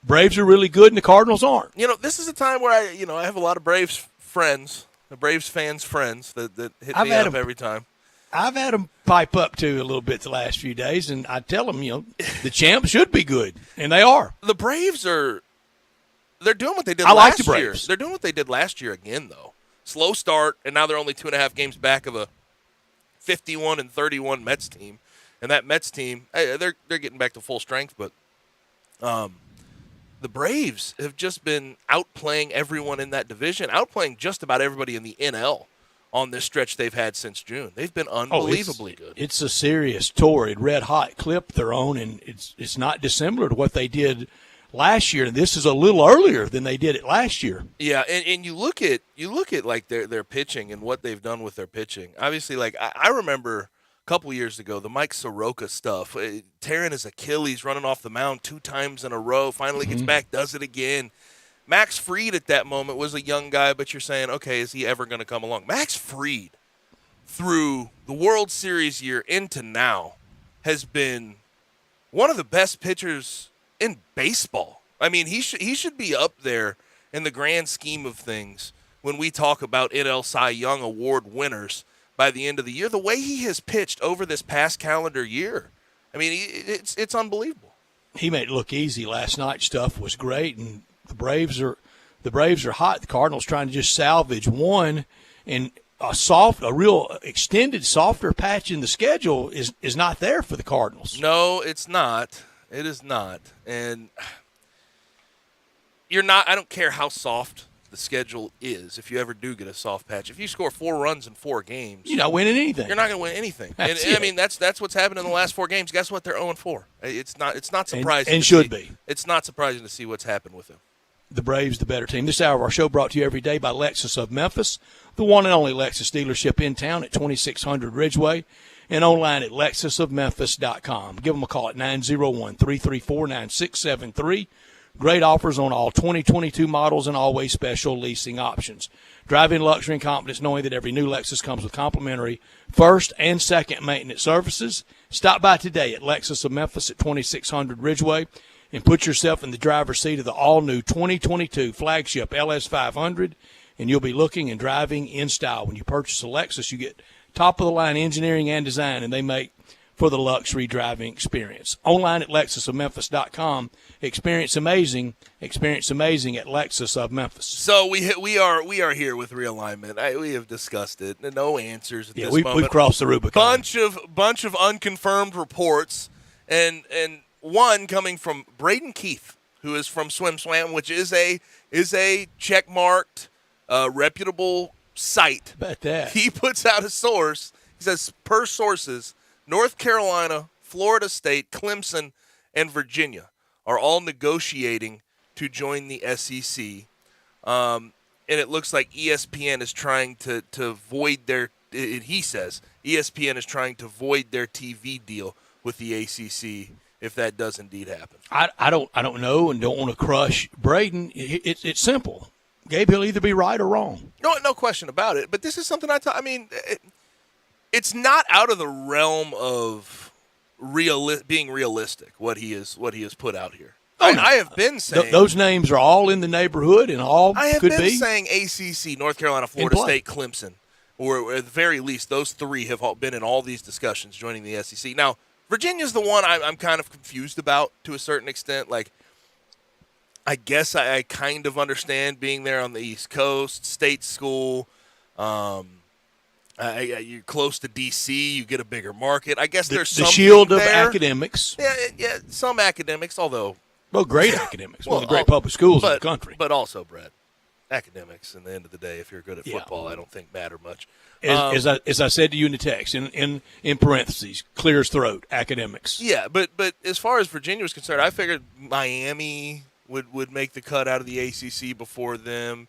Braves are really good and the Cardinals aren't. This is a time where I have a lot of Braves friends, the Braves fans friends that hit me up every time. I've had them pipe up to a little bit the last few days, and I tell them, the champs should be good, and they are. The Braves they're doing what they did I like last the year. Braves. They're doing what they did last year again, though. Slow start, and now they're only 2.5 games back of a 51-31 Mets team. And that Mets team, they're getting back to full strength, but the Braves have just been outplaying everyone in that division, outplaying just about everybody in the NL on this stretch they've had since June. They've been unbelievably good. It's a serious, torrid, red-hot clip they're on, and it's not dissimilar to what they did last year. And this is a little earlier than they did it last year. Yeah, and you look at like their pitching and what they've done with their pitching. Obviously, like I remember a couple years ago, the Mike Soroka stuff, tearing his Achilles, running off the mound 2 times in a row, finally gets back, does it again. Max Fried at that moment was a young guy, but you're saying, okay, is he ever going to come along? Max Fried, through the World Series year into now, has been one of the best pitchers in baseball. I mean, he should be up there in the grand scheme of things when we talk about NL Cy Young Award winners by the end of the year. The way he has pitched over this past calendar year, I mean, it's unbelievable. He made it look easy last night. Stuff was great, and the Braves are hot. The Cardinals trying to just salvage one, and a real extended, softer patch in the schedule is not there for the Cardinals. No, it's not. It is not. And you're not. I don't care how soft the schedule is. If you ever do get a soft patch, if you score 4 runs in 4 games, you're not winning anything. You're not going to win anything. And I mean, that's what's happened in the last 4 games. Guess what? They're 0-4. It's not surprising. And should be. It's not surprising to see what's happened with them. The Braves, the better team. This hour of our show brought to you every day by Lexus of Memphis, the one and only Lexus dealership in town at 2600 Ridgeway, and online at lexusofmemphis.com. Give them a call at 901-334-9673. Great offers on all 2022 models and always special leasing options. Drive in luxury and confidence knowing that every new Lexus comes with complimentary first and second maintenance services. Stop by today at Lexus of Memphis at 2600 Ridgeway and put yourself in the driver's seat of the all-new 2022 flagship LS500, and you'll be looking and driving in style. When you purchase a Lexus, you get top-of-the-line engineering and design, and they make for the luxury driving experience. Online at lexusofmemphis.com. Experience amazing at Lexus of Memphis. So we are here with realignment. We have discussed it. No answers at this moment. We've crossed the Rubicon. Bunch of unconfirmed reports, and one coming from Braden Keith, who is from Swim Swam, which is a check-marked, reputable site. Bet that. He puts out a source. He says, per sources, North Carolina, Florida State, Clemson, and Virginia are all negotiating to join the SEC. And it looks like ESPN is trying to void their – he says ESPN is trying to void their TV deal with the ACC if that does indeed happen. I don't know and don't want to crush Braden. It's simple. Gabe, he'll either be right or wrong. No question about it. But this is something it's not out of the realm of being realistic what he has put out here. Oh, no. I have been saying those names are all in the neighborhood and all could be. I have been saying ACC, North Carolina, Florida State, Clemson, or at the very least, those 3 have all been in all these discussions joining the SEC. Now, Virginia's the one I'm kind of confused about to a certain extent. Like, I guess I kind of understand being there on the East Coast, state school. You're close to D.C., you get a bigger market. I guess there's the something shield of there. Academics. Yeah, some academics, although. Well, great academics. One of the great public schools in the country. But also, Brad, academics, in the end of the day, if you're good at football, I don't think matter much. As I said to you in the text, in parentheses, clear as throat, academics. Yeah, but as far as Virginia was concerned, I figured Miami would make the cut out of the ACC before them.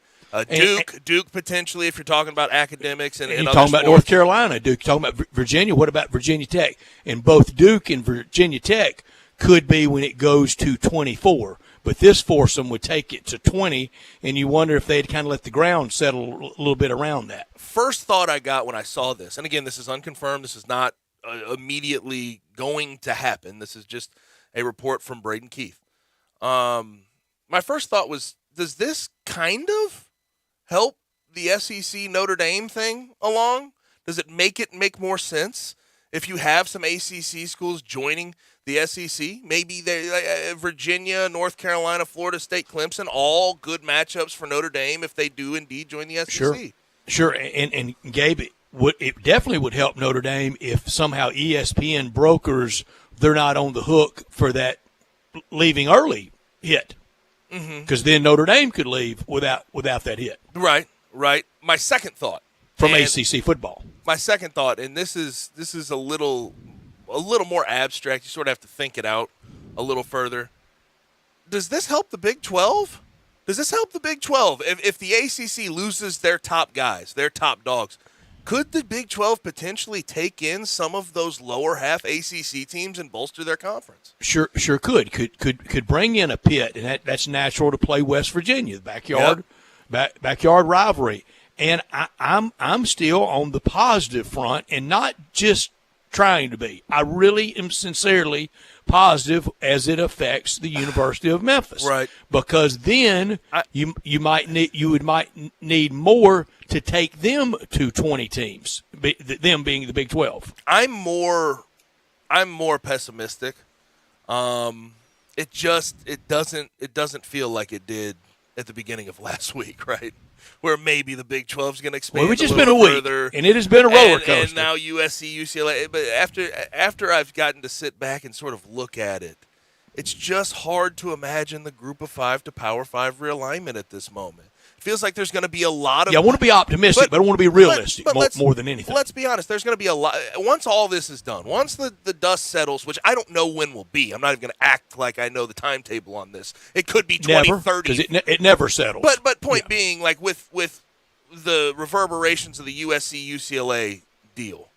Duke potentially, if you're talking about academics and you're other talking about sports. North Carolina. Duke, you're talking about Virginia. What about Virginia Tech? And both Duke and Virginia Tech could be when it goes to 24. But this foursome would take it to 20, and you wonder if they'd kind of let the ground settle a little bit around that. First thought I got when I saw this, and again, this is unconfirmed. This is not immediately going to happen. This is just a report from Braden Keith. my first thought was, does this kind of help the SEC Notre Dame thing along? Does it make more sense if you have some ACC schools joining the SEC? Maybe Virginia, North Carolina, Florida State, Clemson, all good matchups for Notre Dame if they do indeed join the SEC. Sure. And Gabe, it definitely would help Notre Dame if somehow ESPN brokers, they're not on the hook for that leaving early hit. Because then Notre Dame could leave without that hit. Right. My second thought from ACC football. My second thought, and this is a little more abstract. You sort of have to think it out a little further. Does this help the Big 12? Does this help the Big 12? If the ACC loses their top guys, their top dogs, could the Big 12 potentially take in some of those lower half ACC teams and bolster their conference? Sure could. Could bring in a Pitt, and that's natural to play West Virginia, backyard rivalry. And I'm still on the positive front, and not just trying to be. I really am sincerely positive as it affects the University of Memphis, right? Because then you might need more to take them to 20 teams, them being the Big 12. I'm more pessimistic. It doesn't feel like it did at the beginning of last week, right? Where maybe the Big 12 is going to expand. Well, it's just been a week, and it has been a roller coaster. And now USC, UCLA. But after I've gotten to sit back and sort of look at it, it's just hard to imagine the Group of Five to Power Five realignment at this moment. It feels like there's going to be a lot of. Yeah, I want to be optimistic, but I want to be realistic more than anything. Let's be honest. There's going to be a lot. Once all this is done, once the dust settles, which I don't know when will be. I'm not even going to act like I know the timetable on this. It could be 2030. Because it never settles. But point being, like with the reverberations of the USC UCLA deal,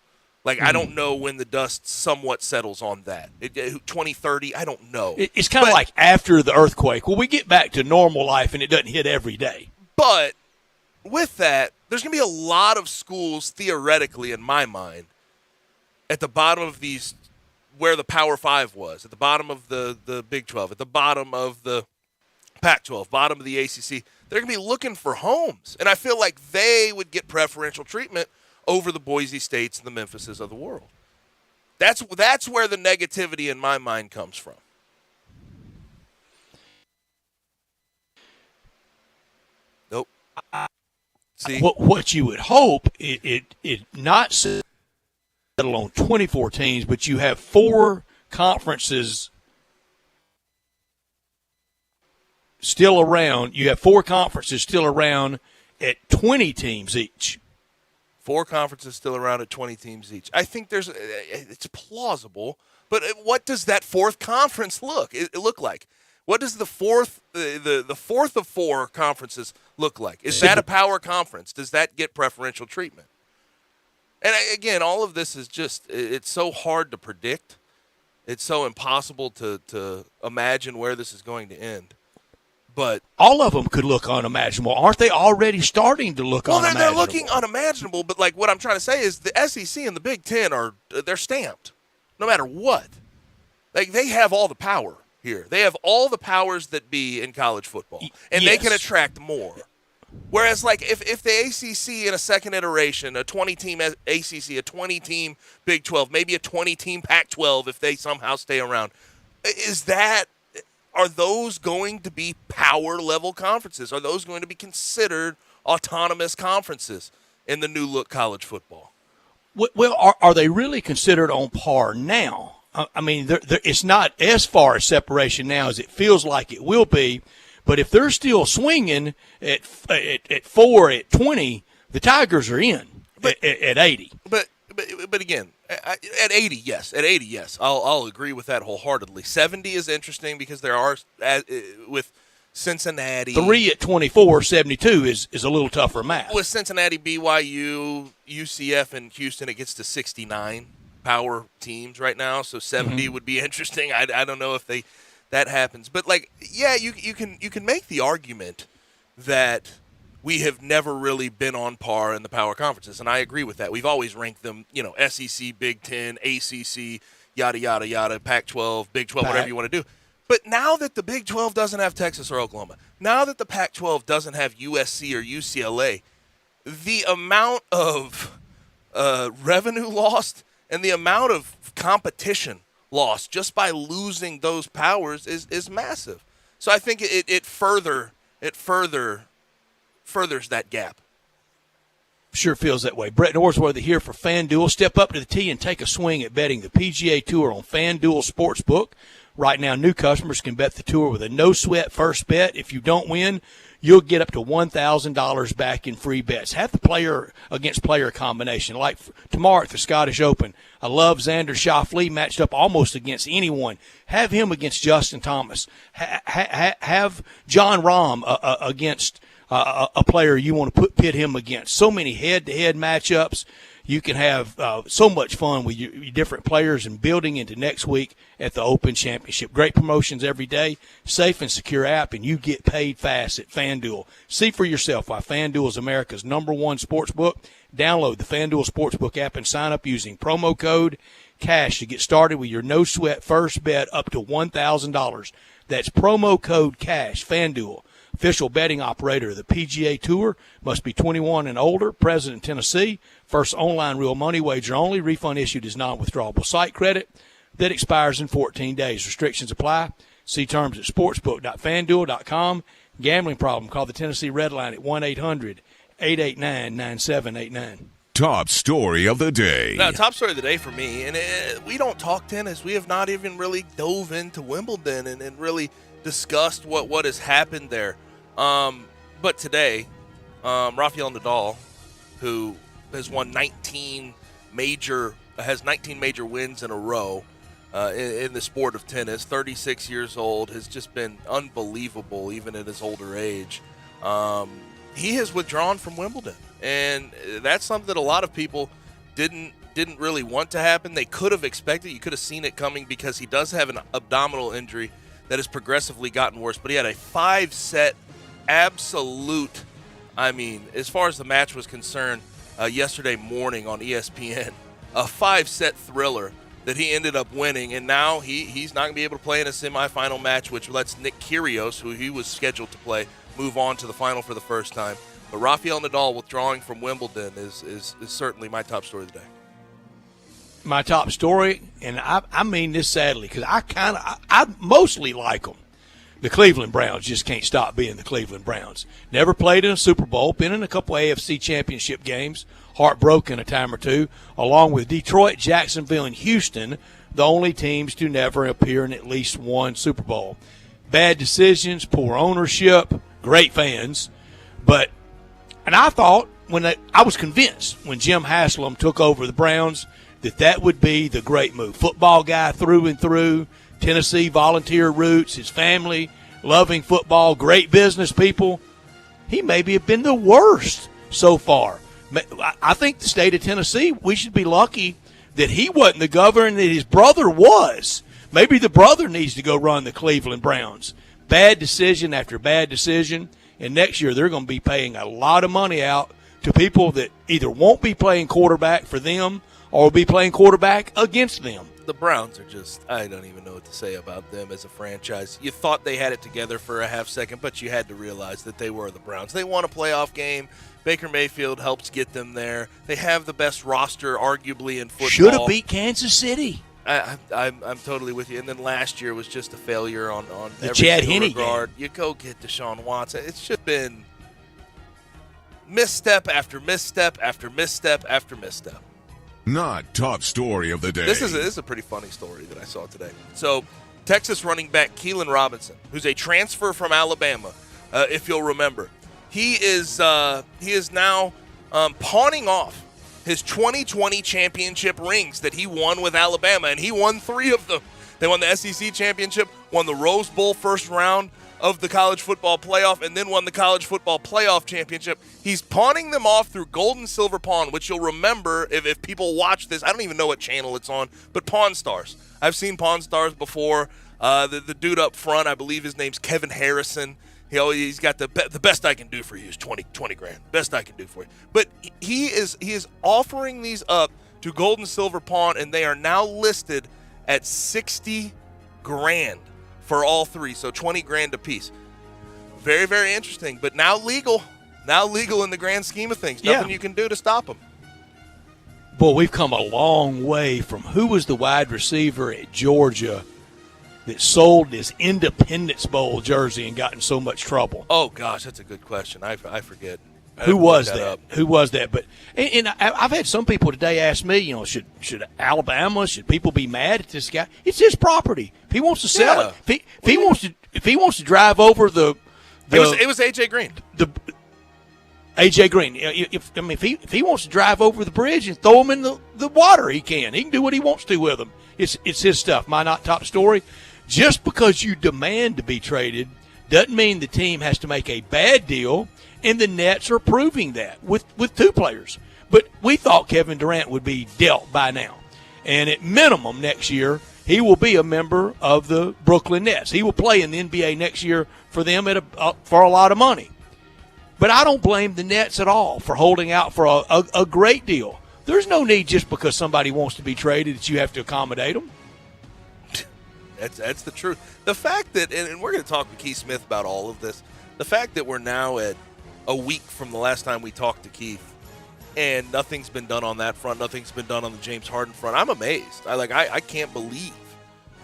like I don't know when the dust somewhat settles on that. 2030, I don't know. It's kind of like after the earthquake. Well, we get back to normal life, and it doesn't hit every day. But with that, there's going to be a lot of schools, theoretically, in my mind, at the bottom of these, where the Power Five was, at the bottom of the Big 12, at the bottom of the Pac-12, bottom of the ACC. They're going to be looking for homes. And I feel like they would get preferential treatment over the Boise States and the Memphises of the world. That's where the negativity in my mind comes from. Nope. See, what you would hope it not settle on 24 teams, but you have 4 conferences still around. You have 4 conferences still around at 20 teams each. 4 conferences still around at 20 teams each. I think it's plausible, but what does that 4th conference look like? What does the fourth of 4 conferences look like? Is that a power conference? Does that get preferential treatment? And again, all of this is just, it's so hard to predict. It's so impossible to imagine where this is going to end. But all of them could look unimaginable. Aren't they already starting to look unimaginable? Well, they're looking unimaginable, but like what I'm trying to say is the SEC and the Big Ten they're stamped no matter what. Like they have all the power here. They have all the powers that be in college football, and they can attract more. Whereas, like, if the ACC in a second iteration, a 20-team ACC, a 20-team Big 12, maybe a 20-team Pac-12 if they somehow stay around, are those going to be power-level conferences? Are those going to be considered autonomous conferences in the new look college football? Well, are they really considered on par now? I mean, it's not as far a separation now as it feels like it will be. But if they're still swinging at 4, at 20, the Tigers are in at 80. But again, at 80, yes. At 80, yes. I'll agree with that wholeheartedly. 70 is interesting because there are, with Cincinnati. 3 at 24, 72 is a little tougher math. With Cincinnati, BYU, UCF, and Houston, it gets to 69 power teams right now. So 70 would be interesting. I don't know if that happens. But, like, yeah, you can make the argument that we have never really been on par in the power conferences, and I agree with that. We've always ranked them, SEC, Big Ten, ACC, yada, yada, yada, Pac-12, Big 12, whatever you want to do. But now that the Big 12 doesn't have Texas or Oklahoma, now that the Pac-12 doesn't have USC or UCLA, the amount of revenue lost and the amount of competition lost just by losing those powers is massive. So I think it furthers that gap. Sure feels that way. Brett Norsworthy here for FanDuel. Step up to the tee and take a swing at betting the PGA Tour on FanDuel Sportsbook. Right now, new customers can bet the tour with a no-sweat first bet. If you don't win, you'll get up to $1,000 back in free bets. Have the player-against-player combination. Like tomorrow at the Scottish Open, I love Xander Schauffele matched up almost against anyone. Have him against Justin Thomas. Have John Rahm against a player you want to pit him against. So many head-to-head matchups. You can have so much fun with your different players and building into next week at the Open Championship. Great promotions every day, safe and secure app, and you get paid fast at FanDuel. See for yourself why FanDuel is America's #1 sportsbook. Download the FanDuel Sportsbook app and sign up using promo code CASH to get started with your no-sweat first bet up to $1,000. That's promo code CASH. FanDuel, official betting operator of the PGA Tour, must be 21 and older, present in Tennessee. First online real money wager only. Refund issued as non-withdrawable site credit that expires in 14 days. Restrictions apply. See terms at sportsbook.fanduel.com. Gambling problem? Call the Tennessee Red Line at 1-800-889-9789. Top story of the day. Now, top story of the day for me, and we don't talk tennis. We have not even really dove into Wimbledon and really discussed what has happened there. But today, Rafael Nadal, who has won 19 major wins in a row in the sport of tennis, 36 years old, has just been unbelievable even at his older age. He has withdrawn from Wimbledon, and that's something that a lot of people didn't really want to happen. They could have expected. You could have seen it coming because he does have an abdominal injury that has progressively gotten worse. But he had a 5-set absolute, as far as the match was concerned, yesterday morning on ESPN, a 5-set thriller that he ended up winning. And now he's not going to be able to play in a semifinal match, which lets Nick Kyrgios, who he was scheduled to play, move on to the final for the first time. But Rafael Nadal withdrawing from Wimbledon is certainly my top story of the day. My top story, and I mean this sadly, because I mostly like them. The Cleveland Browns just can't stop being the Cleveland Browns. Never played in a Super Bowl, been in a couple AFC championship games, heartbroken a time or two, along with Detroit, Jacksonville, and Houston, the only teams to never appear in at least one Super Bowl. Bad decisions, poor ownership, great fans, and I thought I was convinced when Jim Haslam took over the Browns that would be the great move. Football guy through and through, Tennessee volunteer roots, his family, loving football, great business people. He maybe have been the worst so far. I think the state of Tennessee, we should be lucky that he wasn't the governor and that his brother was. Maybe the brother needs to go run the Cleveland Browns. Bad decision after bad decision, and next year they're going to be paying a lot of money out to people that either won't be playing quarterback for them or will be playing quarterback against them. The Browns are I don't even know what to say about them as a franchise. You thought they had it together for a half second, but you had to realize that they were the Browns. They won a playoff game. Baker Mayfield helps get them there. They have the best roster, arguably, in football. Should have beat Kansas City. I'm totally with you. And then last year was just a failure on the every Chad single Henne regard. game. You go get Deshaun Watson. It's just been misstep after misstep after misstep after misstep. Not top story of the day. This is a pretty funny story that I saw today. So, Texas running back Keelan Robinson, who's a transfer from Alabama, if you'll remember, he is now pawning off his 2020 championship rings that he won with Alabama, and he won 3 of them. They won the SEC championship, won the Rose Bowl first round of the college football playoff, and then won the college football playoff championship. He's pawning them off through Gold and Silver Pawn, which you'll remember if people watch this. I don't even know what channel it's on, but Pawn Stars. I've seen Pawn Stars before. The dude up front, I believe his name's Kevin Harrison. He's got the best I can do for you is 20 grand. Best I can do for you. But he is offering these up to Gold and Silver Pawn, and they are now listed at 60 grand for all three, so $20,000 a piece. Very, very interesting, but now legal. Now legal in the grand scheme of things. Nothing you can do to stop them. Boy, we've come a long way from who was the wide receiver at Georgia that sold this Independence Bowl jersey and got in so much trouble. Oh, gosh, that's a good question. I forget. Who was that? Who was that? But and I've had some people today ask me, should Alabama, should people be mad at this guy? It's his property. If he wants to sell it, if he wants to drive over the it was AJ Green. AJ Green. If he wants to drive over the bridge and throw him in the water, he can. He can do what he wants to with them. It's his stuff. My not top story. Just because you demand to be traded doesn't mean the team has to make a bad deal, and the Nets are proving that with two players. But we thought Kevin Durant would be dealt by now. And at minimum next year, he will be a member of the Brooklyn Nets. He will play in the NBA next year for them for a lot of money. But I don't blame the Nets at all for holding out for a great deal. There's no need just because somebody wants to be traded that you have to accommodate them. That's the truth. The fact that, and we're going to talk to Keith Smith about all of this, the fact that we're now at a week from the last time we talked to Keith, and nothing's been done on that front, nothing's been done on the James Harden front. I'm amazed. I can't believe.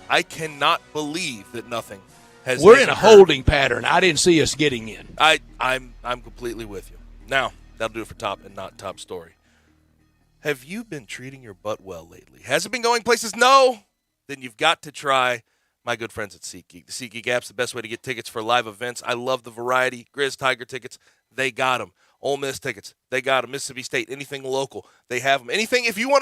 I cannot believe that nothing has. We're in a holding pattern. I didn't see us getting in. I'm completely with you. Now, that'll do it for top and not top story. Have you been treating your butt well lately? Has it been going places? No. Then you've got to try my good friends at SeatGeek. The SeatGeek app's the best way to get tickets for live events. I love the variety. Grizz Tiger tickets, they got them. Ole Miss tickets, they got them. Mississippi State, anything local, they have them. Anything if you're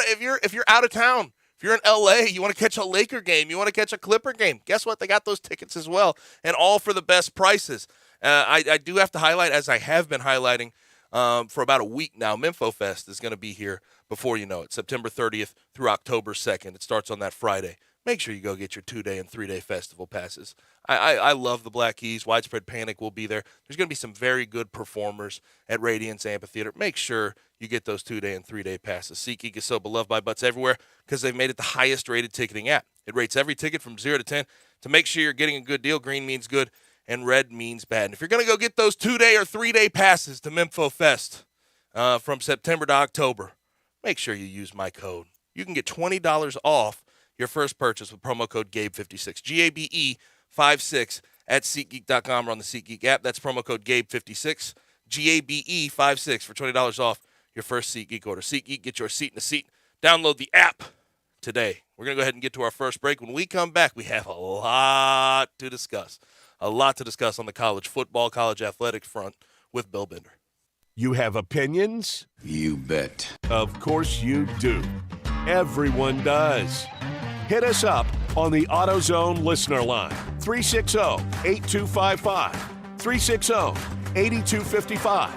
out of town, if you're in LA, you want to catch a Laker game, you want to catch a Clipper game, guess what? They got those tickets as well, and all for the best prices. I do have to highlight, as I have been highlighting for about a week now, MinfoFest is going to be here before you know it, September 30th through October 2nd. It starts on that Friday. Make sure you go get your 2-day and 3-day festival passes. I love the Black Keys. Widespread Panic will be there. There's going to be some very good performers at Radiance Amphitheater. Make sure you get those 2-day and 3-day passes. SeatGeek is so beloved by butts everywhere because they've made it the highest-rated ticketing app. It rates every ticket from 0 to 10 to make sure you're getting a good deal. Green means good, and red means bad. And if you're going to go get those 2-day or 3-day passes to MinfoFest from September to October, make sure you use my code. You can get $20 off your first purchase with promo code GABE56, GABE56 at SeatGeek.com or on the SeatGeek app. That's promo code GABE56, GABE56 for $20 off your first SeatGeek order. SeatGeek, get your seat in the seat. Download the app today. We're going to go ahead and get to our first break. When we come back, we have a lot to discuss. A lot to discuss on the college football, college athletics front with Bill Bender. You have opinions? You bet. Of course you do. Everyone does. Hit us up on the AutoZone listener line, 360-8255, 360-8255.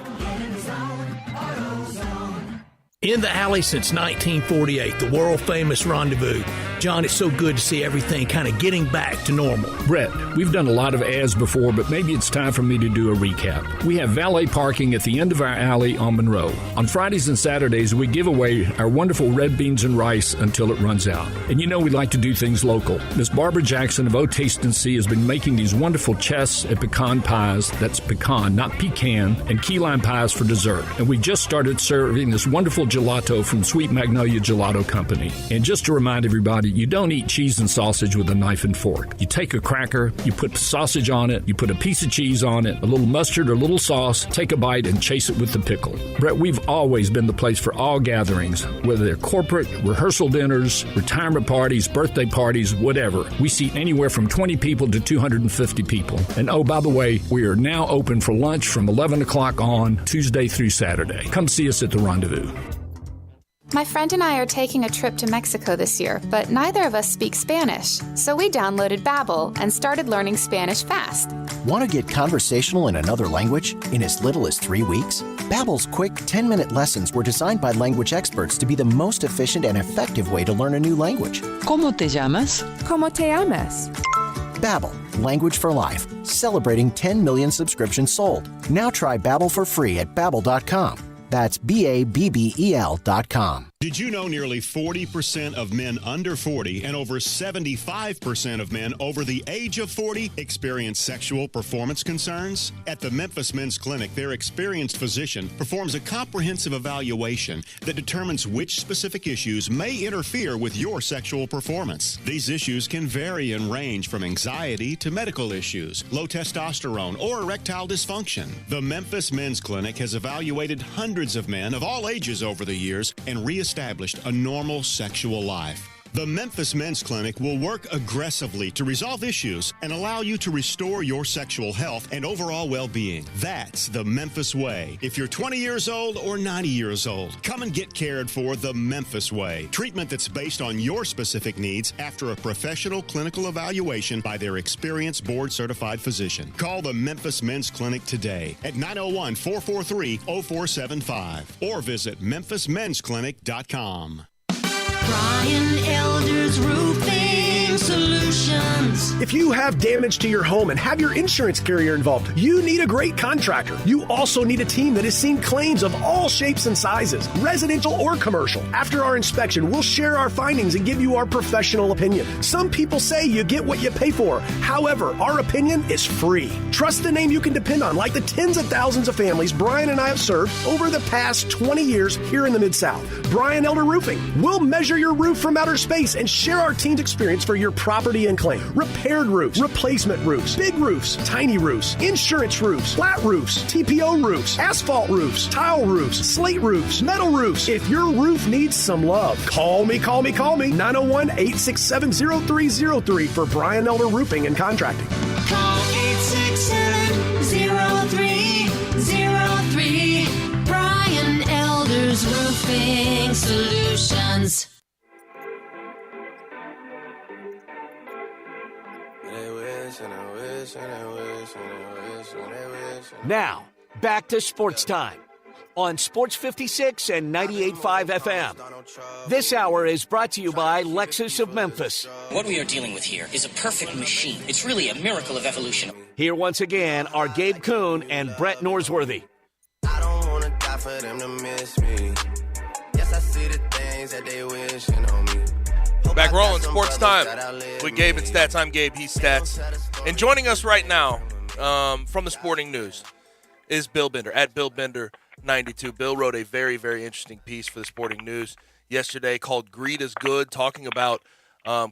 In the alley since 1948, the world-famous Rendezvous. John, it's so good to see everything kind of getting back to normal. Brett, we've done a lot of ads before, but maybe it's time for me to do a recap. We have valet parking at the end of our alley on Monroe. On Fridays and Saturdays, we give away our wonderful red beans and rice until it runs out. And you know we like to do things local. Miss Barbara Jackson of O Taste and See has been making these wonderful chess and pecan pies, that's pecan, not pecan, and key lime pies for dessert. And we just started serving this wonderful gelato from Sweet Magnolia Gelato Company. And just to remind everybody, you don't eat cheese and sausage with a knife and fork. You take a cracker, you put sausage on it, you put a piece of cheese on it, a little mustard or a little sauce, take a bite and chase it with the pickle. Brett, we've always been the place for all gatherings, whether they're corporate, rehearsal dinners, retirement parties, birthday parties, whatever. We seat anywhere from 20 people to 250 people. And oh, by the way, we are now open for lunch from 11 o'clock on Tuesday through Saturday. Come see us at the Rendezvous. My friend and I are taking a trip to Mexico this year, but neither of us speak Spanish. So we downloaded Babbel and started learning Spanish fast. Want to get conversational in another language in as little as 3 weeks? Babbel's quick 10-minute lessons were designed by language experts to be the most efficient and effective way to learn a new language. ¿Cómo te llamas? ¿Cómo te llamas? Babbel, language for life. Celebrating 10 million subscriptions sold. Now try Babbel for free at Babbel.com. That's BABBEL.com. Did you know nearly 40% of men under 40 and over 75% of men over the age of 40 experience sexual performance concerns? At the Memphis Men's Clinic, their experienced physician performs a comprehensive evaluation that determines which specific issues may interfere with your sexual performance. These issues can vary and range from anxiety to medical issues, low testosterone, or erectile dysfunction. The Memphis Men's Clinic has evaluated hundreds of men of all ages over the years and reestablished a normal sexual life. The Memphis Men's Clinic will work aggressively to resolve issues and allow you to restore your sexual health and overall well-being. That's the Memphis way. If you're 20 years old or 90 years old, come and get cared for the Memphis way. Treatment that's based on your specific needs after a professional clinical evaluation by their experienced board-certified physician. Call the Memphis Men's Clinic today at 901-443-0475 or visit memphismensclinic.com. Brian Elder's Roofing Solutions. If you have damage to your home and have your insurance carrier involved, you need a great contractor. You also need a team that has seen claims of all shapes and sizes, residential or commercial. After our inspection, we'll share our findings and give you our professional opinion. Some people say you get what you pay for. However, our opinion is free. Trust the name you can depend on, like the tens of thousands of families Brian and I have served over the past 20 years here in the Mid-South. Brian Elder Roofing. We'll measure your roof from outer space and share our team's experience for your property and claim. Repaired roofs, replacement roofs, big roofs, tiny roofs, insurance roofs, flat roofs, TPO roofs, asphalt roofs, tile roofs, slate roofs, metal roofs. If your roof needs some love, call me. 901-867-0303 for Brian Elder Roofing and Contracting. Call 867-0303. Brian Elder's Roofing Solutions. Now, back to Sports Time on Sports 56 and 98.5 FM. This hour is brought to you by Lexus of Memphis. What we are dealing with here is a perfect machine. It's really a miracle of evolution. Here once again are Gabe Kuhn and Brett Norsworthy. I don't want to die for them to miss me. Yes, I see the things that they wishing on me. Back rolling, Sports Time with Gabe and Stats. I'm Gabe, he's Stats. And joining us right now from the Sporting News is Bill Bender, at Bill Bender 92. Bill wrote a very, very interesting piece for the Sporting News yesterday called Greed is Good, talking about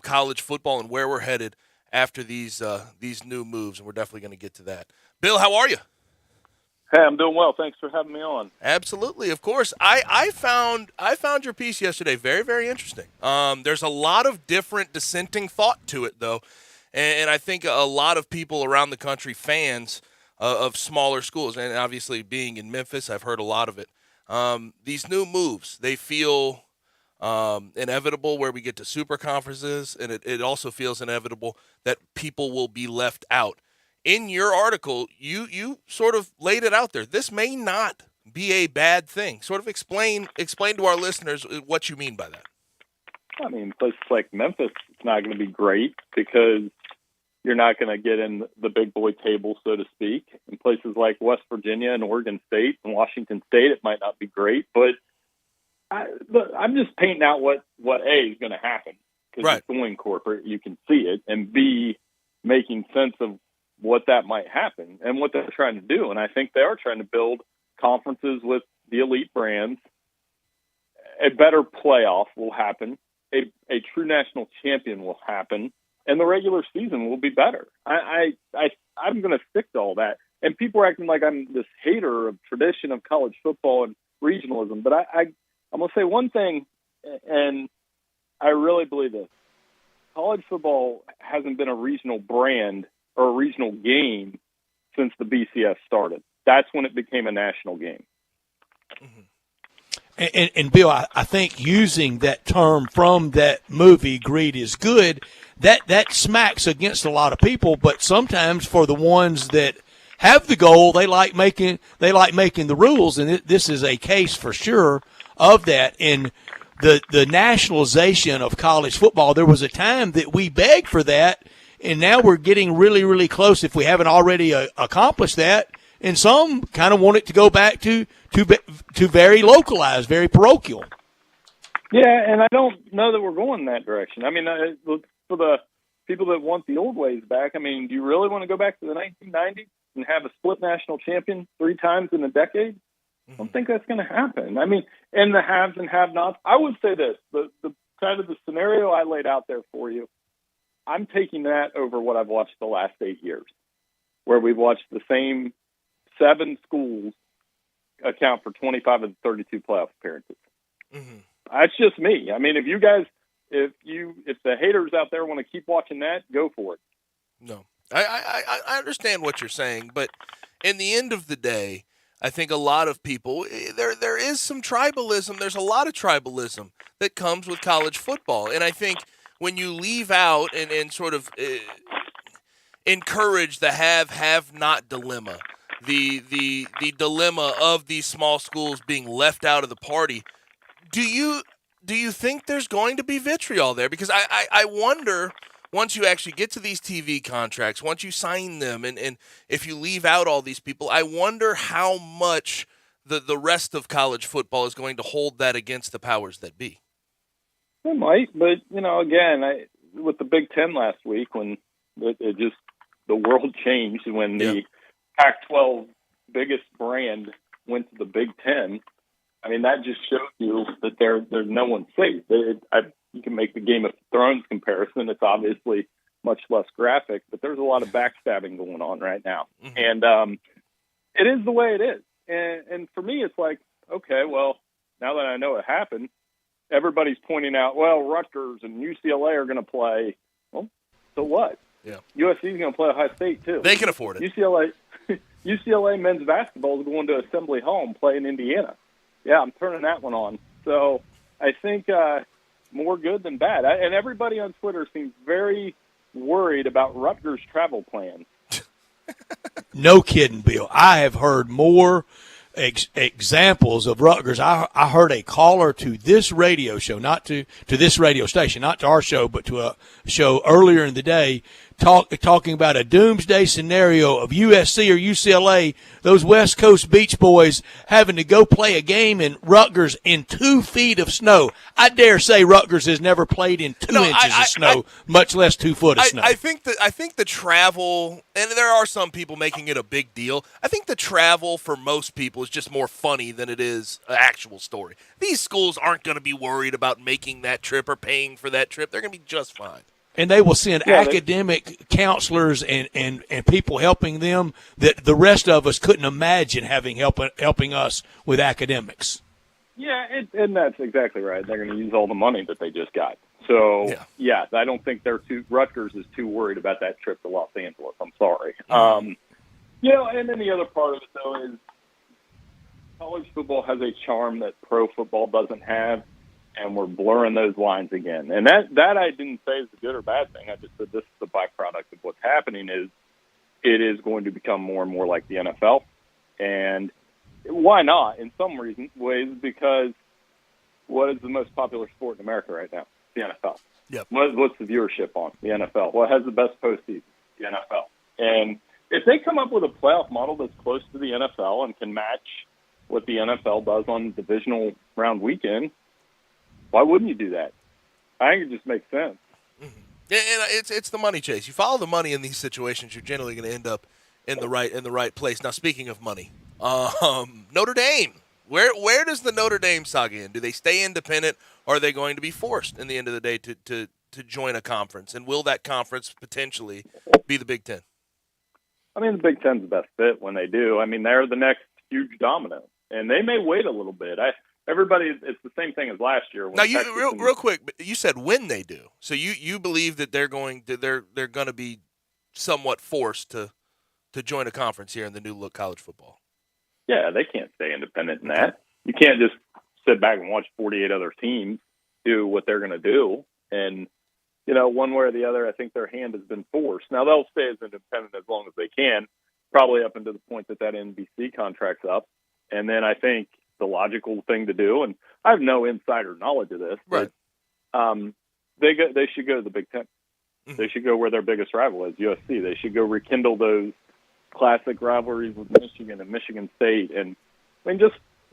college football and where we're headed after these new moves, and we're definitely going to get to that. Bill, how are you? Hey, I'm doing well. Thanks for having me on. Absolutely, of course. I found your piece yesterday very, very interesting. There's a lot of different dissenting thought to it, though, and I think a lot of people around the country, fans of smaller schools, and obviously being in Memphis, I've heard a lot of it. These new moves, they feel inevitable where we get to super conferences, and it also feels inevitable that people will be left out. In your article, you sort of laid it out there. This may not be a bad thing. Sort of explain to our listeners what you mean by that. I mean, places like Memphis, it's not going to be great because you're not going to get in the big boy table, so to speak. In places like West Virginia and Oregon State and Washington State, it might not be great. But I'm just painting out what A, is going to happen. Because it's going corporate, you can see it. And B, making sense of what that might happen and what they're trying to do. And I think they are trying to build conferences with the elite brands. A better playoff will happen. A true national champion will happen. And the regular season will be better. I'm going to stick to all that. And people are acting like I'm this hater of tradition of college football and regionalism. But I'm going to say one thing, and I really believe this. College football hasn't been a regional brand or a regional game since the BCS started. That's when it became a national game. Mm-hmm. And Bill, I think using that term from that movie, Greed is Good, that smacks against a lot of people, but sometimes for the ones that have the goal, they like making the rules, and this is a case for sure of that. In the nationalization of college football, there was a time that we begged for that, and now we're getting really, really close. If we haven't already accomplished that, and some kind of want it to go back to very localized, very parochial. Yeah, and I don't know that we're going in that direction. I mean, for the people that want the old ways back, I mean, do you really want to go back to the 1990s and have a split national champion 3 times in a decade? I don't think that's going to happen. I mean, and the haves and have-nots. I would say this, the kind of the scenario I laid out there for you, I'm taking that over what I've watched the last 8 years, where we've watched the same 7 schools account for 25 of the 32 playoff appearances. Mm-hmm. That's just me. I mean, if you guys, if the haters out there want to keep watching that, go for it. No, I understand what you're saying, but in the end of the day, I think a lot of people, there is some tribalism. There's a lot of tribalism that comes with college football, and I think when you leave out and sort of encourage the have-not dilemma, the dilemma of these small schools being left out of the party. Do you think there's going to be vitriol there? Because I wonder, once you actually get to these TV contracts, once you sign them, and if you leave out all these people, I wonder how much the rest of college football is going to hold that against the powers that be. It might, but, again, with the Big Ten last week, when it just the world changed, when the Pac-12 biggest brand went to the Big Ten, I mean, that just shows you that there's no one safe. You can make the Game of Thrones comparison. It's obviously much less graphic, but there's a lot of backstabbing going on right now. Mm-hmm. And it is the way it is. And for me, it's like, okay, well, now that I know it happened, everybody's pointing out, well, Rutgers and UCLA are going to play. Well, so what? Yeah. USC is going to play Ohio State, too. They can afford it. UCLA men's basketball is going to Assembly Hall and play in Indiana. Yeah, I'm turning that one on. So I think more good than bad. And everybody on Twitter seems very worried about Rutgers' travel plans. No kidding, Bill. I have heard more examples of Rutgers. I heard a caller to this radio show, not to this radio station, not to our show, but to a show earlier in the day, talking about a doomsday scenario of USC or UCLA, those West Coast Beach Boys having to go play a game in Rutgers in 2 feet of snow. I dare say Rutgers has never played in 2 inches of snow, much less 2 foot of snow. I think the travel, and there are some people making it a big deal. I think the travel for most people is just more funny than it is an actual story. These schools aren't going to be worried about making that trip or paying for that trip. They're going to be just fine. And they will send academic counselors and people helping them that the rest of us couldn't imagine helping us with academics. Yeah, and that's exactly right. They're going to use all the money that they just got. So, yeah I don't think Rutgers is too worried about that trip to Los Angeles. I'm sorry. And then the other part of it, though, is college football has a charm that pro football doesn't have. And we're blurring those lines again. And that I didn't say is a good or bad thing. I just said this is the byproduct of what's happening is it is going to become more and more like the NFL. And why not? In some ways, because what is the most popular sport in America right now? The NFL. Yep. What's the viewership on? The NFL. What has the best postseason? The NFL. And if they come up with a playoff model that's close to the NFL and can match what the NFL does on divisional round weekend, why wouldn't you do that? I think it just makes sense. Mm-hmm. And it's the money chase. You follow the money in these situations, you're generally going to end up in the right place. Now, speaking of money, Notre Dame. Where does the Notre Dame saga end? Do they stay independent, or are they going to be forced in the end of the day to join a conference? And will that conference potentially be the Big Ten? I mean, the Big Ten's the best fit when they do. I mean, they're the next huge domino, and they may wait a little bit. It's the same thing as last year. Now, real quick, you said when they do. So you believe that they're going to be somewhat forced to join a conference here in the new look college football. Yeah, they can't stay independent in that. You can't just sit back and watch 48 other teams do what they're going to do. And, one way or the other, I think their hand has been forced. Now, they'll stay as independent as long as they can, probably up until the point that NBC contract's up. And then I think the logical thing to do, and I have no insider knowledge of this, right. But they should go to the Big Ten. Mm-hmm. They should go where their biggest rival is, USC. They should go rekindle those classic rivalries with Michigan and Michigan State. And I mean,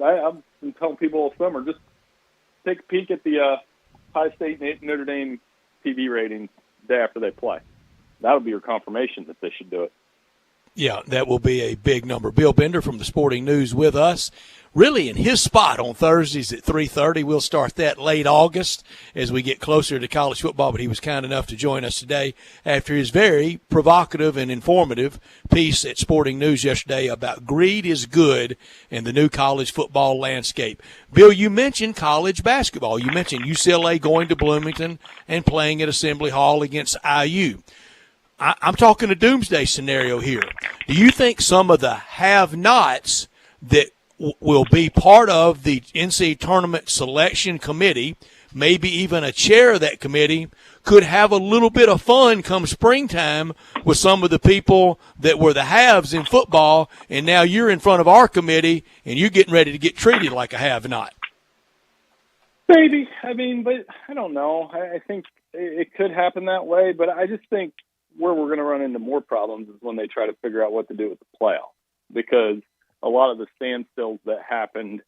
I've been telling people all summer, just take a peek at the High State Notre Dame TV ratings the day after they play. That'll be your confirmation that they should do it. Yeah, that will be a big number. Bill Bender from the Sporting News with us, really in his spot on Thursdays at 3:30. We'll start that late August as we get closer to college football, but he was kind enough to join us today after his very provocative and informative piece at Sporting News yesterday about greed is good in the new college football landscape. Bill, you mentioned college basketball. You mentioned UCLA going to Bloomington and playing at Assembly Hall against IU. I'm talking a doomsday scenario here. Do you think some of the have-nots that will be part of the NCAA tournament selection committee, maybe even a chair of that committee, could have a little bit of fun come springtime with some of the people that were the haves in football, and now you're in front of our committee and you're getting ready to get treated like a have-not? Maybe. I mean, but I don't know. I think it could happen that way, but I just think where we're going to run into more problems is when they try to figure out what to do with the playoff, because a lot of the standstills that happened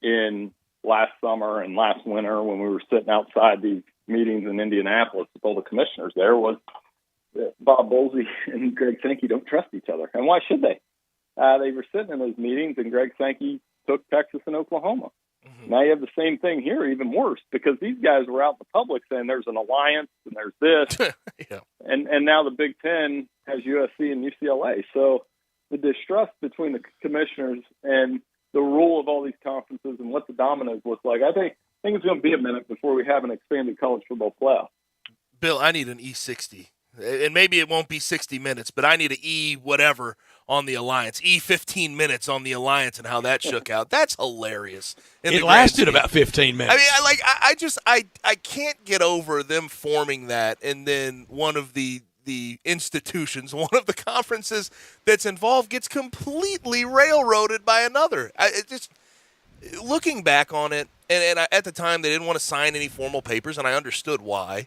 in last summer and last winter when we were sitting outside these meetings in Indianapolis with all the commissioners there was that Bob Bowlesby and Greg Sankey don't trust each other. And why should they? They were sitting in those meetings and Greg Sankey took Texas and Oklahoma. Mm-hmm. Now you have the same thing here, even worse, because these guys were out in the public saying there's an alliance and there's this. Yeah. And now the Big Ten has USC and UCLA. So the distrust between the commissioners and the rule of all these conferences and what the dominoes look like, I think it's going to be a minute before we have an expanded college football playoff. Bill, I need an E60. And maybe it won't be 60 minutes, but I need an E whatever on the Alliance. E 15 minutes on the Alliance and how that shook out. That's hilarious. It lasted about 15 minutes. I mean, I can't get over them forming that, and then one of the institutions, one of the conferences that's involved gets completely railroaded by another. Looking back on it, and at the time they didn't want to sign any formal papers, and I understood why.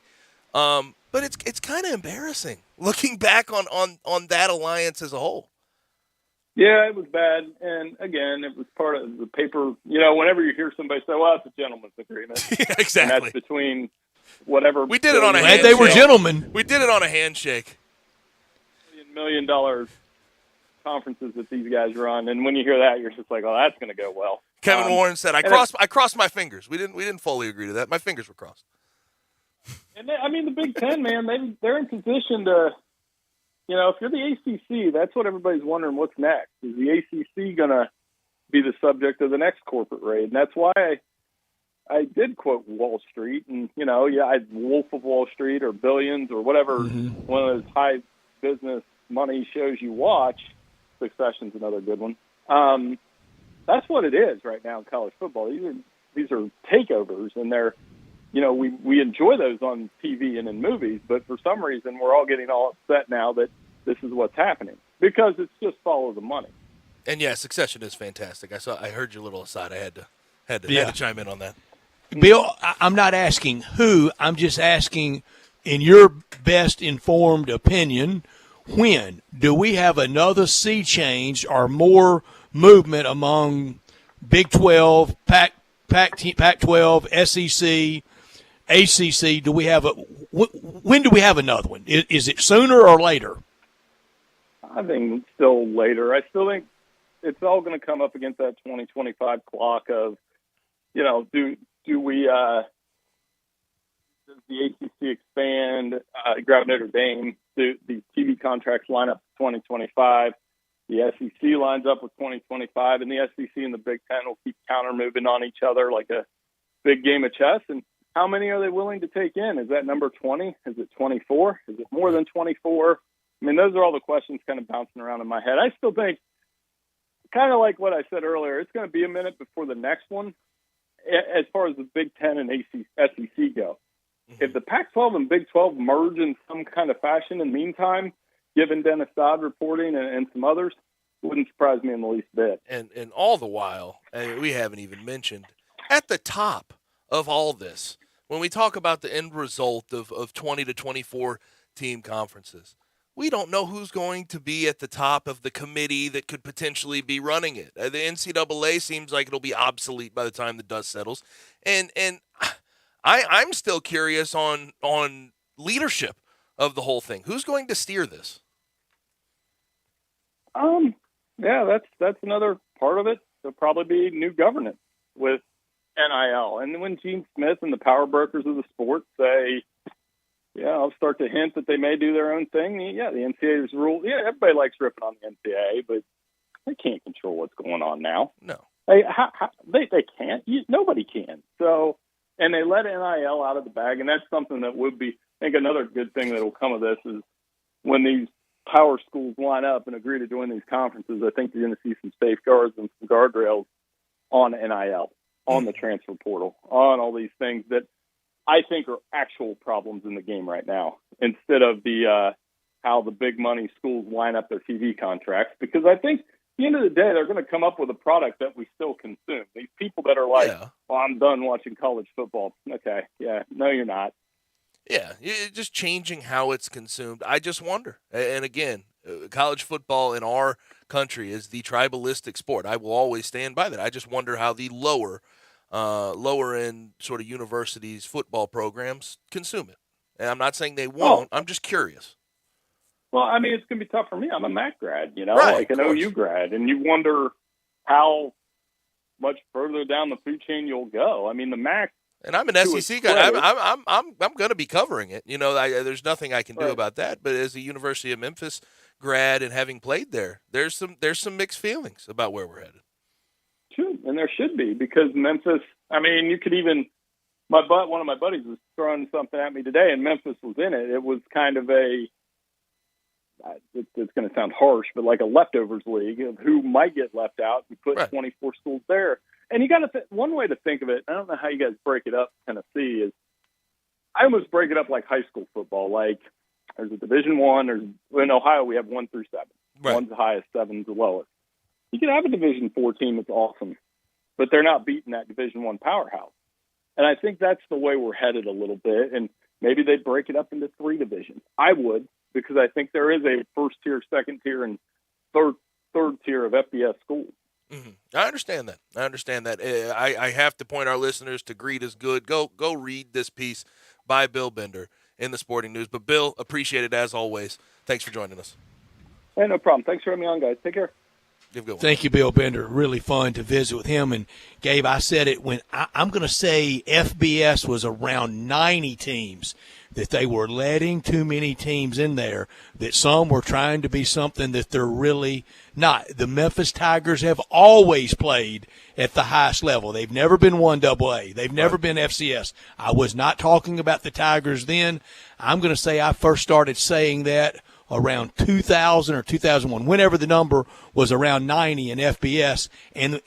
But it's kind of embarrassing looking back on that alliance as a whole. Yeah, it was bad. And again, it was part of the paper. You know, whenever you hear somebody say, well, it's a gentleman's agreement. Yeah, exactly. And that's between whatever. We did it on a handshake. They were gentlemen. We did it on a handshake. $1 million conferences that these guys run. And when you hear that, you're just like, oh, that's going to go well. Kevin Warren said, I crossed my fingers. We didn't fully agree to that. My fingers were crossed. And I mean, the Big Ten, man, they're in position to, you know, if you're the ACC, that's what everybody's wondering, what's next? Is the ACC going to be the subject of the next corporate raid? And that's why I did quote Wall Street. And, you know, Wolf of Wall Street or Billions or whatever, one of those high business money shows you watch. Succession's another good one. That's what it is right now in college football. These are takeovers, and they're, you know, we enjoy those on TV and in movies, but for some reason we're all getting all upset now that this is what's happening because it's just follow the money. And yeah, Succession is fantastic. I heard your little aside. I had to chime in on that. Bill, I'm not asking who. I'm just asking, in your best informed opinion, when do we have another sea change or more movement among Big 12, Pac-12, SEC, ACC? Do we have when do we have another one? Is it sooner or later? I think it's still later. I still think it's all going to come up against that 2025 clock of, you know, do we does the ACC expand, grab Notre Dame, do these TV contracts line up to 2025? The SEC lines up with 2025, and the SEC and the Big Ten will keep counter moving on each other like a big game of chess. And how many are they willing to take in? Is that number 20? Is it 24? Is it more than 24? I mean, those are all the questions kind of bouncing around in my head. I still think, kind of like what I said earlier, it's going to be a minute before the next one as far as the Big Ten and SEC go. If the Pac-12 and Big 12 merge in some kind of fashion in the meantime, given Dennis Dodd reporting and some others, wouldn't surprise me in the least bit. And all the while, we haven't even mentioned, at the top of all this, when we talk about the end result of 20 to 24 team conferences, we don't know who's going to be at the top of the committee that could potentially be running it. The NCAA seems like it'll be obsolete by the time the dust settles. And I'm still curious on leadership of the whole thing. Who's going to steer this? Yeah, that's another part of it. There'll probably be new governance with NIL. And when Gene Smith and the power brokers of the sport say, yeah, I'll start to hint that they may do their own thing. Yeah, the NCAA's rule. Yeah, everybody likes ripping on the NCAA, but they can't control what's going on now. No. They can't. Nobody can. So, and they let NIL out of the bag, and that's something that would be, I think another good thing that will come of this is when these power schools line up and agree to join these conferences, I think you're going to see some safeguards and some guardrails on NIL, on the transfer portal, on all these things that I think are actual problems in the game right now, instead of the how the big money schools line up their TV contracts. Because I think at the end of the day, they're going to come up with a product that we still consume. These people that are like, well, I'm done watching college football. Okay, yeah, no, you're not. Yeah, just changing how it's consumed. I just wonder. And again, college football in our country is the tribalistic sport. I will always stand by that. I just wonder how the lower end sort of universities football programs consume it. And I'm not saying they won't. I'm just curious. Well, I mean, it's going to be tough for me. I'm a MAC grad, right, like an OU grad, and you wonder how much further down the food chain you'll go. I mean, the MAC. And I'm an SEC guy. I'm going to be covering it. There's nothing I can do about that. But as a University of Memphis grad and having played there, there's some mixed feelings about where we're headed. True, and there should be, because Memphis. I mean, you could even one of my buddies was throwing something at me today, and Memphis was in it. It was kind of a. It's going to sound harsh, but like a leftovers league of who might get left out. You put 24 schools there. And you got to one way to think of it. I don't know how you guys break it up in Tennessee. Is I almost break it up like high school football. Like there's a Division I. In Ohio we have 1 through 7. Right. 1's the highest, 7's the lowest. You could have a Division IV team that's awesome, but they're not beating that Division I powerhouse. And I think that's the way we're headed a little bit. And maybe they break it up into 3 divisions. I would, because I think there is a first tier, second tier, and third tier of FBS schools. Mm-hmm. I understand that. I have to point our listeners to Greed is Good. Go read this piece by Bill Bender in the Sporting News. But, Bill, appreciate it as always. Thanks for joining us. Hey, no problem. Thanks for having me on, guys. Take care. Thank you, Bill Bender. Really fun to visit with him. And, Gabe, I said it when I'm going to say FBS was around 90 teams, that they were letting too many teams in there, that some were trying to be something that they're really not. The Memphis Tigers have always played at the highest level. They've never been 1AA. They've never been FCS. I was not talking about the Tigers then. I'm going to say I first started saying that around 2000 or 2001, whenever the number was around 90 in FBS, and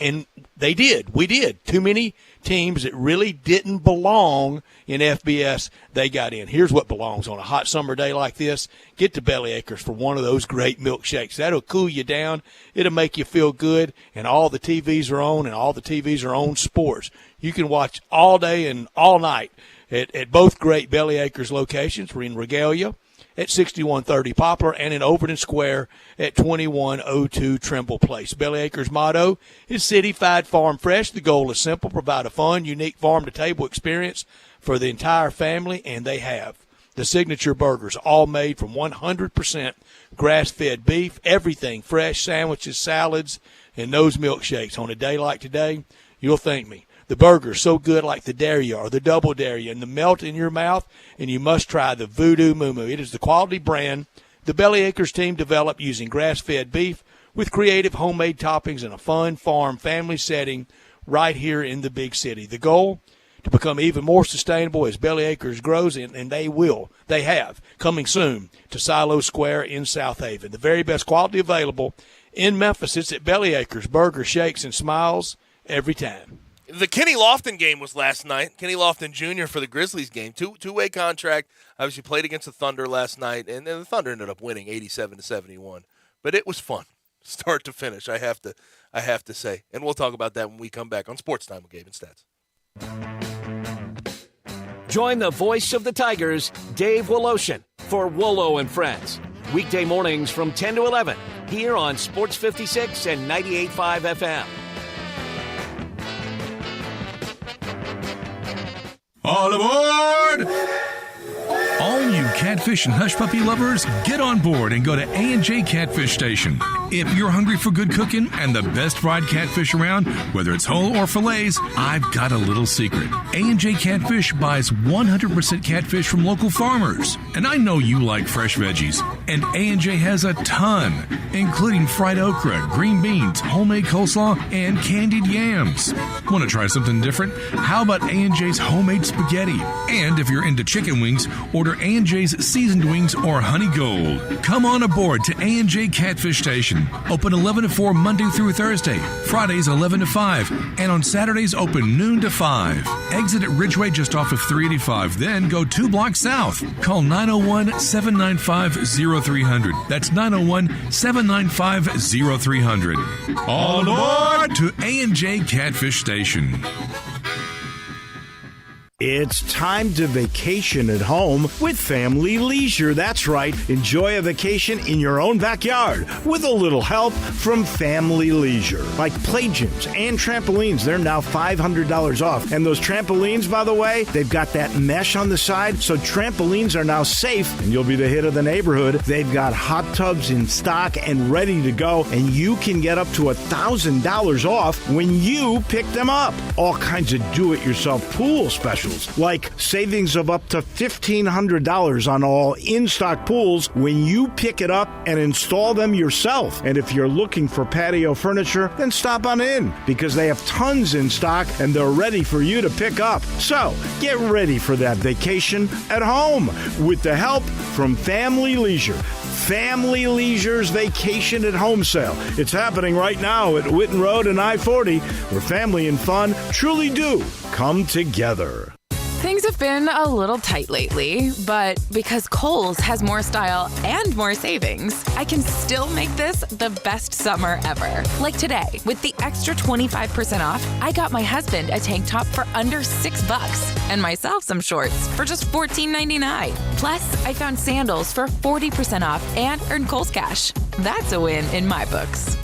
they did. We did. Too many teams that really didn't belong in FBS, they got in. Here's what belongs on a hot summer day like this. Get to Belly Acres for one of those great milkshakes. That'll cool you down. It'll make you feel good, and all the TVs are on, and all the TVs are on sports. You can watch all day and all night at both great Belly Acres locations. We're in Regalia at 6130 Poplar, and in Overton Square at 2102 Trimble Place. Belly Acres' motto is City-Fied Farm Fresh. The goal is simple: provide a fun, unique farm-to-table experience for the entire family, and they have. The signature burgers, all made from 100% grass-fed beef, everything fresh, sandwiches, salads, and those milkshakes. On a day like today, you'll thank me. The burger's so good, like the dairy or the double dairy, and the melt in your mouth, and you must try the Voodoo Moo Moo. It is the quality brand the Belly Acres team developed using grass-fed beef with creative homemade toppings in a fun farm family setting right here in the big city. The goal, to become even more sustainable as Belly Acres grows, and they will. They have. Coming soon to Silo Square in South Haven. The very best quality available in Memphis. It's at Belly Acres. Burger, shakes, and smiles every time. The Kenny Lofton game was last night. Kenny Lofton Jr. for the Grizzlies game. Two-way contract. Obviously played against the Thunder last night, and the Thunder ended up winning 87-71. But it was fun, start to finish, I have to say. And we'll talk about that when we come back on Sportstime with Gabe and Stats. Join the voice of the Tigers, Dave Woloshin, for Wolo and Friends. Weekday mornings from 10 to 11 here on Sports 56 and 98.5 FM. All aboard! All you catfish and hush puppy lovers, get on board and go to A&J Catfish Station. If you're hungry for good cooking and the best fried catfish around, whether it's whole or fillets, I've got a little secret. A&J Catfish buys 100% catfish from local farmers. And I know you like fresh veggies. And A&J has a ton, including fried okra, green beans, homemade coleslaw, and candied yams. Want to try something different? How about A&J's homemade spaghetti? And if you're into chicken wings, order A&J's seasoned wings or honey gold. Come on aboard to A&J Catfish Station. Open 11 to 4 Monday through Thursday. Fridays 11 to 5. And on Saturdays open noon to 5. Exit at Ridgeway just off of 385. Then go 2 blocks south. Call 901-795-0300. That's 901-795-0300. All aboard to A&J Catfish Station. It's time to vacation at home with Family Leisure. That's right. Enjoy a vacation in your own backyard with a little help from Family Leisure. Like play gyms and trampolines, they're now $500 off. And those trampolines, by the way, they've got that mesh on the side, so trampolines are now safe and you'll be the hit of the neighborhood. They've got hot tubs in stock and ready to go, and you can get up to $1,000 off when you pick them up. All kinds of do-it-yourself pool specials, like savings of up to $1,500 on all in-stock pools when you pick it up and install them yourself. And if you're looking for patio furniture, then stop on in, because they have tons in stock and they're ready for you to pick up. So get ready for that vacation at home with the help from Family Leisure. Family Leisure's Vacation at Home sale. It's happening right now at Witten Road and I-40, where family and fun truly do come together. Things have been a little tight lately, but because Kohl's has more style and more savings, I can still make this the best summer ever. Like today, with the extra 25% off, I got my husband a tank top for under $6 and myself some shorts for just $14.99. Plus, I found sandals for 40% off and earned Kohl's cash. That's a win in my books.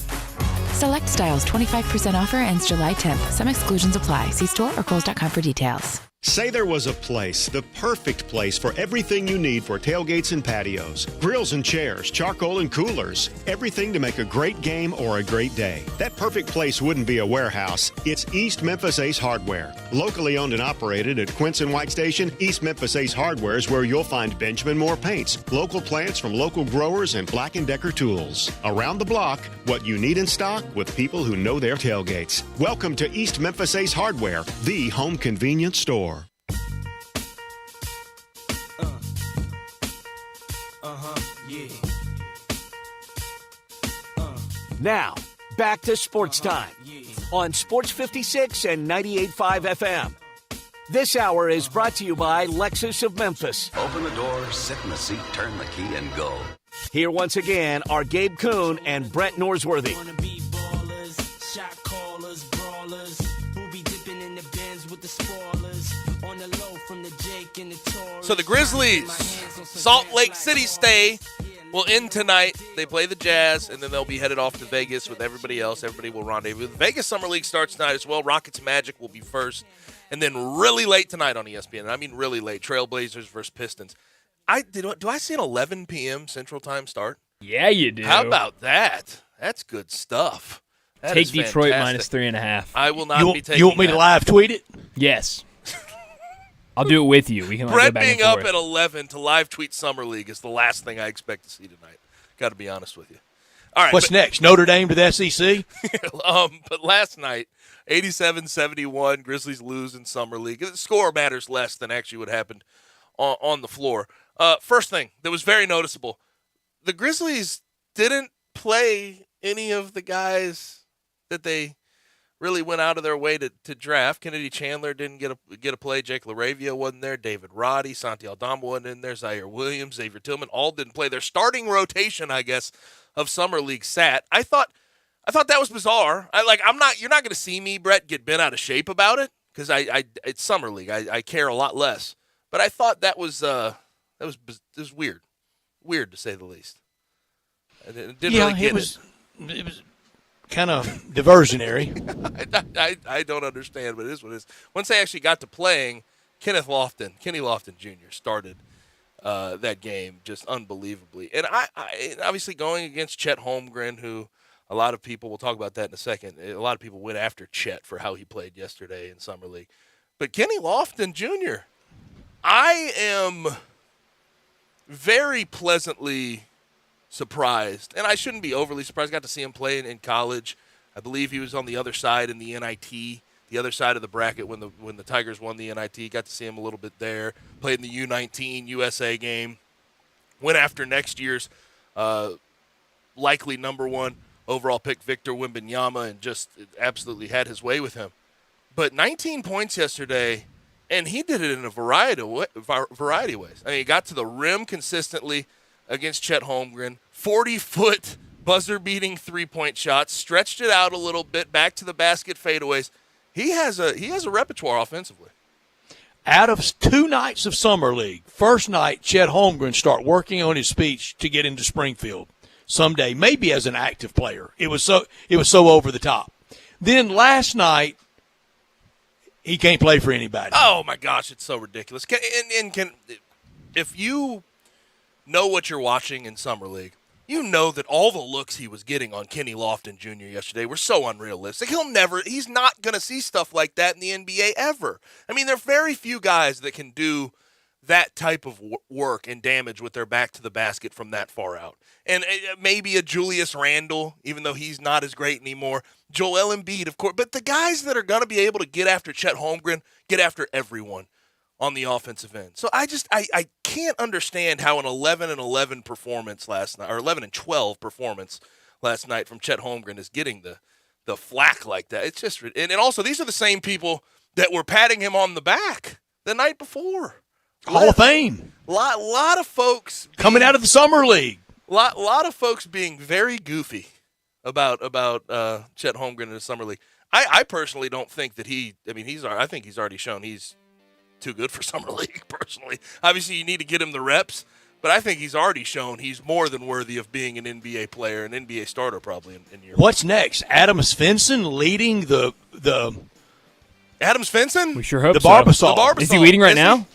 Select styles, 25% offer ends July 10th. Some exclusions apply. See store or Kohls.com for details. Say there was a place, the perfect place for everything you need for tailgates and patios. Grills and chairs, charcoal and coolers. Everything to make a great game or a great day. That perfect place wouldn't be a warehouse. It's East Memphis Ace Hardware. Locally owned and operated at Quince and White Station, East Memphis Ace Hardware is where you'll find Benjamin Moore paints, local plants from local growers, and Black & Decker tools. Around the block, what you need in stock with people who know their tailgates. Welcome to East Memphis Ace Hardware, the home convenience store. Now, back to Sports Time on Sports 56 and 98.5 FM. This hour is brought to you by Lexus of Memphis. Open the door, sit in the seat, turn the key, and go. Here once again are Gabe Kuhn and Brett Norsworthy. So the Grizzlies, Salt Lake City stay will end tonight. They play the Jazz, and then they'll be headed off to Vegas with everybody else. Everybody will rendezvous. The Vegas Summer League starts tonight as well. Rockets Magic will be first. And then really late tonight on ESPN, and I mean really late, Trailblazers versus Pistons. Do I see an 11 p.m. Central Time start? Yeah, you do. How about that? That's good stuff. That Take is Detroit fantastic. -3.5. I will not be taking You want me to live tweet it? Yes. I'll do it with you. We can Brett go back being and up forth. at 11 to live tweet Summer League is the last thing I expect to see tonight. Got to be honest with you. All right. What's next? Notre Dame to the SEC? But last night, 87-71, Grizzlies lose in Summer League. The score matters less than actually what happened on the floor. First thing that was very noticeable, the Grizzlies didn't play any of the guys that they really went out of their way to draft. Kennedy Chandler didn't get a play. Jake LaRavia wasn't there. David Roddy, Santi Aldama wasn't in there. Zaire Williams, Xavier Tillman, all didn't play. Their starting rotation, I guess, of Summer League sat. I thought that was bizarre. You're not going to see me, Brett, get bent out of shape about it because it's Summer League. I care a lot less. But I thought that was weird to say the least. Didn't really get it was kind of diversionary. I don't understand, but it is what it is. Once they actually got to playing, Kenny Lofton Jr. started that game just unbelievably. And I obviously going against Chet Holmgren, who a lot of people, we'll talk about that in a second, a lot of people went after Chet for how he played yesterday in Summer League. But Kenny Lofton Jr., I am very pleasantly surprised, and I shouldn't be overly surprised. I got to see him play in college. I believe he was on the other side in the NIT, the other side of the bracket when the Tigers won the NIT. Got to see him a little bit there. Played in the U19 USA game. Went after next year's likely number 1 overall pick, Victor Wembanyama, and just absolutely had his way with him. But 19 points yesterday, and he did it in a variety of ways. I mean, he got to the rim consistently against Chet Holmgren, 40-foot buzzer-beating three-point shots, stretched it out a little bit, back to the basket fadeaways. He has a repertoire offensively. Out of 2 nights of Summer League, first night, Chet Holmgren start working on his speech to get into Springfield someday, maybe as an active player. It was so over the top. Then last night, he can't play for anybody. Oh, my gosh, it's so ridiculous. If you know what you're watching in Summer League, you know that all the looks he was getting on Kenny Lofton Jr. yesterday were so unrealistic. He's not going to see stuff like that in the NBA ever. I mean, there are very few guys that can do that type of work and damage with their back to the basket from that far out. And maybe a Julius Randle, even though he's not as great anymore. Joel Embiid, of course. But the guys that are going to be able to get after Chet Holmgren, get after everyone on the offensive end. So I can't understand how an 11-11 performance last night, or 11-12 performance last night from Chet Holmgren is getting the flack like that. It's just, and also these are the same people that were patting him on the back the night before. Hall of Fame. Lot of folks coming out of the Summer League. Lot of folks being very goofy about Chet Holmgren in the Summer League. I personally don't think that I think he's already shown he's too good for Summer League, personally. Obviously, you need to get him the reps, but I think he's already shown he's more than worthy of being an NBA player, an NBA starter probably in year. What's next? Adam Svensson leading the Adam Svensson? We sure hope the so. Barbasol. Is he leading right now?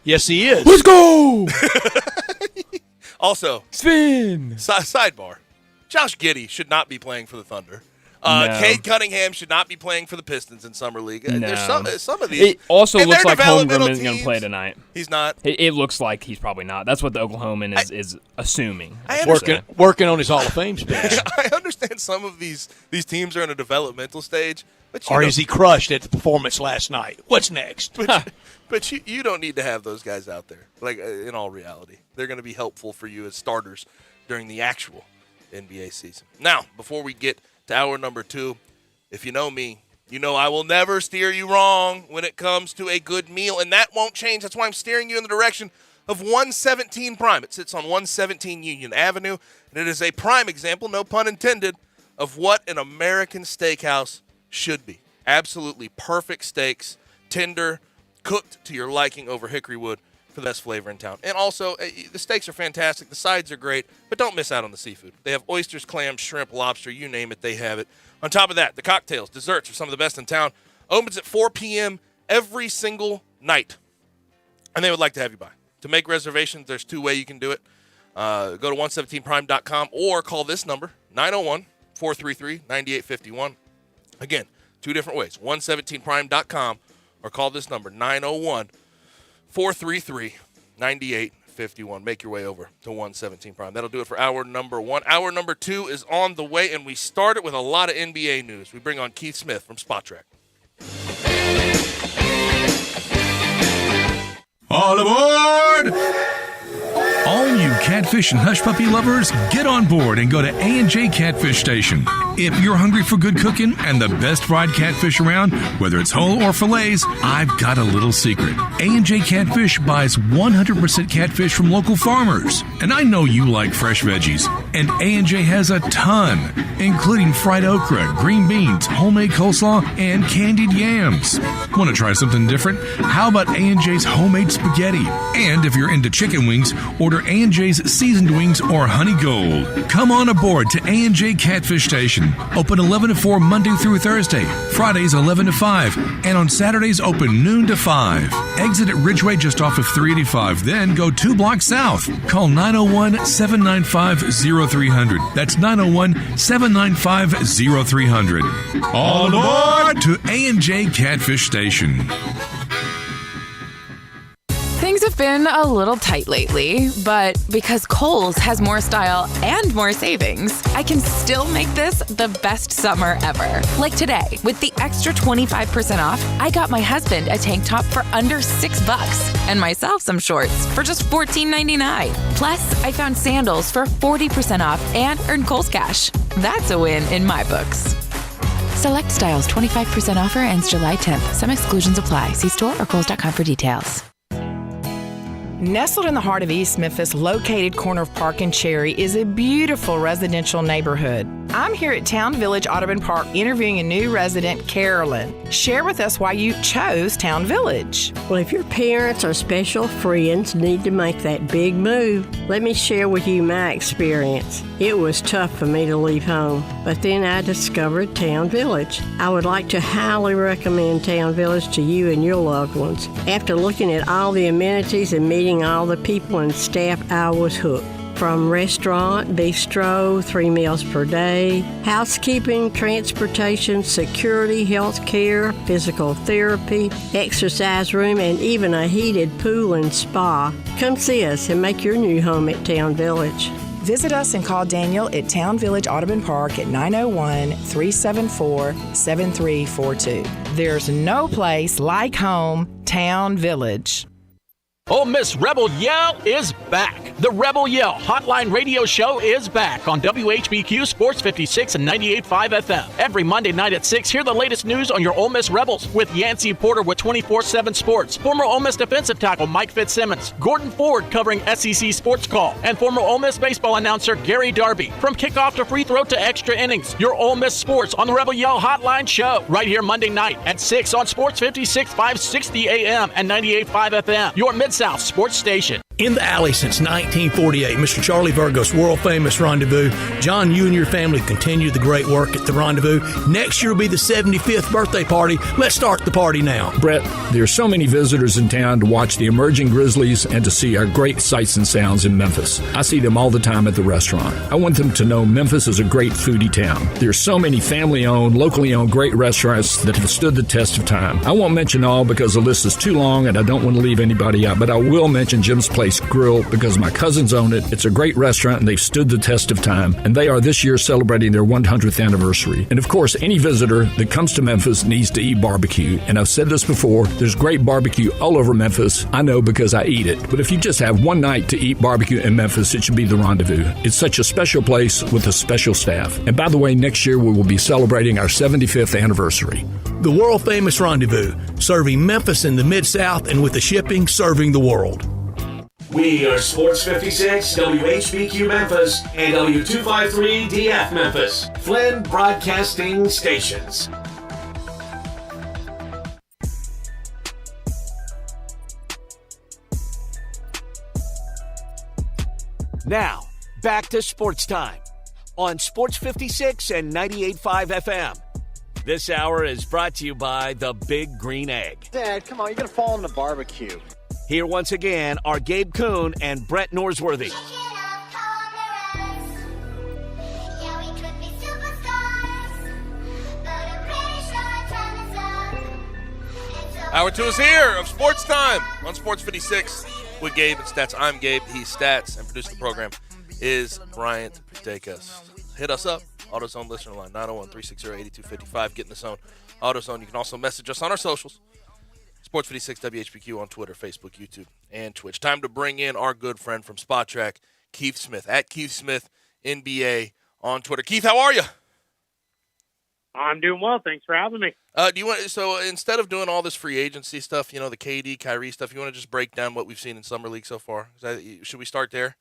Yes, he is. Let's go! Also, Sven. Sidebar. Josh Giddey should not be playing for the Thunder. No. Cade Cunningham should not be playing for the Pistons in Summer League. No. There's some of these. It also looks like developmental Holmgren isn't going to teams. play tonight. He's not. It looks like he's probably not. That's what the Oklahoman is assuming. Working on his Hall of Fame speech. I understand some of these teams are in a developmental stage. But is he crushed at the performance last night? What's next? But you don't need to have those guys out there. Like, in all reality, they're going to be helpful for you as starters during the actual NBA season. Now, before we get to hour number 2, if you know me, you know I will never steer you wrong when it comes to a good meal, and that won't change. That's why I'm steering you in the direction of 117 Prime. It sits on 117 Union Avenue, and it is a prime example, no pun intended, of what an American steakhouse should be. Absolutely perfect steaks, tender, cooked to your liking over hickory wood for the best flavor in town. And also, the steaks are fantastic. The sides are great, but don't miss out on the seafood. They have oysters, clams, shrimp, lobster, you name it, they have it. On top of that, the cocktails, desserts are some of the best in town. Opens at 4 p.m. every single night. And they would like to have you by. To make reservations, there's 2 ways you can do it. Go to 117prime.com or call this number, 901-433-9851. Again, 2 different ways, 117prime.com or call this number, 901-433-9851. Make your way over to 117 Prime. That'll do it for hour number 1. Hour number 2 is on the way, and we start it with a lot of NBA news. We bring on Keith Smith from Spot Track. All aboard! All you catfish and hush puppy lovers, get on board and go to A&J Catfish Station. If you're hungry for good cooking and the best fried catfish around, whether it's whole or fillets, I've got a little secret. A&J Catfish buys 100% catfish from local farmers. And I know you like fresh veggies. And A&J has a ton, including fried okra, green beans, homemade coleslaw, and candied yams. Want to try something different? How about A&J's homemade spaghetti? And if you're into chicken wings, order A&J's seasoned wings or honey gold. Come on aboard to A&J Catfish Station. Open 11 to 4 Monday through Thursday. Fridays 11 to 5. And on Saturdays open noon to 5. Exit at Ridgeway just off of 385. Then go 2 blocks south. Call 901-795-0300. That's 901-795-0300. All aboard to A&J Catfish Station. Things have been a little tight lately, but because Kohl's has more style and more savings, I can still make this the best summer ever. Like today, with the extra 25% off, I got my husband a tank top for under $6 and myself some shorts for just $14.99. Plus, I found sandals for 40% off and earned Kohl's cash. That's a win in my books. Select styles, 25% offer ends July 10th. Some exclusions apply. See store or Kohls.com for details. Nestled in the heart of East Memphis, located corner of Park and Cherry, is a beautiful residential neighborhood. I'm here at Town Village Audubon Park interviewing a new resident, Carolyn. Share with us why you chose Town Village. Well, if your parents or special friends need to make that big move, let me share with you my experience. It was tough for me to leave home, but then I discovered Town Village. I would like to highly recommend Town Village to you and your loved ones. After looking at all the amenities and meeting all the people and staff, I was hooked. From restaurant, bistro, 3 meals per day, housekeeping, transportation, security, health care, physical therapy, exercise room, and even a heated pool and spa. Come see us and make your new home at Town Village. Visit us and call Daniel at Town Village Audubon Park at 901-374-7342. There's no place like home, Town Village. Ole Miss Rebel Yell is back. The Rebel Yell Hotline Radio Show is back on WHBQ Sports 56 and 98.5 FM. Every Monday night at 6, hear the latest news on your Ole Miss Rebels with Yancey Porter with 24/7 Sports, former Ole Miss defensive tackle Mike Fitzsimmons, Gordon Ford covering SEC Sports Call, and former Ole Miss baseball announcer Gary Darby. From kickoff to free throw to extra innings, your Ole Miss Sports on the Rebel Yell Hotline Show right here Monday night at 6 on Sports 56, 560 AM and 98.5 FM. Your Mid-South Sports Station. In the alley since 1948, Mr. Charlie Virgo's world-famous Rendezvous. John, you and your family continue the great work at the Rendezvous. Next year will be the 75th birthday party. Let's start the party now. Brett, there are so many visitors in town to watch the emerging Grizzlies and to see our great sights and sounds in Memphis. I see them all the time at the restaurant. I want them to know Memphis is a great foodie town. There are so many family-owned, locally-owned great restaurants that have stood the test of time. I won't mention all because the list is too long and I don't want to leave anybody out, but I will mention Jim's Place Grill because my cousins own it. It's a great restaurant and they've stood the test of time, and they are this year celebrating their 100th anniversary. And of course, any visitor that comes to Memphis needs to eat barbecue. And I've said this before, there's great barbecue all over Memphis. I know because I eat it. But if you just have one night to eat barbecue in Memphis, it should be the Rendezvous. It's such a special place with a special staff. And by the way, next year we will be celebrating our 75th anniversary. The world-famous Rendezvous, serving Memphis in the Mid-South and with the shipping serving the world. We are Sports 56, WHBQ Memphis, and W253 DF Memphis, Flynn Broadcasting Stations. Now, back to Sports Time on Sports 56 and 98.5 FM. This hour is brought to you by the Big Green Egg. Dad, come on, you're going to fall on the barbecue. Here once again are Gabe Kuhn and Brett Norsworthy. Hour 2 is here of Sports Time on Sports 56 with Gabe and Stats. I'm Gabe, he's Stats, and producer of the program is Bryant Dacus. Hit us up, AutoZone listener line, 901-360-8255. Get in the zone, AutoZone. You can also message us on our socials. Sports 56 WHBQ on Twitter, Facebook, YouTube, and Twitch. Time to bring in our good friend from Spot Track, Keith Smith, at Keith Smith NBA on Twitter. Keith, how are you? I'm doing well. Thanks for having me. So instead of doing all this free agency stuff, the KD, Kyrie stuff, you want to just break down what we've seen in Summer League so far? Should we start there?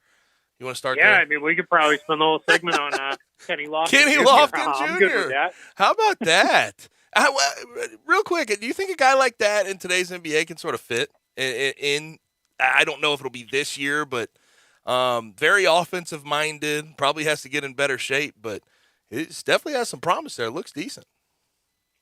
You want to start there? Yeah, I mean, we could probably spend the whole segment on Kenny Lofton Kenny Jr. Lofton I'm Jr. good with that. How about that? Real quick, do you think a guy like that in today's NBA can sort of fit in I don't know if it'll be this year, but very offensive-minded, probably has to get in better shape, but it definitely has some promise there. It looks decent.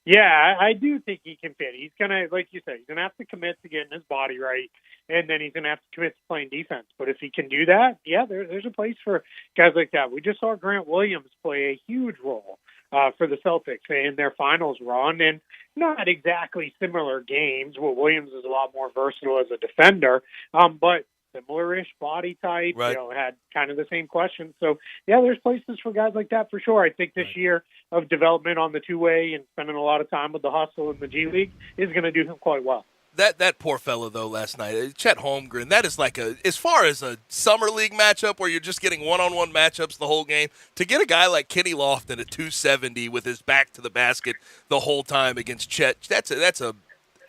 Yeah, I do think he can fit. He's going to, like you said, he's going to have to commit to getting his body right, and then he's going to have to commit to playing defense. But if he can do that, yeah, there's a place for guys like that. We just saw Grant Williams play a huge role for the Celtics in their finals run, and not exactly similar games. Well, Williams is a lot more versatile as a defender, but similar-ish body type, right. Had kind of the same questions. So, yeah, there's places for guys like that for sure. I think this year of development on the two-way and spending a lot of time with the hustle in the G League is going to do him quite well. That poor fellow, though, last night, Chet Holmgren, that is like as far as a summer league matchup where you're just getting one-on-one matchups the whole game, to get a guy like Kenny Lofton at 270 with his back to the basket the whole time against Chet, that's a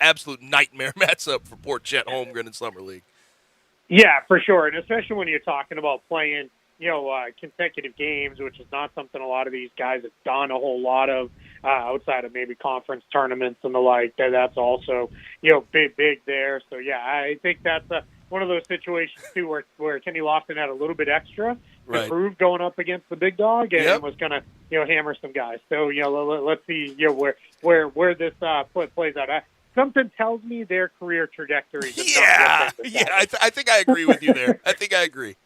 absolute nightmare matchup for poor Chet Holmgren in summer league. Yeah, for sure, and especially when you're talking about playing, consecutive games, which is not something a lot of these guys have done a whole lot of outside of maybe conference tournaments and the like. That's also, big there. So, yeah, I think that's one of those situations, too, where Kenny Lofton had a little bit extra to prove going up against the big dog and was going to, hammer some guys. So, let's see, where this plays out. Something tells me their career trajectory. I think I agree with you there. I think I agree.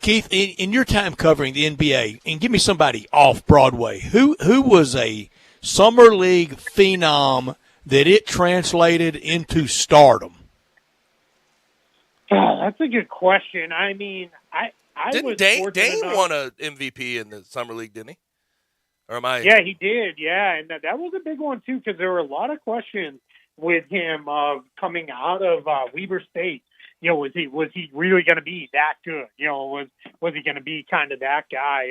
Keith, in your time covering the NBA, and give me somebody off Broadway, who was a summer league phenom that it translated into stardom? That's a good question. I mean, Didn't Dane won a MVP in the summer league, didn't he? Or am I? Yeah, he did. Yeah, and that was a big one too because there were a lot of questions with him coming out of Weber State. Was he really going to be that good? Was he going to be kind of that guy?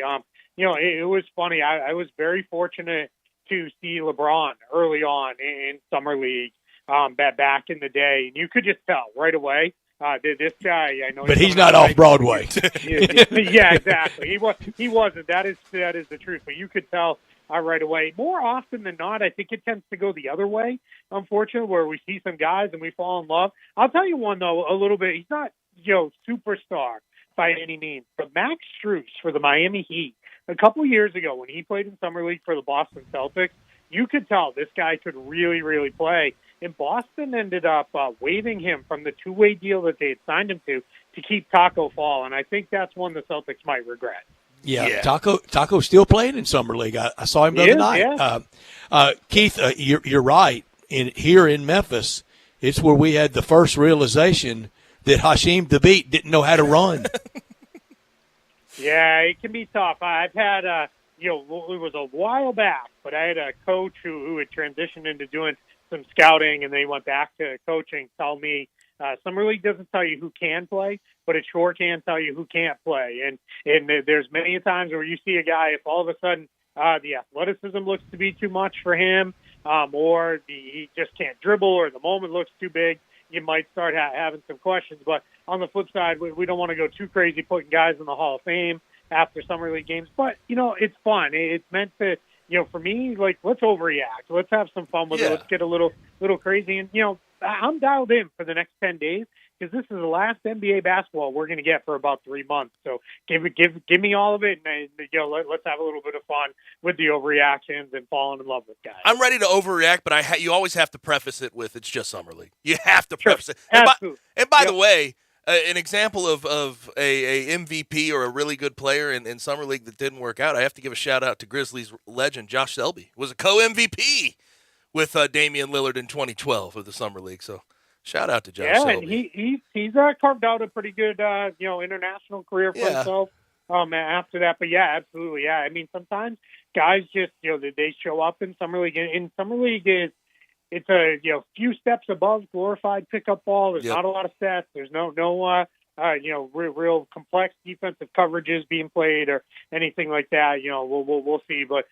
It was funny. I was very fortunate to see LeBron early on in summer league back in the day, and you could just tell right away. This guy, I know, but he's not off Broadway. Yeah, exactly. He wasn't. That is the truth. But you could tell right away. More often than not, I think it tends to go the other way, unfortunately, where we see some guys and we fall in love. I'll tell you one, though, a little bit. He's not, superstar by any means, but Max Strus for the Miami Heat, a couple years ago when he played in Summer League for the Boston Celtics, you could tell this guy could really, really play. And Boston ended up waiving him from the two-way deal that they had signed him to keep Taco Fall, and I think that's one the Celtics might regret. Yeah. Taco's still playing in summer league. I saw him the other night. Yeah. Keith, you're right. Here in Memphis, it's where we had the first realization that Hasheem Thabeet didn't know how to run. Yeah, it can be tough. I've had, it was a while back, but I had a coach who had transitioned into doing some scouting, and then he went back to coaching, tell me summer league doesn't tell you who can play, but it sure can tell you who can't play. And there's many times where you see a guy, if all of a sudden the athleticism looks to be too much for him, or he just can't dribble, or the moment looks too big, you might start having some questions. But on the flip side, we don't want to go too crazy putting guys in the Hall of Fame after summer league games. But, it's fun. It's meant to, for me, like, let's overreact. Let's have some fun with it. Let's get a little crazy. And, I'm dialed in for the next 10 days because this is the last NBA basketball we're going to get for about 3 months. So give me all of it, and let's have a little bit of fun with the overreactions and falling in love with guys. I'm ready to overreact, but you always have to preface it with it's just summer league. You have to preface it. Absolutely. And by the way, an example of a MVP or a really good player in summer league that didn't work out, I have to give a shout out to Grizzlies legend Josh Selby. Was a co-MVP with Damian Lillard in 2012 of the summer league. So shout out to Josh Selby. And he's carved out a pretty good international career for himself after that. But yeah, absolutely, yeah. I mean, sometimes guys just they show up in summer league. In summer league it's a few steps above glorified pickup ball. There's not a lot of stats. There's no real complex defensive coverages being played or anything like that. We'll see. But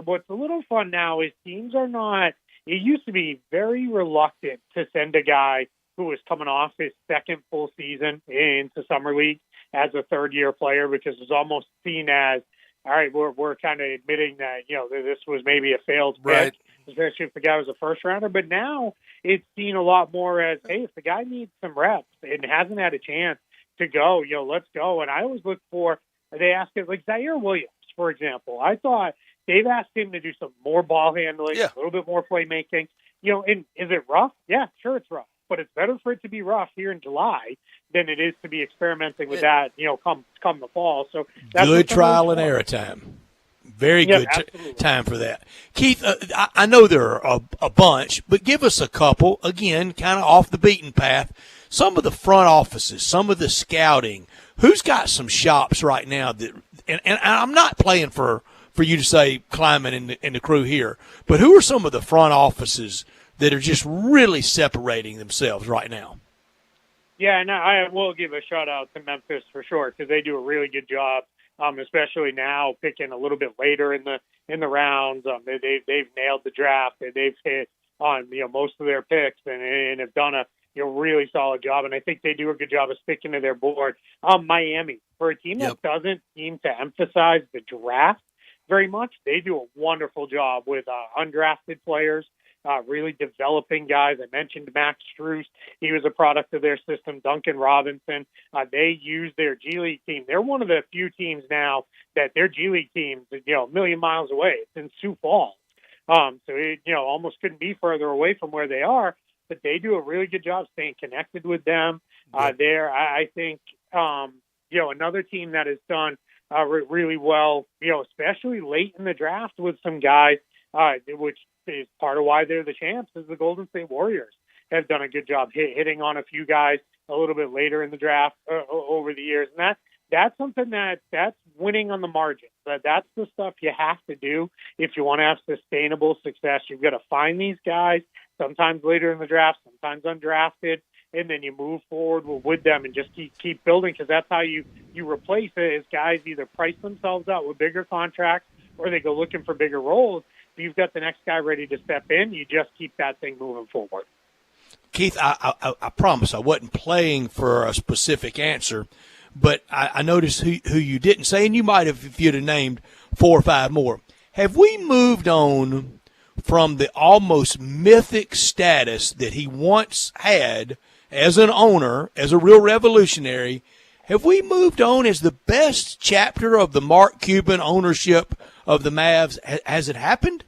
what's a little fun now is teams are not. It used to be very reluctant to send a guy who was coming off his second full season into summer league as a third-year player because it was almost seen as, all right, we're kind of admitting that this was maybe a failed pick. Right. especially if the guy was a first rounder. But now it's seen a lot more as, hey, if the guy needs some reps and hasn't had a chance to go, let's go. And I always look for, they ask it, like Zaire Williams, for example. I thought they've asked him to do some more ball handling, a little bit more playmaking. And is it rough? Yeah, sure it's rough. But it's better for it to be rough here in July than it is to be experimenting with that, come the fall. So that's good trial and error time. Very good time for that. Keith, I know there are a bunch, but give us a couple, again, kind of off the beaten path. Some of the front offices, some of the scouting. Who's got some shops right now that, and I'm not playing for you to say Kleiman and the crew here, but who are some of the front offices that are just really separating themselves right now? Yeah, and I will give a shout-out to Memphis for sure because they do a really good job, especially now picking a little bit later in the rounds. They've nailed the draft. They've hit on most of their picks and have done a really solid job. And I think they do a good job of sticking to their board. Miami, for a team that doesn't seem to emphasize the draft very much, they do a wonderful job with undrafted players. Really developing guys. I mentioned Max Strus. He was a product of their system. Duncan Robinson. They use their G League team. They're one of the few teams now that their G League team is, a million miles away. It's in Sioux Falls. So it, almost couldn't be further away from where they are, but they do a really good job staying connected with them. There, I think, another team that has done really well, especially late in the draft with some guys, which is part of why they're the champs, is the Golden State Warriors have done a good job hitting on a few guys a little bit later in the draft over the years. And that's something that's winning on the margin. That's the stuff you have to do if you want to have sustainable success. You've got to find these guys, sometimes later in the draft, sometimes undrafted, and then you move forward with them and just keep building, because that's how you replace it, is guys either price themselves out with bigger contracts or they go looking for bigger roles. You've got the next guy ready to step in. You just keep that thing moving forward. Keith, I promise I wasn't playing for a specific answer, but I noticed who you didn't say, and you might have if you'd have named 4 or 5 more. Have we moved on from the almost mythic status that he once had as an owner, as a real revolutionary? Have we moved on as the best chapter of the Mark Cuban ownership of the Mavs? Has it happened?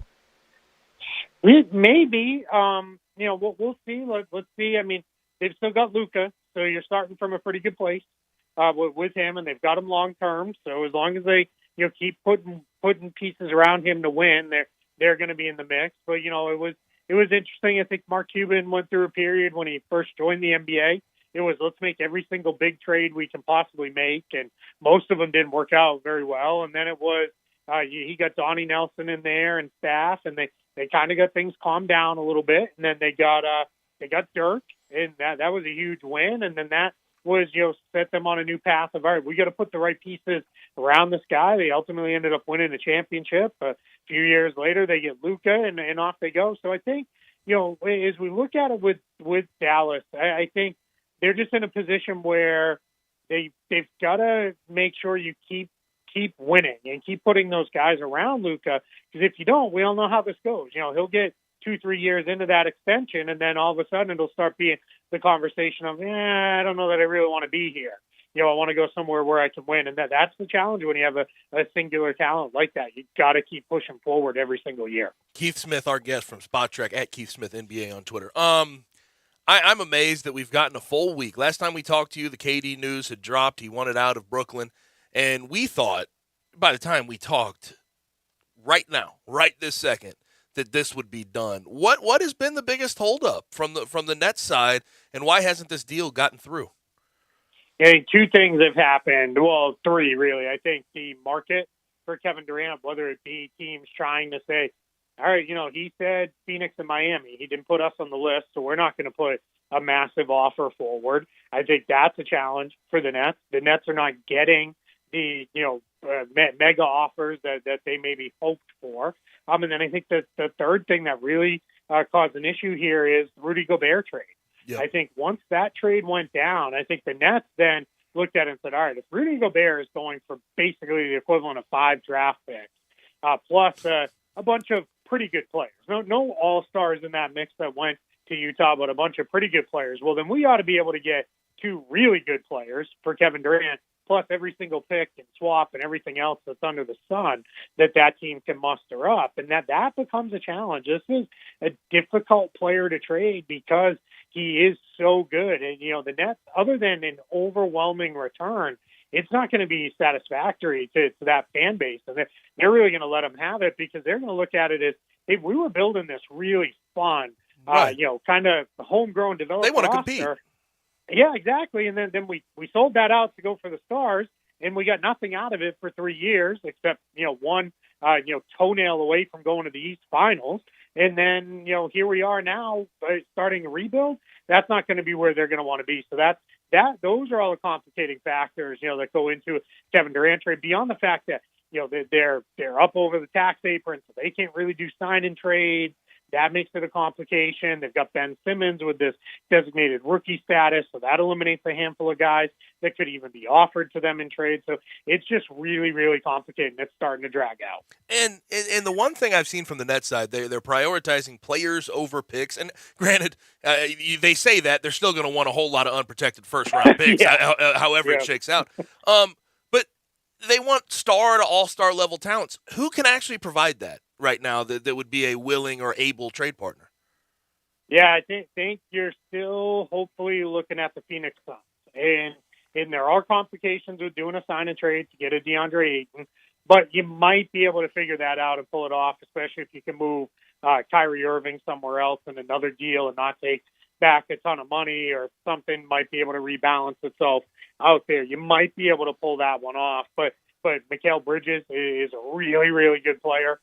Maybe. We'll see. Let's see. I mean, they've still got Luka, so you're starting from a pretty good place with him, and they've got him long term. So as long as they keep putting pieces around him to win, they're going to be in the mix. But it was interesting. I think Mark Cuban went through a period when he first joined the NBA. It was, let's make every single big trade we can possibly make, and most of them didn't work out very well. And then it was he got Donnie Nelson in there and staff, and they kind of got things calmed down a little bit. And then they got Dirk, and that was a huge win. And then that was set them on a new path of, all right, we got to put the right pieces around this guy. They ultimately ended up winning the championship. A few years later, they get Luka, and off they go. So I think as we look at it with Dallas, I think they're just in a position where they've got to make sure you keep winning and keep putting those guys around Luka, because if you don't, we all know how this goes. He'll get 2-3 years into that extension, and then all of a sudden it'll start being the conversation of, I don't know that I really want to be here. I want to go somewhere where I can win. And that's the challenge when you have a singular talent like that. You got to keep pushing forward every single year. Keith Smith, our guest from Spot Trek, at Keith Smith NBA on Twitter. I'm amazed that we've gotten a full week. Last time we talked to you, the KD news had dropped. He wanted out of Brooklyn. And we thought, by the time we talked, right now, right this second, that this would be done. What has been the biggest holdup from the Nets side, and why hasn't this deal gotten through? I think 2 things have happened. Well, 3, really. I think the market for Kevin Durant, whether it be teams trying to say, all right, he said Phoenix and Miami. He didn't put us on the list, so we're not going to put a massive offer forward. I think that's a challenge for the Nets. The Nets are not getting the mega offers that they maybe hoped for. And then I think that the third thing that really caused an issue here is the Rudy Gobert trade. Yep. I think once that trade went down, I think the Nets then looked at it and said, all right, if Rudy Gobert is going for basically the equivalent of 5 draft picks, plus a bunch of pretty good players. No all-stars in that mix that went to Utah, but a bunch of pretty good players. Well, then we ought to be able to get 2 really good players for Kevin Durant, plus every single pick and swap and everything else that's under the sun that team can muster up. And that becomes a challenge. This is a difficult player to trade because he is so good. And, the Nets, other than an overwhelming return, it's not going to be satisfactory to that fan base. And they're really going to let him have it because they're going to look at it as, hey, we were building this really fun, kind of homegrown developer. They want to compete. Yeah, exactly. And then we sold that out to go for the Stars, and we got nothing out of it for 3 years except, one, toenail away from going to the East Finals. And then, here we are now starting a rebuild. That's not going to be where they're going to want to be. So those are all the complicating factors, that go into a Kevin Durant trade beyond the fact that, they're up over the tax apron, so they can't really do sign and trade. That makes it a complication. They've got Ben Simmons with this designated rookie status, so that eliminates a handful of guys that could even be offered to them in trade. So it's just really, really complicated, and it's starting to drag out. And the one thing I've seen from the Nets side, they're prioritizing players over picks. And granted, they say that they're still going to want a whole lot of unprotected first-round picks, however it shakes out. But they want star to all-star level talents. Who can actually provide that right now that would be a willing or able trade partner? Yeah, I think you're still hopefully looking at the Phoenix Suns. And there are complications with doing a sign and trade to get a DeAndre Ayton, but you might be able to figure that out and pull it off, especially if you can move Kyrie Irving somewhere else in another deal and not take back a ton of money, or something might be able to rebalance itself out there. You might be able to pull that one off, but Mikal Bridges is a really, really good player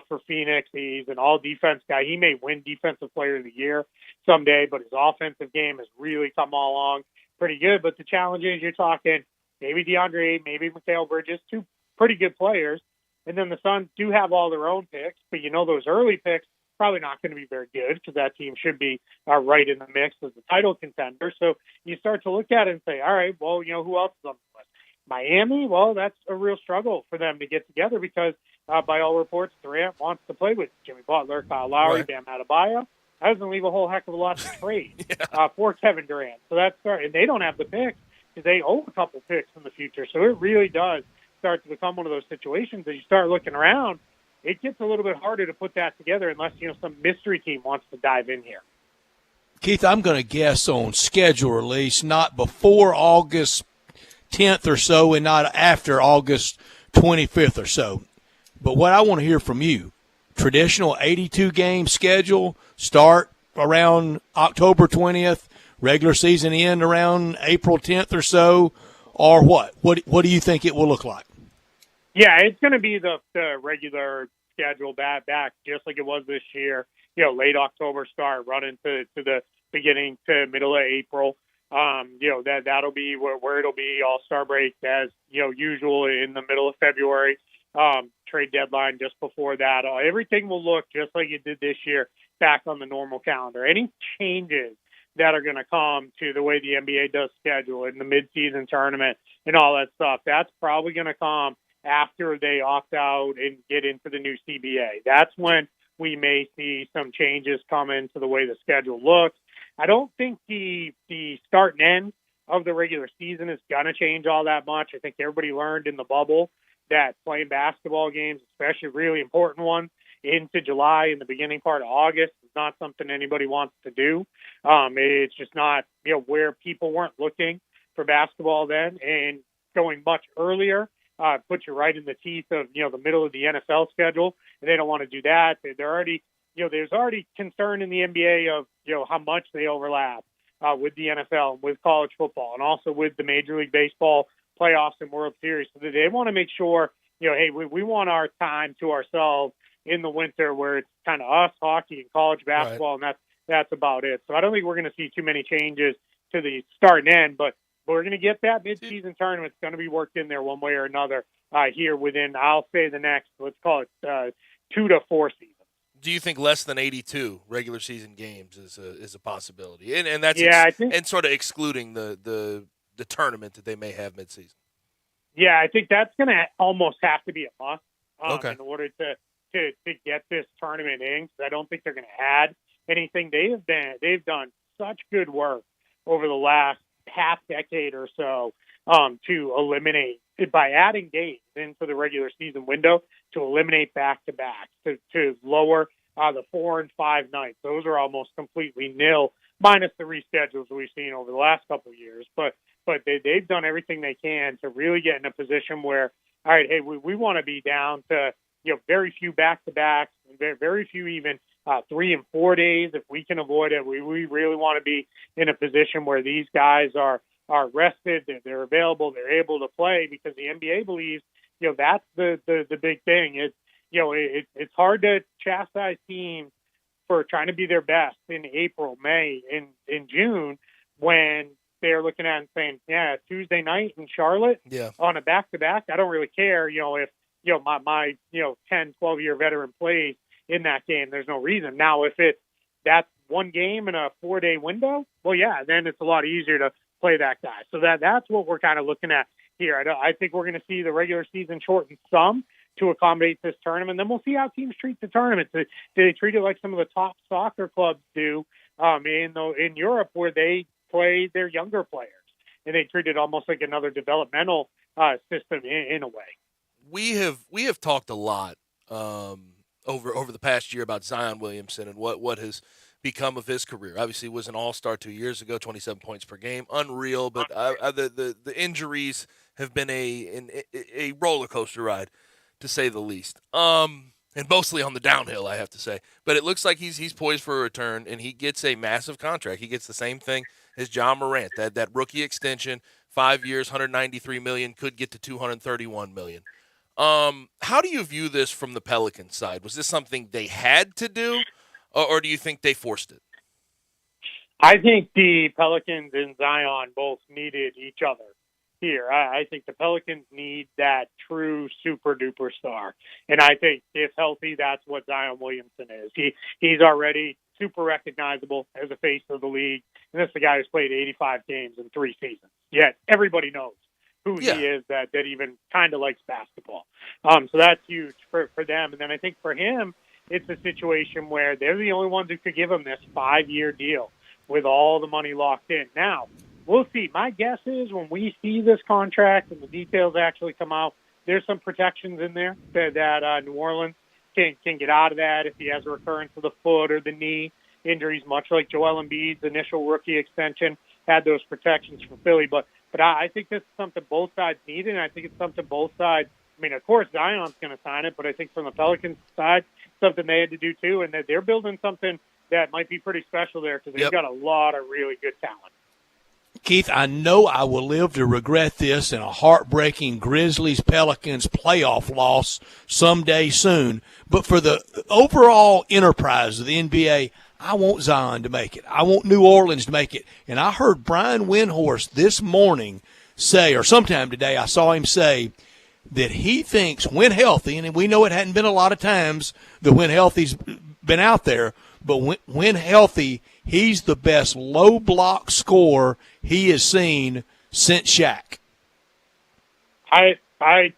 for Phoenix. He's an all-defense guy. He may win Defensive Player of the Year someday, but his offensive game has really come along pretty good. But the challenge is you're talking maybe DeAndre, maybe Mikal Bridges, 2 pretty good players. And then the Suns do have all their own picks, but those early picks probably not going to be very good because that team should be right in the mix as the title contender. So you start to look at it and say, all right, well, who else is on the list? Miami, well, that's a real struggle for them to get together because by all reports, Durant wants to play with Jimmy Butler, Kyle Lowry, Bam Adebayo. That doesn't leave a whole heck of a lot to trade for Kevin Durant. So and they don't have the picks because they owe a couple picks in the future. So it really does start to become one of those situations as you start looking around. It gets a little bit harder to put that together unless, some mystery team wants to dive in here. Keith, I'm going to guess on schedule release, not before August 10th or so and not after August 25th or so. But what I want to hear from you, traditional 82-game schedule, start around October 20th, regular season end around April 10th or so, or what? What do you think it will look like? Yeah, it's going to be the regular schedule back just like it was this year. Late October start, running to the beginning to middle of April. That'll be where it'll be. All-Star break as usual in the middle of February. Trade deadline just before that. Everything will look just like it did this year back on the normal calendar. Any changes that are going to come to the way the NBA does schedule in the midseason tournament and all that stuff, that's probably going to come after they opt out and get into the new CBA. That's when we may see some changes come into the way the schedule looks. I don't think the start and end of the regular season is going to change all that much. I think everybody learned in the bubble that playing basketball games, especially really important ones, into July and the beginning part of August is not something anybody wants to do. It's just not, where people weren't looking for basketball then, and going much earlier puts you right in the teeth of, the middle of the NFL schedule, and they don't want to do that. They're already, there's already concern in the NBA of, how much they overlap with the NFL and with college football and also with the Major League Baseball playoffs and World Series. So they want to make sure, hey, we want our time to ourselves in the winter where it's kind of us, hockey, and college basketball, and that's about it. So I don't think we're going to see too many changes to the start and end, but we're going to get that midseason tournament. It's going to be worked in there one way or another here within, I'll say, the next, let's call it 2 to 4 seasons. Do you think less than 82 regular season games is a possibility? And that's and sort of excluding the tournament that they may have midseason. Yeah, I think that's going to almost have to be a must in order to to get this tournament in, because I don't think they're going to add anything. They've done such good work over the last half decade or so to eliminate, by adding days into the regular season window, to eliminate back-to-back, to lower the 4 and 5 nights. Those are almost completely nil, minus the reschedules we've seen over the last couple of years. But they've done everything they can to really get in a position where, all right, hey, we want to be down to very few back-to-backs, very few even 3 and 4 days if we can avoid it. We really want to be in a position where these guys are rested, they're available, they're able to play, because the NBA believes that's the big thing. It's hard to chastise teams for trying to be their best in April, May, in June, when they're looking at and saying, yeah, Tuesday night in Charlotte on a back-to-back, I don't really care, if my 10, 12-year veteran plays in that game. There's no reason. Now, if that's one game in a 4-day window, well, yeah, then it's a lot easier to play that guy. So that's what we're kind of looking at here. I think we're going to see the regular season shortened some to accommodate this tournament. Then we'll see how teams treat the tournament. Do they treat it like some of the top soccer clubs do in Europe, where they play their younger players, and they treat it almost like another developmental system in a way. We have talked a lot over the past year about Zion Williamson and what has become of his career. Obviously, he was an all-star 2 years ago, 27 points per game, unreal. But the injuries have been a roller coaster ride, to say the least. And mostly on the downhill, I have to say. But it looks like he's poised for a return, and he gets a massive contract. He gets the same thing as John Morant, that rookie extension, 5 years, $193 million, could get to $231 million. How do you view this from the Pelicans side? Was this something they had to do, or do you think they forced it? I think the Pelicans and Zion both needed each other here. I think the Pelicans need that true super-duper star. And I think, if healthy, that's what Zion Williamson is. He's already super recognizable as a face of the league. And this is the guy who's played 85 games in 3 seasons. Yet everybody knows who he is that even kind of likes basketball. So that's huge for them. And then I think for him, it's a situation where they're the only ones who could give him this 5-year deal with all the money locked in. Now, we'll see. My guess is when we see this contract and the details actually come out, there's some protections in there that New Orleans can get out of that if he has a recurrence of the foot or the knee injuries, much like Joel Embiid's initial rookie extension had those protections for Philly. But I think this is something both sides need, and I think it's something both sides. I mean, of course, Zion's going to sign it, but I think from the Pelicans side, something they had to do too, and that they're building something that might be pretty special there, because they've got a lot of really good talent. Keith, I know I will live to regret this in a heartbreaking Grizzlies-Pelicans playoff loss someday soon, but for the overall enterprise of the NBA, I want Zion to make it. I want New Orleans to make it. And I heard Brian Windhorst this morning say, or sometime today, I saw him say that he thinks when healthy, and we know it hadn't been a lot of times that when healthy's been out there, but when healthy, he's the best low block scorer he has seen since Shaq. I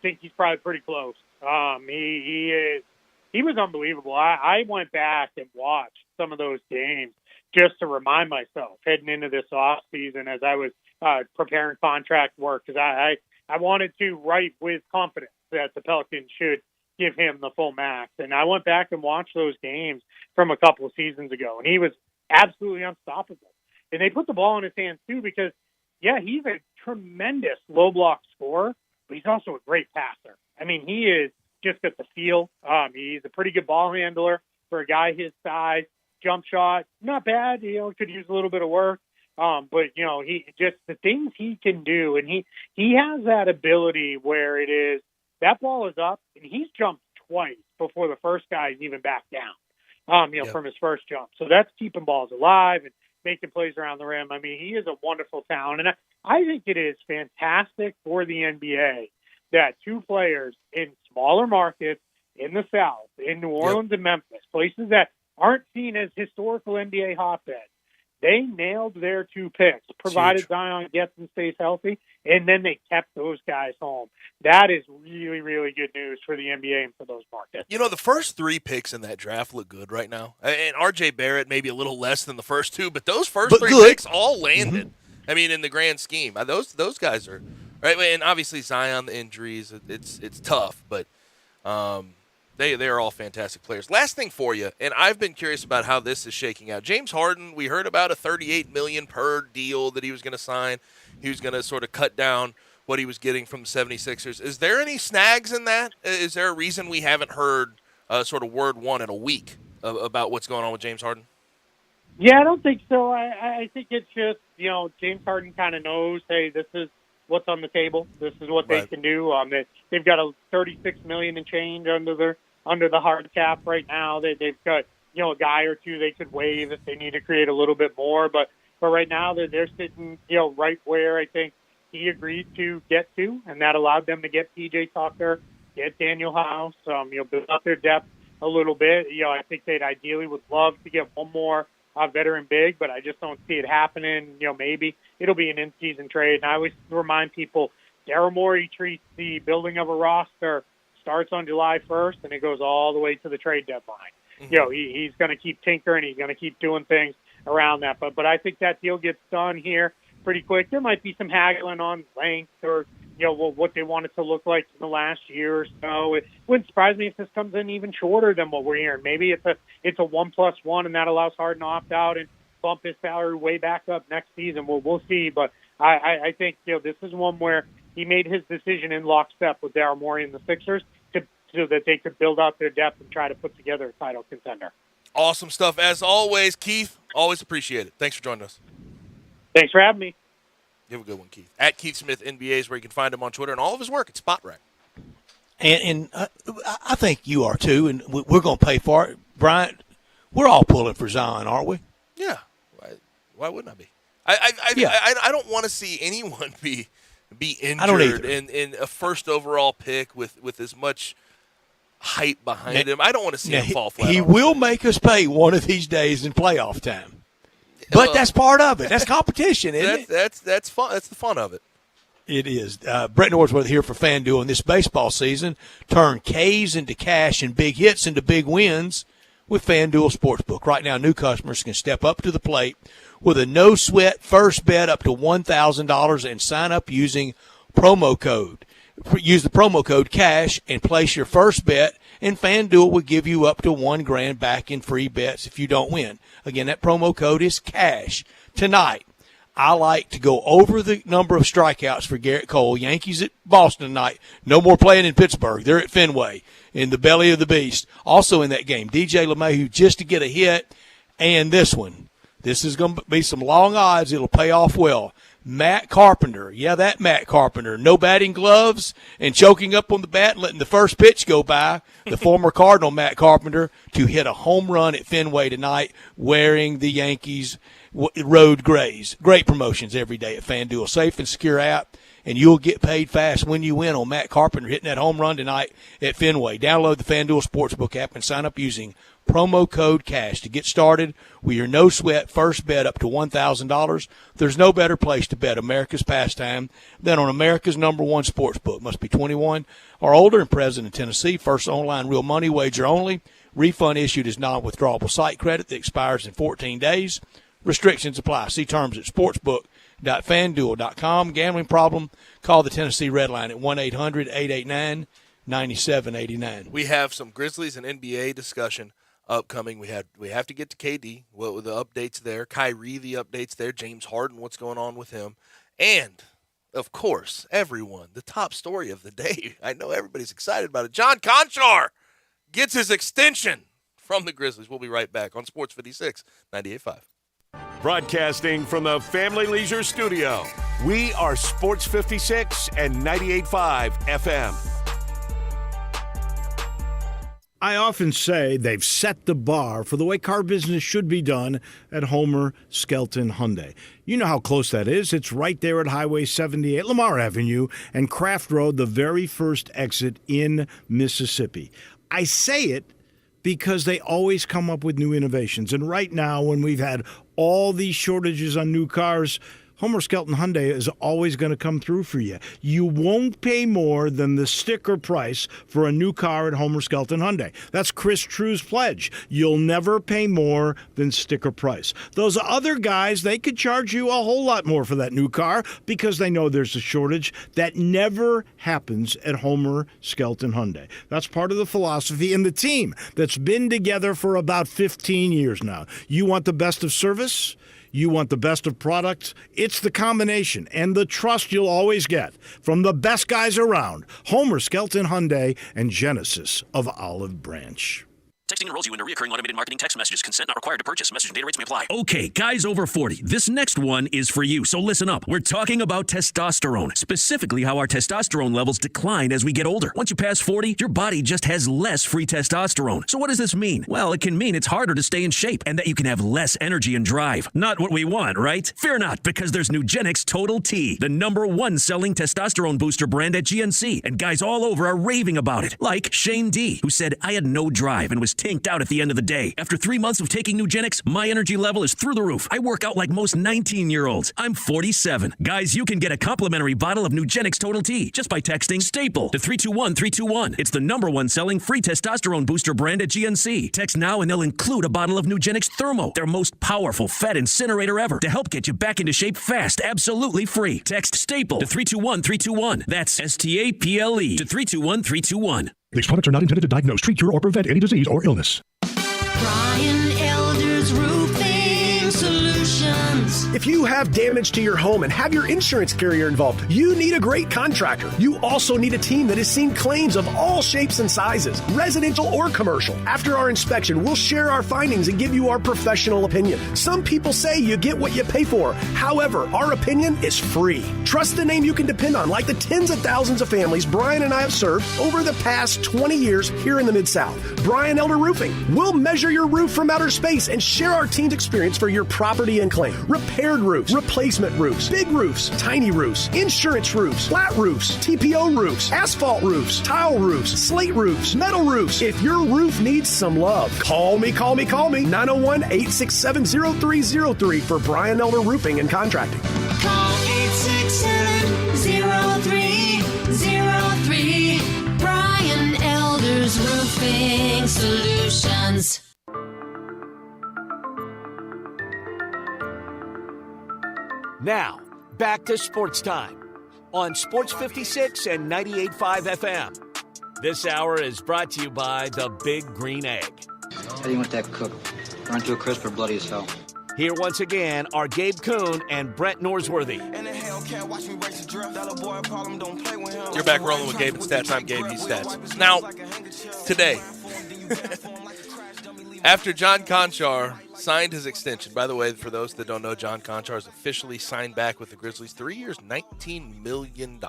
think he's probably pretty close. He was unbelievable. I went back and watched some of those games just to remind myself heading into this off season as I was preparing contract work, because I wanted to write with confidence that the Pelicans should give him the full max. And I went back and watched those games from a couple of seasons ago, and he was absolutely unstoppable. And they put the ball in his hands too, because he's a tremendous low block scorer, but he's also a great passer. I mean, he is just got the feel. He's a pretty good ball handler for a guy his size. Jump shot, not bad. Could use a little bit of work. But he just, the things he can do, and he has that ability where it is that ball is up, and he's jumped twice before the first guy's even back down. From his first jump. So that's keeping balls alive and making plays around the rim. I mean, he is a wonderful talent, and I think it is fantastic for the NBA that two players in smaller markets in the South, in New Orleans and Memphis, places that aren't seen as historical NBA hotbeds, they nailed their 2 picks, provided Zion gets and stays healthy, and then they kept those guys home. That is really, really good news for the NBA and for those markets. You know, the first 3 picks in that draft look good right now. And R.J. Barrett maybe a little less than the first 2, but those first 3 picks all landed. I mean, in the grand scheme, those guys are right. And obviously Zion, the injuries, it's tough, but they are all fantastic players. Last thing for you, and I've been curious about how this is shaking out. James Harden, we heard about a $38 million per deal that he was going to sign. He was going to sort of cut down what he was getting from the 76ers. Is there any snags in that? Is there a reason we haven't heard sort of word one in a week about what's going on with James Harden? Yeah, I don't think so. I think it's just, James Harden kind of knows, hey, this is what's on the table. This is what they can do. They've got a $36 million and change under the hard cap right now. They've got, a guy or two they could waive if they need to create a little bit more. But right now they're sitting, right where I think he agreed to get to, and that allowed them to get PJ Tucker, get Daniel House, build up their depth a little bit. I think they'd ideally would love to get one more veteran big, but I just don't see it happening. Maybe it'll be an in-season trade. And I always remind people, Daryl Morey treats the building of a roster starts on July 1st, and it goes all the way to the trade deadline. He's going to keep tinkering. He's going to keep doing things around that. But I think that deal gets done here pretty quick. There might be some haggling on length or, what they want it to look like in the last year or so. It wouldn't surprise me if this comes in even shorter than what we're hearing. Maybe it's a 1+1, and that allows Harden to opt out and bump his salary way back up next season. We'll see. But I think, this is one where he made his decision in lockstep with Daryl Morey and the Sixers so that they could build out their depth and try to put together a title contender. Awesome stuff. As always, Keith, always appreciate it. Thanks for joining us. Thanks for having me. You have a good one, Keith. At Keith Smith NBA is where you can find him on Twitter, and all of his work at SpotRack. And I think you are too, and we're going to pay for it. Bryant, we're all pulling for Zion, aren't we? Yeah. Why wouldn't I be? I don't want to see anyone be injured in a first overall pick with as much hype behind him. I don't want to see him fall flat. He will make us pay one of these days in playoff time. But that's part of it. That's competition, isn't it? That's fun. That's the fun of it. It is. Brett Northworth here for FanDuel. In this baseball season, turn Ks into cash and big hits into big wins with FanDuel Sportsbook. Right now, new customers can step up to the plate with a no-sweat first bet up to $1,000 and sign up using promo code. Use the promo code CASH and place your first bet, and FanDuel will give you up to $1,000 back in free bets if you don't win. Again, that promo code is CASH. Tonight, I like to go over the number of strikeouts for Garrett Cole. Yankees at Boston tonight. No more playing in Pittsburgh. They're at Fenway in the belly of the beast. Also in that game, DJ LeMahieu just to get a hit, and this one. This is going to be some long odds. It'll pay off well. Matt Carpenter. Yeah, that Matt Carpenter. No batting gloves and choking up on the bat and letting the first pitch go by. The former Cardinal Matt Carpenter to hit a home run at Fenway tonight wearing the Yankees road grays. Great promotions every day at FanDuel. Safe and secure app, and you'll get paid fast when you win on Matt Carpenter hitting that home run tonight at Fenway. Download the FanDuel Sportsbook app and sign up using promo code CASH to get started with your no-sweat first bet up to $1,000. There's no better place to bet America's pastime than on America's #1 sportsbook. Must be 21 or older and present in Tennessee. First online real money wager only. Refund issued as non-withdrawable site credit that expires in 14 days. Restrictions apply. See terms at sportsbook.fanduel.com. Gambling problem? Call the Tennessee Red Line at 1-800-889-9789. We have some Grizzlies and NBA discussion upcoming. We have to get to KD. What were the updates there? Kyrie, the updates there. James Harden, what's going on with him? And, of course, everyone, the top story of the day. I know everybody's excited about it. John Conchar gets his extension from the Grizzlies. We'll be right back on Sports 56, 98.5. Broadcasting from the Family Leisure Studio, we are Sports 56 and 98.5 FM. I often say they've set the bar for the way car business should be done at Homer Skelton Hyundai. You know how close that is. It's right there at Highway 78, Lamar Avenue, and Craft Road, the very first exit in Mississippi. I say it because they always come up with new innovations. And right now, when we've had all these shortages on new cars, Homer Skelton Hyundai is always going to come through for you. You won't pay more than the sticker price for a new car at Homer Skelton Hyundai. That's Chris True's pledge. You'll never pay more than sticker price. Those other guys, they could charge you a whole lot more for that new car because they know there's a shortage. That never happens at Homer Skelton Hyundai. That's part of the philosophy and the team that's been together for about 15 years now. You want the best of service? You want the best of products? It's the combination and the trust you'll always get from the best guys around. Homer Skelton Hyundai and Genesis of Olive Branch. Texting enrolls you into recurring automated marketing text messages. Consent not required to purchase. Message and data rates may apply. Okay, guys over 40, this next one is for you, so listen up. We're talking about testosterone, specifically how our testosterone levels decline as we get older. Once you pass 40, your body just has less free testosterone. So what does this mean? Well, it can mean it's harder to stay in shape and that you can have less energy and drive. Not what we want, right? Fear not, because there's Nugenix Total T, the #1 selling testosterone booster brand at GNC, and guys all over are raving about it. Like Shane D, who said, I had no drive and was tinked out at the end of the day. After 3 months of taking Nugenix, my energy level is through the roof. I work out like most 19-year-olds. I'm 47. Guys, you can get a complimentary bottle of Nugenix Total T just by texting STAPLE to 321-321. It's the #1 selling free testosterone booster brand at GNC. Text now and they'll include a bottle of Nugenix Thermo, their most powerful fat incinerator ever, to help get you back into shape fast, absolutely free. Text STAPLE to 321-321. That's STAPLE to 321-321. These products are not intended to diagnose, treat, cure, or prevent any disease or illness. Brian Elder's Roofing Solutions. If you have damage to your home and have your insurance carrier involved, you need a great contractor. You also need a team that has seen claims of all shapes and sizes, residential or commercial. After our inspection, we'll share our findings and give you our professional opinion. Some people say you get what you pay for. However, our opinion is free. Trust the name you can depend on, like the tens of thousands of families Brian and I have served over the past 20 years here in the Mid-South. Brian Elder Roofing. We'll measure your roof from outer space and share our team's experience for your property and claim. Repaired roofs, replacement roofs, big roofs, tiny roofs, insurance roofs, flat roofs, TPO roofs, asphalt roofs, tile roofs, slate roofs, metal roofs. If your roof needs some love, call me. 901-867-0303 for Brian Elder Roofing and Contracting. Call 867-0303. Brian Elder's Roofing Solutions. Now, back to Sports Time on Sports 56 and 98.5 FM. This hour is brought to you by the Big Green Egg. How do you want that cooked? Run to a crisp or bloody as hell? Here once again are Gabe Kuhn and Brett Norsworthy. You're back rolling with Gabe and Stats. I'm Gabe, he's Stats. Now, today, after John Conchar signed his extension, by the way, for those that don't know, John Conchar has officially signed back with the Grizzlies, 3 years, $19 million.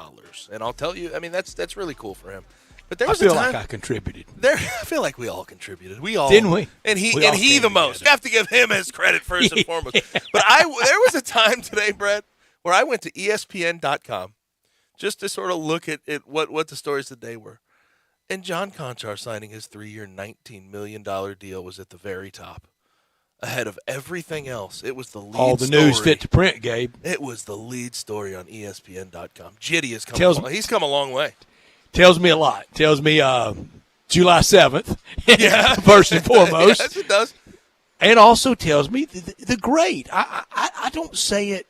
And I'll tell you, I mean, that's really cool for him. But there was I feel a time, like I contributed. I feel like we all contributed. We all didn't we? And he the most. You have to give him his credit first and foremost. But there was a time today, Brett, where I went to ESPN.com just to sort of look at what the stories of the day were. And John Conchar signing his 3-year, $19 million deal was at the very top, ahead of everything else. It was the lead story. All the news fit to print, Gabe. It was the lead story on ESPN.com. Jitty has come along. He's come a long way. Tells me a lot. Tells me July 7th, yeah. First and foremost. Yes, it does. And also tells me the great, I don't say it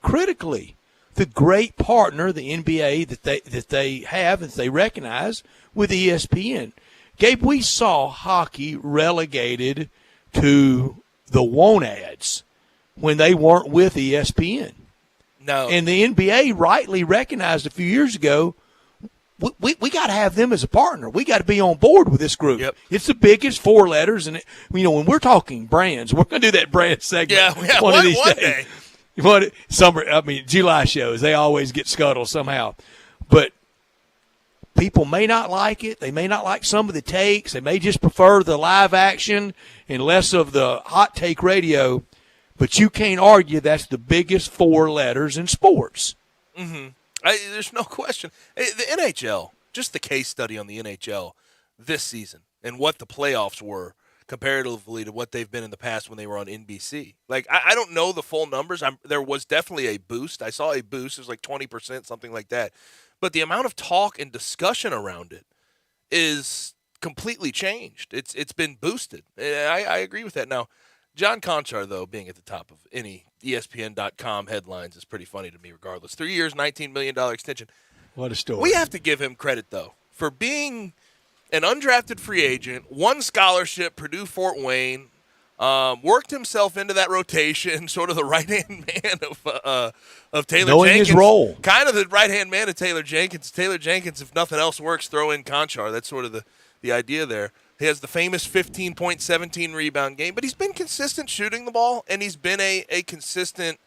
critically, the great partner, the NBA, that they have, that they recognize with ESPN. Gabe, we saw hockey relegated to the want ads when they weren't with ESPN. No. And the NBA rightly recognized a few years ago, we got to have them as a partner. We got to be on board with this group. Yep. It's the biggest 4 letters, and when we're talking brands, we're going to do that brand segment. Yeah, one of these day. July shows, they always get scuttled somehow. But people may not like it. They may not like some of the takes. They may just prefer the live action and less of the hot take radio. But you can't argue that's the biggest 4 letters in sports. Mm-hmm. There's no question. The NHL, just the case study on the NHL this season, and what the playoffs were comparatively to what they've been in the past when they were on NBC. Like, I don't know the full numbers. There was definitely a boost. I saw a boost. It was like 20%, something like that. But the amount of talk and discussion around it is completely changed. It's been boosted. I agree with that. Now, John Conchar, though, being at the top of any ESPN.com headlines is pretty funny to me regardless. 3 years, $19 million extension. What a story. We have to give him credit, though, for being an undrafted free agent, won scholarship, Purdue Fort Wayne, worked himself into that rotation, sort of the right-hand man of Taylor Knowing Jenkins. his role. Kind of the right-hand man of Taylor Jenkins. Taylor Jenkins, if nothing else works, throw in Conchar. That's sort of the idea there. He has the famous 15-point-17 rebound game, but he's been consistent shooting the ball, and he's been a consistent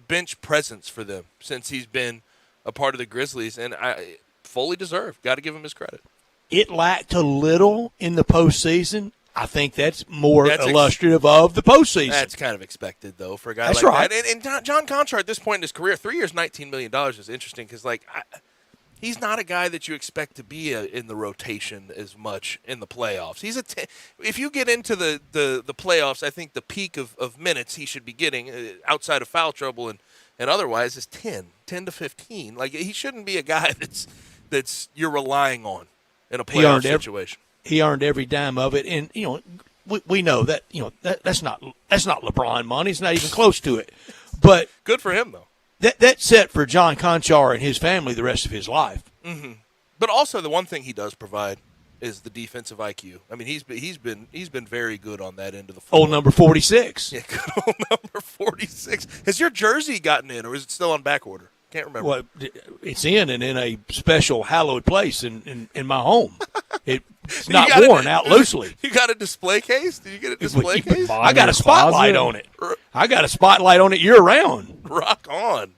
bench presence for them since he's been a part of the Grizzlies, and I fully deserved. Got to give him his credit. It lacked a little in the postseason. I think that's more illustrative of the postseason. That's kind of expected, though, for a guy that's like right. that. And John Conchar, at this point in his career, 3 years, $19 million is interesting because, like, he's not a guy that you expect to be in the rotation as much in the playoffs. He's if you get into the playoffs, I think the peak of minutes he should be getting outside of foul trouble and otherwise is 10 to 15. Like, he shouldn't be a guy that's you're relying on in a playoff situation. He earned every dime of it, and we know that that's not LeBron money. It's not even close to it. But good for him though. That's set for John Conchar and his family the rest of his life. Mm-hmm. But also the one thing he does provide is the defensive IQ. I mean, he's been very good on that end of the floor. Old number 46. Yeah, good old number 46. Has your jersey gotten in, or is it still on back order? Can't remember. Well, it's in and in a special hallowed place in my home. It's not worn out loosely. You got a display case? Did you get a display case? I got a spotlight on it. I got a spotlight on it year round. Rock on.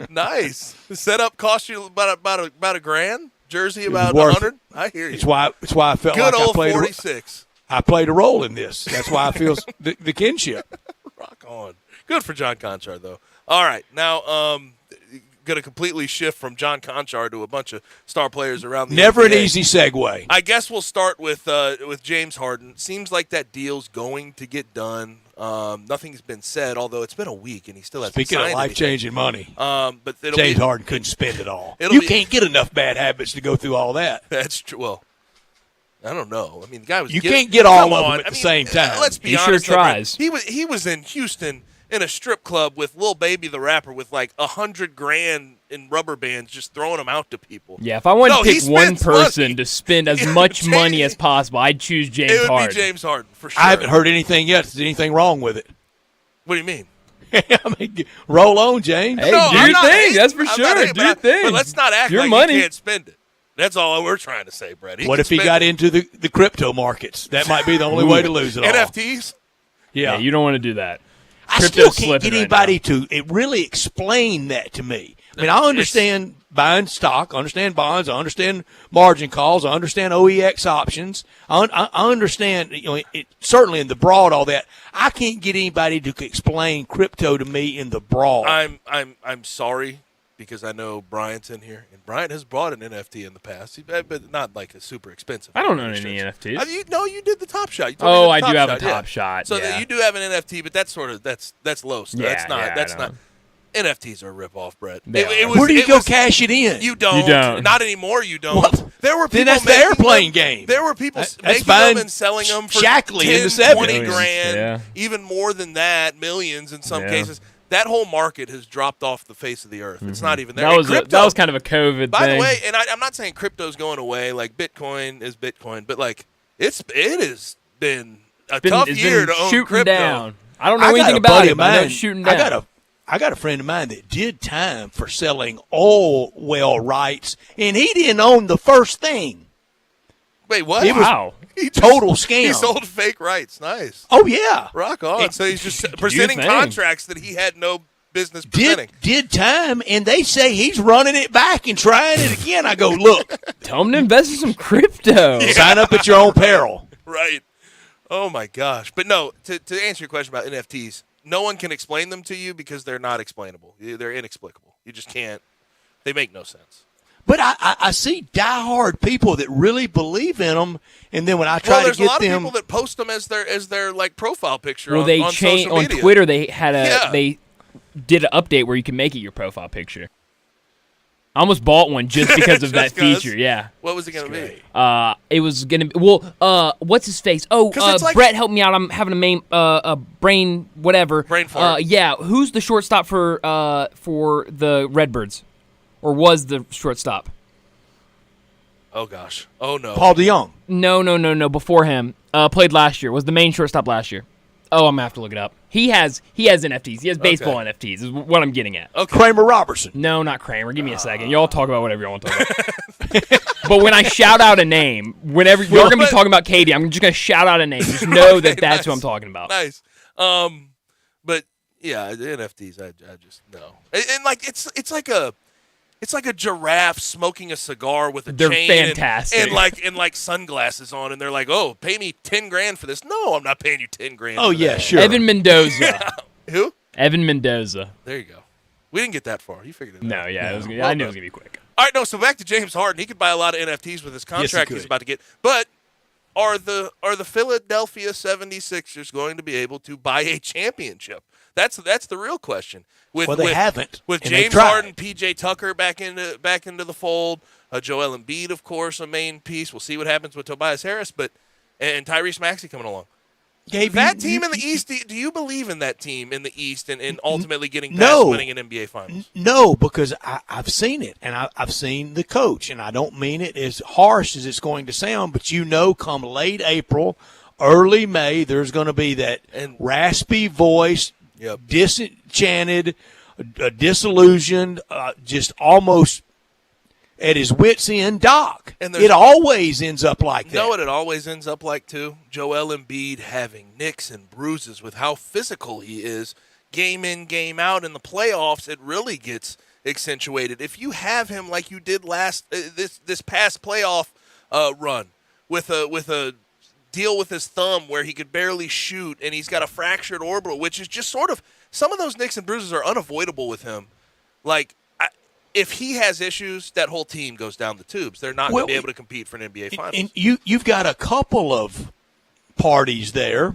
Nice. The setup cost you about a grand. Jersey about $100. I hear you. It's why I felt good like old 46. I played a role in this. That's why I feel the kinship. Rock on. Good for John Conchar though. All right, now going to completely shift from John Conchar to a bunch of star players around the Never NBA. an easy segue. I guess we'll start with James Harden. Seems like that deal's going to get done. Nothing's been said, although it's been a week and he still hasn't Speaking signed of life-changing money, but James Harden couldn't spend it all. You can't get enough bad habits to go through all that. That's true. Well, I don't know. I mean, the guy was. Can't get all of them at the same time. Let's be honest. He sure tries. He was in Houston in a strip club with Lil Baby the rapper with like $100,000 in rubber bands, just throwing them out to people. Yeah, if I wanted to pick one person to spend as much money as possible, I'd choose James Harden. It would be James Harden for sure. I haven't heard anything yet. Is anything wrong with it? What do you mean? I mean, roll on, James. Hey, do your thing. That's for sure. Do your thing. But let's not act your like money. you can't spend it. That's all we're trying to say, Brett. What if he got into the crypto markets? That might be the only way to lose it all. NFTs? Yeah, you don't want to do that. I still can't get anybody to really explain that to me. I mean, I understand buying stock, I understand bonds, I understand margin calls, I understand OEX options. I understand, certainly in the broad, all that. I can't get anybody to explain crypto to me in the broad. I'm sorry because I know Bryant's in here, and Bryant has bought an NFT in the past, but not like a super expensive. I don't own any NFTs. You did the Top Shot. I do have a Top Shot. So yeah. you do have an NFT, but that's that's low. So yeah, that's not. NFTs are a ripoff, Brett. Where do you go cash it in? You don't. Not anymore. You don't. What? There were people then that's the airplane game. There were people making them and selling them for Shackley 10, in the 70s. 20 grand, even more than that, millions in some cases. That whole market has dropped off the face of the earth. It's not even there. That was kind of a COVID thing. By the way, and I'm not saying crypto's going away. Like Bitcoin is Bitcoin, but like it has been a tough year to own crypto. Down. I don't know anything about it, but I know it's shooting down. I got a friend of mine that did time for selling oil well rights, and he didn't own the first thing. Wait, what? It was total scam. He sold fake rights. Nice. Oh, yeah. Rock on. So he's just presenting contracts that he had no business presenting. Did time, and they say he's running it back and trying it again. I go, look. Tell him to invest in some crypto. Yeah. Sign up at your own peril. Right. Oh, my gosh. But no, to answer your question about NFTs, no one can explain them to you because they're not explainable. They're inexplicable. You just can't. They make no sense. But I see diehard people that really believe in them, and then when I try to get them, there's a lot of people that post them as their like profile picture. Well, on, they on changed social on media. Twitter. They had they did an update where you can make it your profile picture. I almost bought one just because of that feature. Yeah. What was it going to be? It was going to be what's his face? Oh, like, Brett, help me out. I'm having a brain whatever. Brain fart. Yeah. Who's the shortstop for the Redbirds, or was the shortstop? Oh gosh. Oh no. Paul DeYoung. No. Before him, played last year. Was the main shortstop last year. Oh, I'm gonna have to look it up. He has NFTs. He has baseball NFTs. Is what I'm getting at. Okay. Kramer Robertson. No, not Kramer. Give me a second. Y'all talk about whatever y'all want to talk about. But when I shout out a name, whenever you're gonna be talking about Katie, I'm just gonna shout out a name. Just know that that's who I'm talking about. Nice. But yeah, the NFTs. I just no. And like it's like a giraffe smoking a cigar with a They're chain fantastic. and like sunglasses on, and they're like, "Oh, pay me $10,000 for this." No, I'm not paying you $10,000. Oh yeah, sure. Evan Mendoza. Yeah. Who? Evan Mendoza. There you go. We didn't get that far. You figured it out. No, yeah, I knew it was gonna be quick. All right, no. So back to James Harden. He could buy a lot of NFTs with his contract he's about to get. But are the Philadelphia 76ers going to be able to buy a championship? That's the real question. They haven't. With and James Harden, PJ Tucker back into the fold, Joel Embiid, of course, a main piece. We'll see what happens with Tobias Harris, and Tyrese Maxey coming along. Gabe, that team in the East, do you believe in that team in the East and ultimately getting past winning an NBA Finals? No, because I've seen it, and I've seen the coach, and I don't mean it as harsh as it's going to sound, but come late April, early May, there's going to be that raspy voice, disenchanted, disillusioned, just almost at his wit's end Doc. And it always ends up like that. You know what it always ends up like, too? Joel Embiid having nicks and bruises with how physical he is. Game in, game out in the playoffs, it really gets accentuated. If you have him like you did this past playoff run with a deal with his thumb where he could barely shoot and he's got a fractured orbital, which is just sort of – some of those nicks and bruises are unavoidable with him. Like, if he has issues, that whole team goes down the tubes. They're not going to be able to compete for an NBA Finals. And you've got a couple of parties there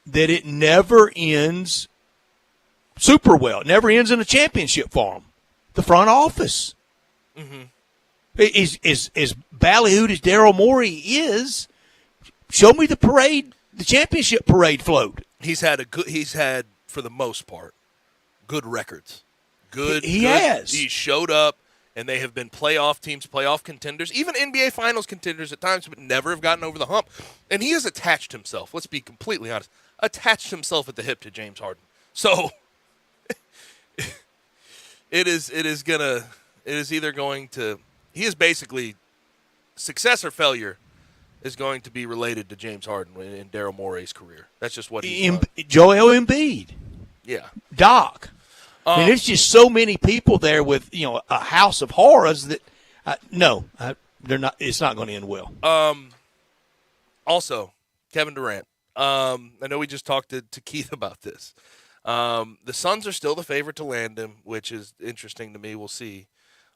that it never ends super well. It never ends in a championship for them. The front office. Mm-hmm. As ballyhooed as Daryl Morey is, show me the championship parade float. He's had for the most part, good records. He has. He showed up, and they have been playoff teams, playoff contenders, even NBA Finals contenders at times, but never have gotten over the hump. And he has attached himself, let's be completely honest, attached himself at the hip to James Harden. So it is either going to – he is basically success or failure is going to be related to James Harden in Daryl Morey's career. That's just what he's done. Joel Embiid. Yeah. Doc. I mean, there's just so many people there with, a house of horrors that, they're not. It's not going to end well. Also, Kevin Durant. I know we just talked to Keith about this. The Suns are still the favorite to land him, which is interesting to me. We'll see.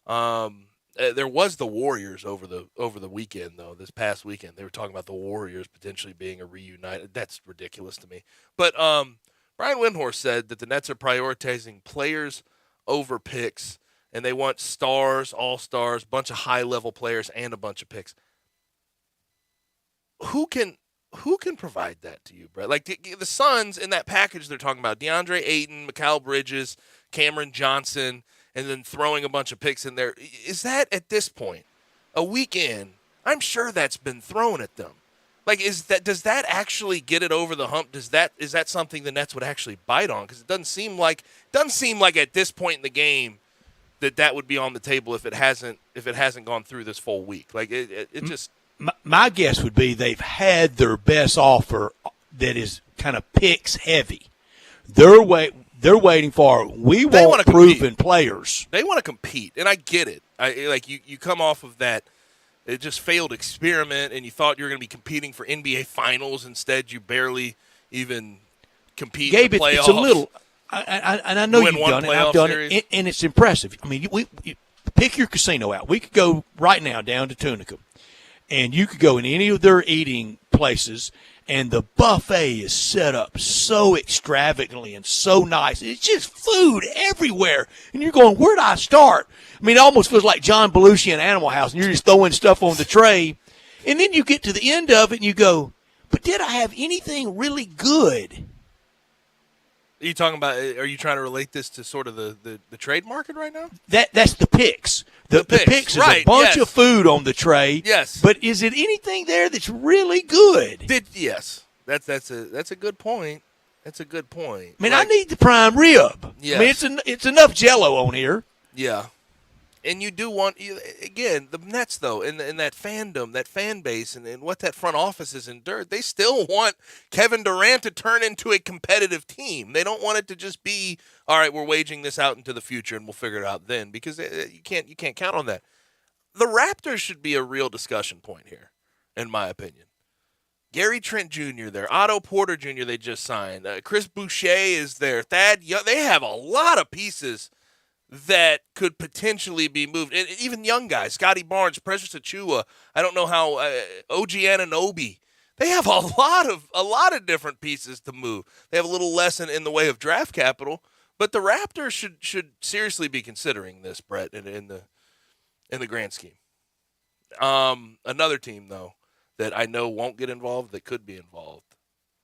There was the Warriors over the weekend, though. This past weekend, they were talking about the Warriors potentially being a reunited. That's ridiculous to me. But Brian Windhorst said that the Nets are prioritizing players over picks, and they want stars, all-stars, bunch of high-level players, and a bunch of picks. Who can provide that to you, Brett? Like the Suns in that package they're talking about, DeAndre Ayton, Mikal Bridges, Cameron Johnson, and then throwing a bunch of picks in there. Is that at this point, a week in, I'm sure that's been thrown at them. Like, does that actually get it over the hump? Is that something the Nets would actually bite on? Because it doesn't seem like at this point in the game that would be on the table if it hasn't gone through this full week. Like it just. My guess would be they've had their best offer that is kind of picks heavy. They're waiting for we want proven players. They want to compete, and I get it. You come off of that. It just failed experiment, and you thought you were going to be competing for NBA Finals. Instead, you barely even compete in the playoffs. It's a little – and I know you've done it. I've done it, and it's impressive. I mean, pick your casino out. We could go right now down to Tunica, and you could go in any of their eating places, and the buffet is set up so extravagantly and so nice. It's just food everywhere. And you're going, where do I start? I mean, it almost feels like John Belushi in Animal House, and you're just throwing stuff on the tray. And then you get to the end of it, and you go, but did I have anything really good? Are you talking about? Are you trying to relate this to sort of the trade market right now? That's the picks. The picks is right, a bunch yes. of food on the tray. Yes. But is it anything there that's really good? Yes. That's a good point. That's a good point. I mean, I need the prime rib. Yes. I mean, it's enough Jell-O on here. Yeah. And you do want, again, the Nets, though, and that fandom, that fan base, and what that front office has endured, they still want Kevin Durant to turn into a competitive team. They don't want it to just be, all right, we're waging this out into the future and we'll figure it out then, because you can't count on that. The Raptors should be a real discussion point here, in my opinion. Gary Trent Jr. there, Otto Porter Jr. they just signed, Chris Boucher is there, Thad Young. They have a lot of pieces that could potentially be moved. And even young guys, Scotty Barnes, Precious Achiuwa, I don't know how, OG Anunoby. They have a lot of different pieces to move. They have a little less in the way of draft capital, but the Raptors should seriously be considering this, Brett, in the grand scheme. Another team, though, that I know won't get involved, that could be involved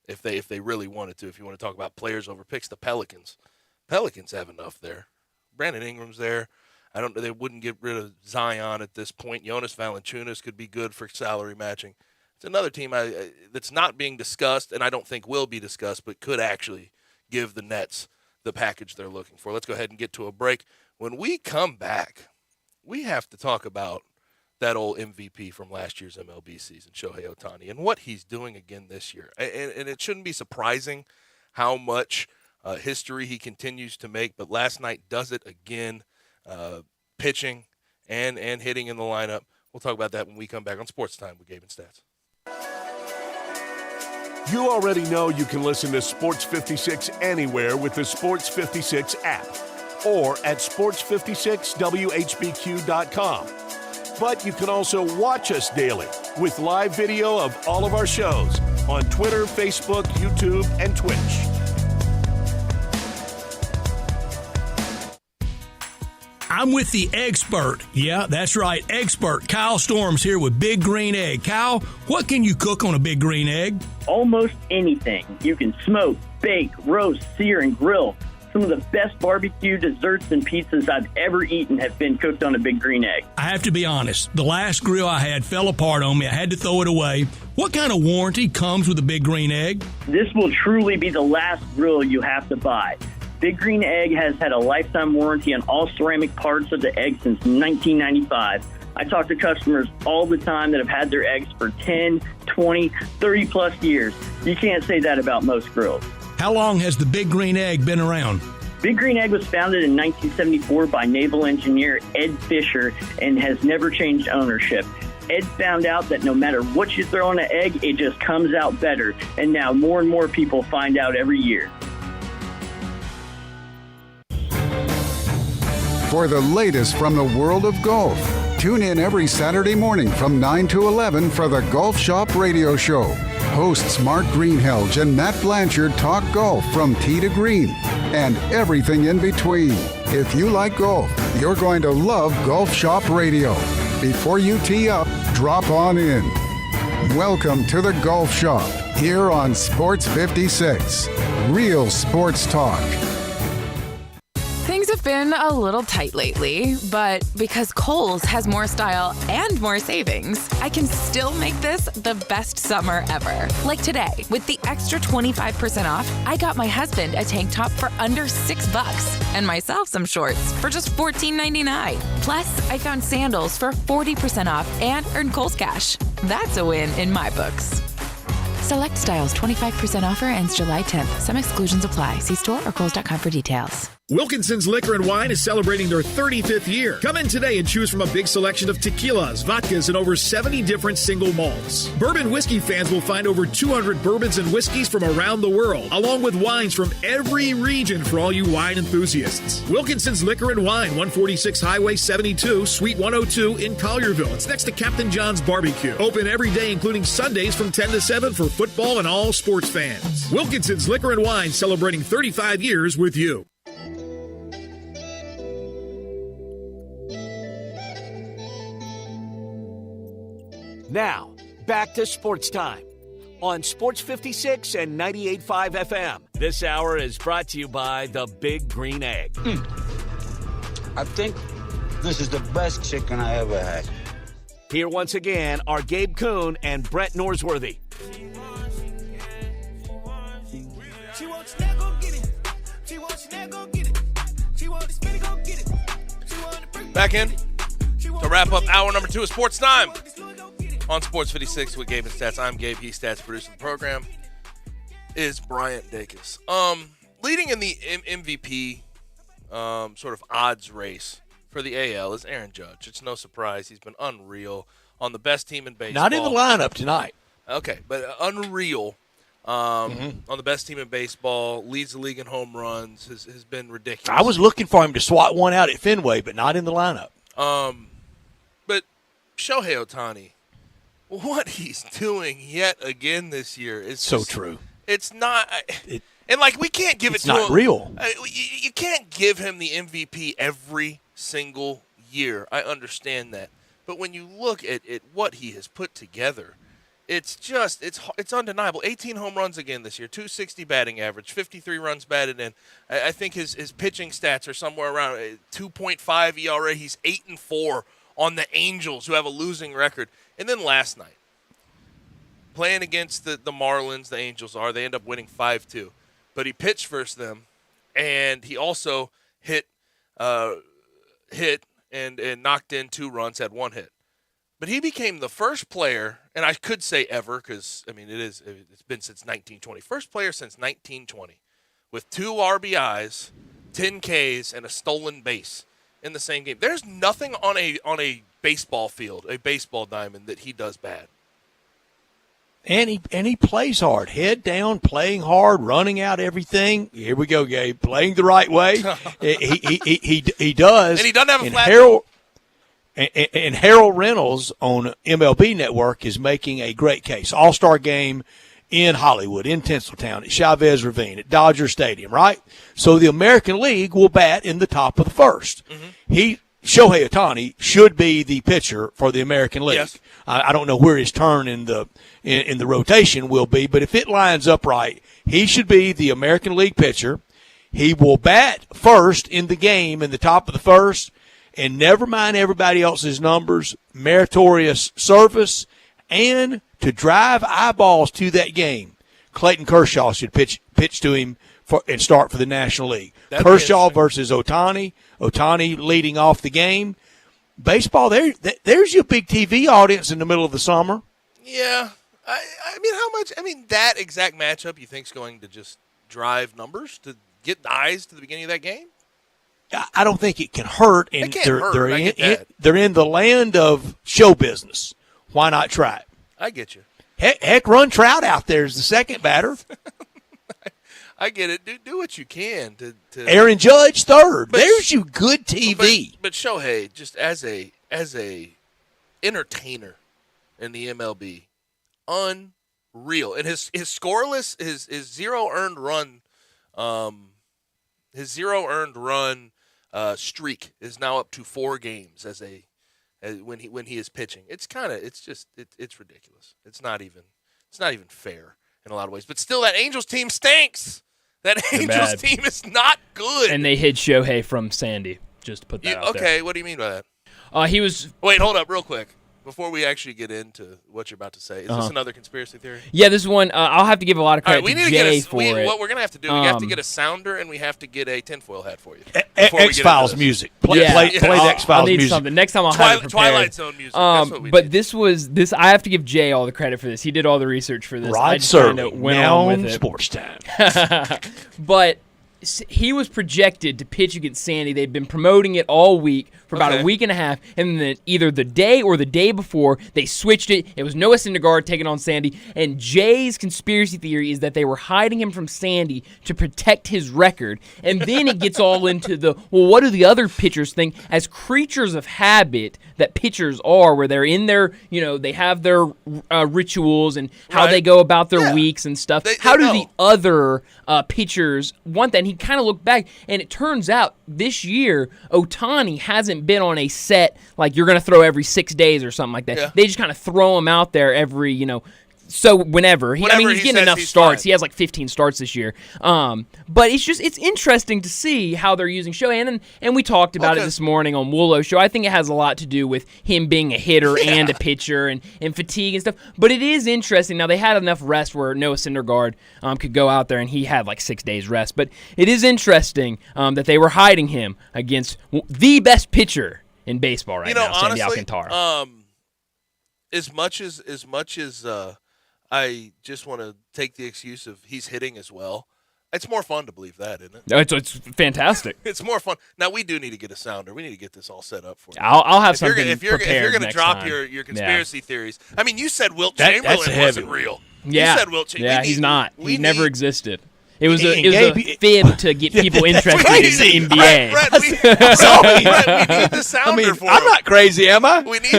if they really wanted to. If you want to talk about players over picks, the Pelicans. Pelicans have enough there. Brandon Ingram's there. I don't know. They wouldn't get rid of Zion at this point. Jonas Valanciunas could be good for salary matching. It's another team that's not being discussed, and I don't think will be discussed, but could actually give the Nets the package they're looking for. Let's go ahead and get to a break. When we come back, we have to talk about that old MVP from last year's MLB season, Shohei Ohtani, and what he's doing again this year. And it shouldn't be surprising how much history he continues to make, but last night does it again, pitching and hitting in the lineup. We'll talk about that when we come back on Sports Time with Gabe and Stats. You already know you can listen to Sports 56 anywhere with the Sports 56 app or at sports56whbq.com. But you can also watch us daily with live video of all of our shows on Twitter, Facebook, YouTube, and Twitch. I'm with the expert. Yeah, that's right, expert. Kyle Storms here with Big Green Egg. Kyle, what can you cook on a Big Green Egg? Almost anything. You can smoke, bake, roast, sear, and grill. Some of the best barbecue, desserts, and pizzas I've ever eaten have been cooked on a Big Green Egg. I have to be honest. The last grill I had fell apart on me. I had to throw it away. What kind of warranty comes with a Big Green Egg? This will truly be the last grill you have to buy. Big Green Egg has had a lifetime warranty on all ceramic parts of the egg since 1995. I talk to customers all the time that have had their eggs for 10, 20, 30-plus years. You can't say that about most grills. How long has the Big Green Egg been around? Big Green Egg was founded in 1974 by naval engineer Ed Fisher and has never changed ownership. Ed found out that no matter what you throw on an egg, it just comes out better. And now more and more people find out every year. For the latest from the world of golf, tune in every Saturday morning from 9 to 11 for the Golf Shop Radio Show. Hosts Mark Greenhelge and Matt Blanchard talk golf from tee to green and everything in between. If you like golf, you're going to love Golf Shop Radio. Before you tee up, drop on in. Welcome to the Golf Shop here on Sports 56. Real sports talk. Things have been a little tight lately, but because Kohl's has more style and more savings, I can still make this the best summer ever. Like today, with the extra 25% off, I got my husband a tank top for under $6 and myself some shorts for just $14.99. Plus, I found sandals for 40% off and earned Kohl's cash. That's a win in my books. Select styles 25% offer ends July 10th. Some exclusions apply. See store or Kohl's.com for details. Wilkinson's Liquor and Wine is celebrating their 35th year. Come in today and choose from a big selection of tequilas, vodkas, and over 70 different single malts. Bourbon whiskey fans will find over 200 bourbons and whiskeys from around the world, along with wines from every region for all you wine enthusiasts. Wilkinson's Liquor and Wine, 146 Highway 72, Suite 102 in Collierville. It's next to Captain John's Barbecue. Open every day, including Sundays from 10 to 7 for football and all sports fans. Wilkinson's Liquor and Wine, celebrating 35 years with you. Now, back to Sports Time on Sports 56 and 98.5 FM. This hour is brought to you by the Big Green Egg. I think this is the best chicken I ever had. Here once again are Gabe Kuhn and Brett Norsworthy. Back in to wrap up hour number 2 of Sports Time on Sports 56 with Gabe and Stats. I'm Gabe. He's Stats, producing the program. Is Bryant Dacus. Leading in the MVP sort of odds race for the AL is Aaron Judge. It's no surprise. He's been unreal on the best team in baseball. Not in the lineup tonight. Okay, but unreal on the best team in baseball. Leads the league in home runs. Has been ridiculous. I was looking for him to swat one out at Fenway, but not in the lineup. But Shohei Ohtani, what he's doing yet again this year is so just, true. It's not, and like we can't give it to him. It's not real. You can't give him the MVP every single year. I understand that, but when you look at what he has put together, it's undeniable. 18 home runs again this year, 260 batting average, 53 runs batted in. I think his pitching stats are somewhere around 2.5 ERA. He's 8-4 on the Angels, who have a losing record. And then last night, playing against the Marlins, the Angels they end up winning 5-2. But he pitched versus them, and he also hit and knocked in 2 runs, had 1 hit. But he became the first player, and I could say ever, because I mean it's been since 1920. First player since 1920 with 2 RBIs, 10 Ks, and a stolen base in the same game. There's nothing on a baseball field, a baseball diamond, that he does bad. And he plays hard, head down, playing hard, running out everything. Here we go, Gabe, playing the right way. he does. And he doesn't have a flat. And Harold Reynolds on MLB Network is making a great case. All-Star game in Hollywood, in Tinseltown, at Chavez Ravine, at Dodger Stadium, right? So the American League will bat in the top of the first. Mm-hmm. Shohei Ohtani should be the pitcher for the American League. Yes. I don't know where his turn in the rotation will be, but if it lines up right, he should be the American League pitcher. He will bat first in the game in the top of the first, and never mind everybody else's numbers, meritorious service, and to drive eyeballs to that game, Clayton Kershaw should pitch to him and start for the National League. Kershaw versus Ohtani. Ohtani leading off the game. Baseball, there's your big TV audience in the middle of the summer. Yeah. I mean, how much? I mean, that exact matchup you think is going to just drive numbers to get eyes to the beginning of that game? I don't think it can hurt. And it can't hurt. They're in the land of show business. Why not try it? I get you. Heck, run Trout out there as the second batter. I get it. Do what you can to Aaron Judge third. There's you good TV. But Shohei, just as a entertainer in the MLB, unreal. And his scoreless, his zero earned run, streak is now up to 4 games when he is pitching. It's ridiculous. It's not even fair in a lot of ways. But still, that Angels team stinks. That Angels team is not good. And they hid Shohei from Sandy, just to put that out there. Okay, what do you mean by that? He was... Wait, hold up real quick. Before we actually get into what you're about to say, is this another conspiracy theory? Yeah, this is one. I'll have to give a lot of credit to Jay for it. What we're going to have to do, we have to get a sounder and we have to get a tinfoil hat for you. X-Files music. Play the X-Files music. Something. Next time I'll have it prepared. Twilight Zone music. That's what we but need. this I have to give Jay all the credit for this. He did all the research for this. Rod Serling, now on Sports Time. But he was projected to pitch against Sandy. They'd been promoting it all week for about a week and a half, and then either the day or the day before, they switched it. It was Noah Syndergaard taking on Sandy, and Jay's conspiracy theory is that they were hiding him from Sandy to protect his record, and then it gets all into the, well, what do the other pitchers think? As creatures of habit that pitchers are, where they're in their, they have their rituals and how they go about their weeks and stuff. How do the other pitchers want that? And he kind of looked back, and it turns out this year, Ohtani hasn't been on a set, like you're going to throw every 6 days or something like that. Yeah. They just kind of throw him out there every, so whenever. He's getting enough starts. He has like 15 starts this year. But it's interesting to see how they're using Shohei. And we talked about it this morning on Woolo's show. I think it has a lot to do with him being a hitter and a pitcher and fatigue and stuff. But it is interesting. Now, they had enough rest where Noah Syndergaard could go out there, and he had like 6 days rest. But it is interesting that they were hiding him against the best pitcher in baseball right now, Sandy Alcantara. As much as I just want to take the excuse of he's hitting as well. It's more fun to believe that, isn't it? No, it's fantastic. It's more fun. Now, we do need to get a sounder. We need to get this all set up for you. I'll have something prepared. If you're going to drop time. your conspiracy theories. I mean, you said Wilt Chamberlain wasn't real. Yeah. You said Wilt Chamberlain. Yeah, he's not. He never existed. It was a fib to get people interested in the NBA. Brett, we need the sounder for him. I'm not crazy, am I? We need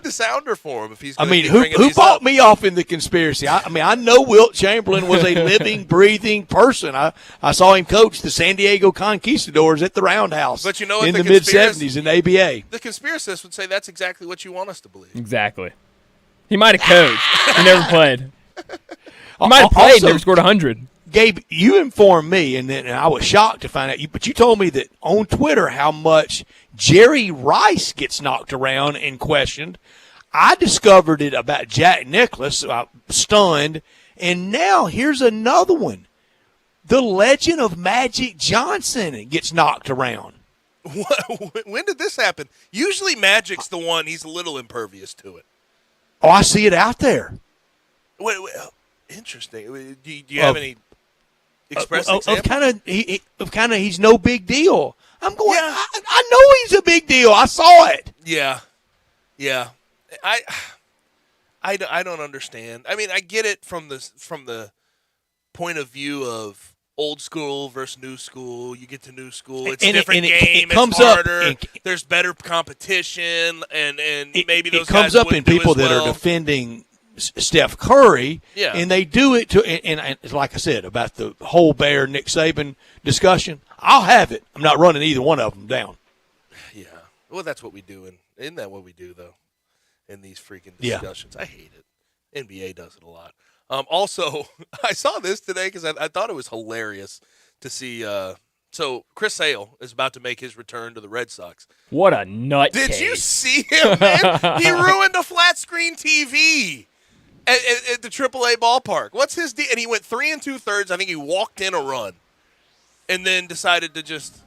the sounder for him if he's going to be bringing who these bought up. me off in the conspiracy? I know Wilt Chamberlain was a living, breathing person. I saw him coach the San Diego Conquistadors at the Roundhouse But you know what, in the mid-'70s in the ABA. The conspiracists would say that's exactly what you want us to believe. Exactly. He might have coached. He never played. He might have played, never scored 100. Gabe, you informed me, and I was shocked to find out. But you told me that on Twitter how much Jerry Rice gets knocked around and questioned. I discovered it about Jack Nicklaus, stunned, and now here's another one. The legend of Magic Johnson gets knocked around. When did this happen? Usually Magic's the one, he's a little impervious to it. Oh, I see it out there. Wait, interesting. Do you have any express example? Of kind of he's no big deal. I'm going, yeah. I know he's a big deal. I saw it. Yeah. I don't understand. I mean, I get it from the point of view of old school versus new school. You get to new school, it's a different game. It's harder. There's better competition, and maybe those guys comes up in people that are defending Steph Curry, yeah. And they do it to. And like I said about the whole Bear Nick Saban discussion, I'll have it. I'm not running either one of them down. Yeah, well, that's what we do, isn't that what we do though? In these freaking discussions, I hate it. NBA does it a lot. Also, I saw this today because I thought it was hilarious to see. So Chris Sale is about to make his return to the Red Sox. What a nutcase. Did you see him, man? He ruined a flat screen TV at the AAA ballpark. What's his deal? And he went 3 2/3. I think he walked in a run and then decided to just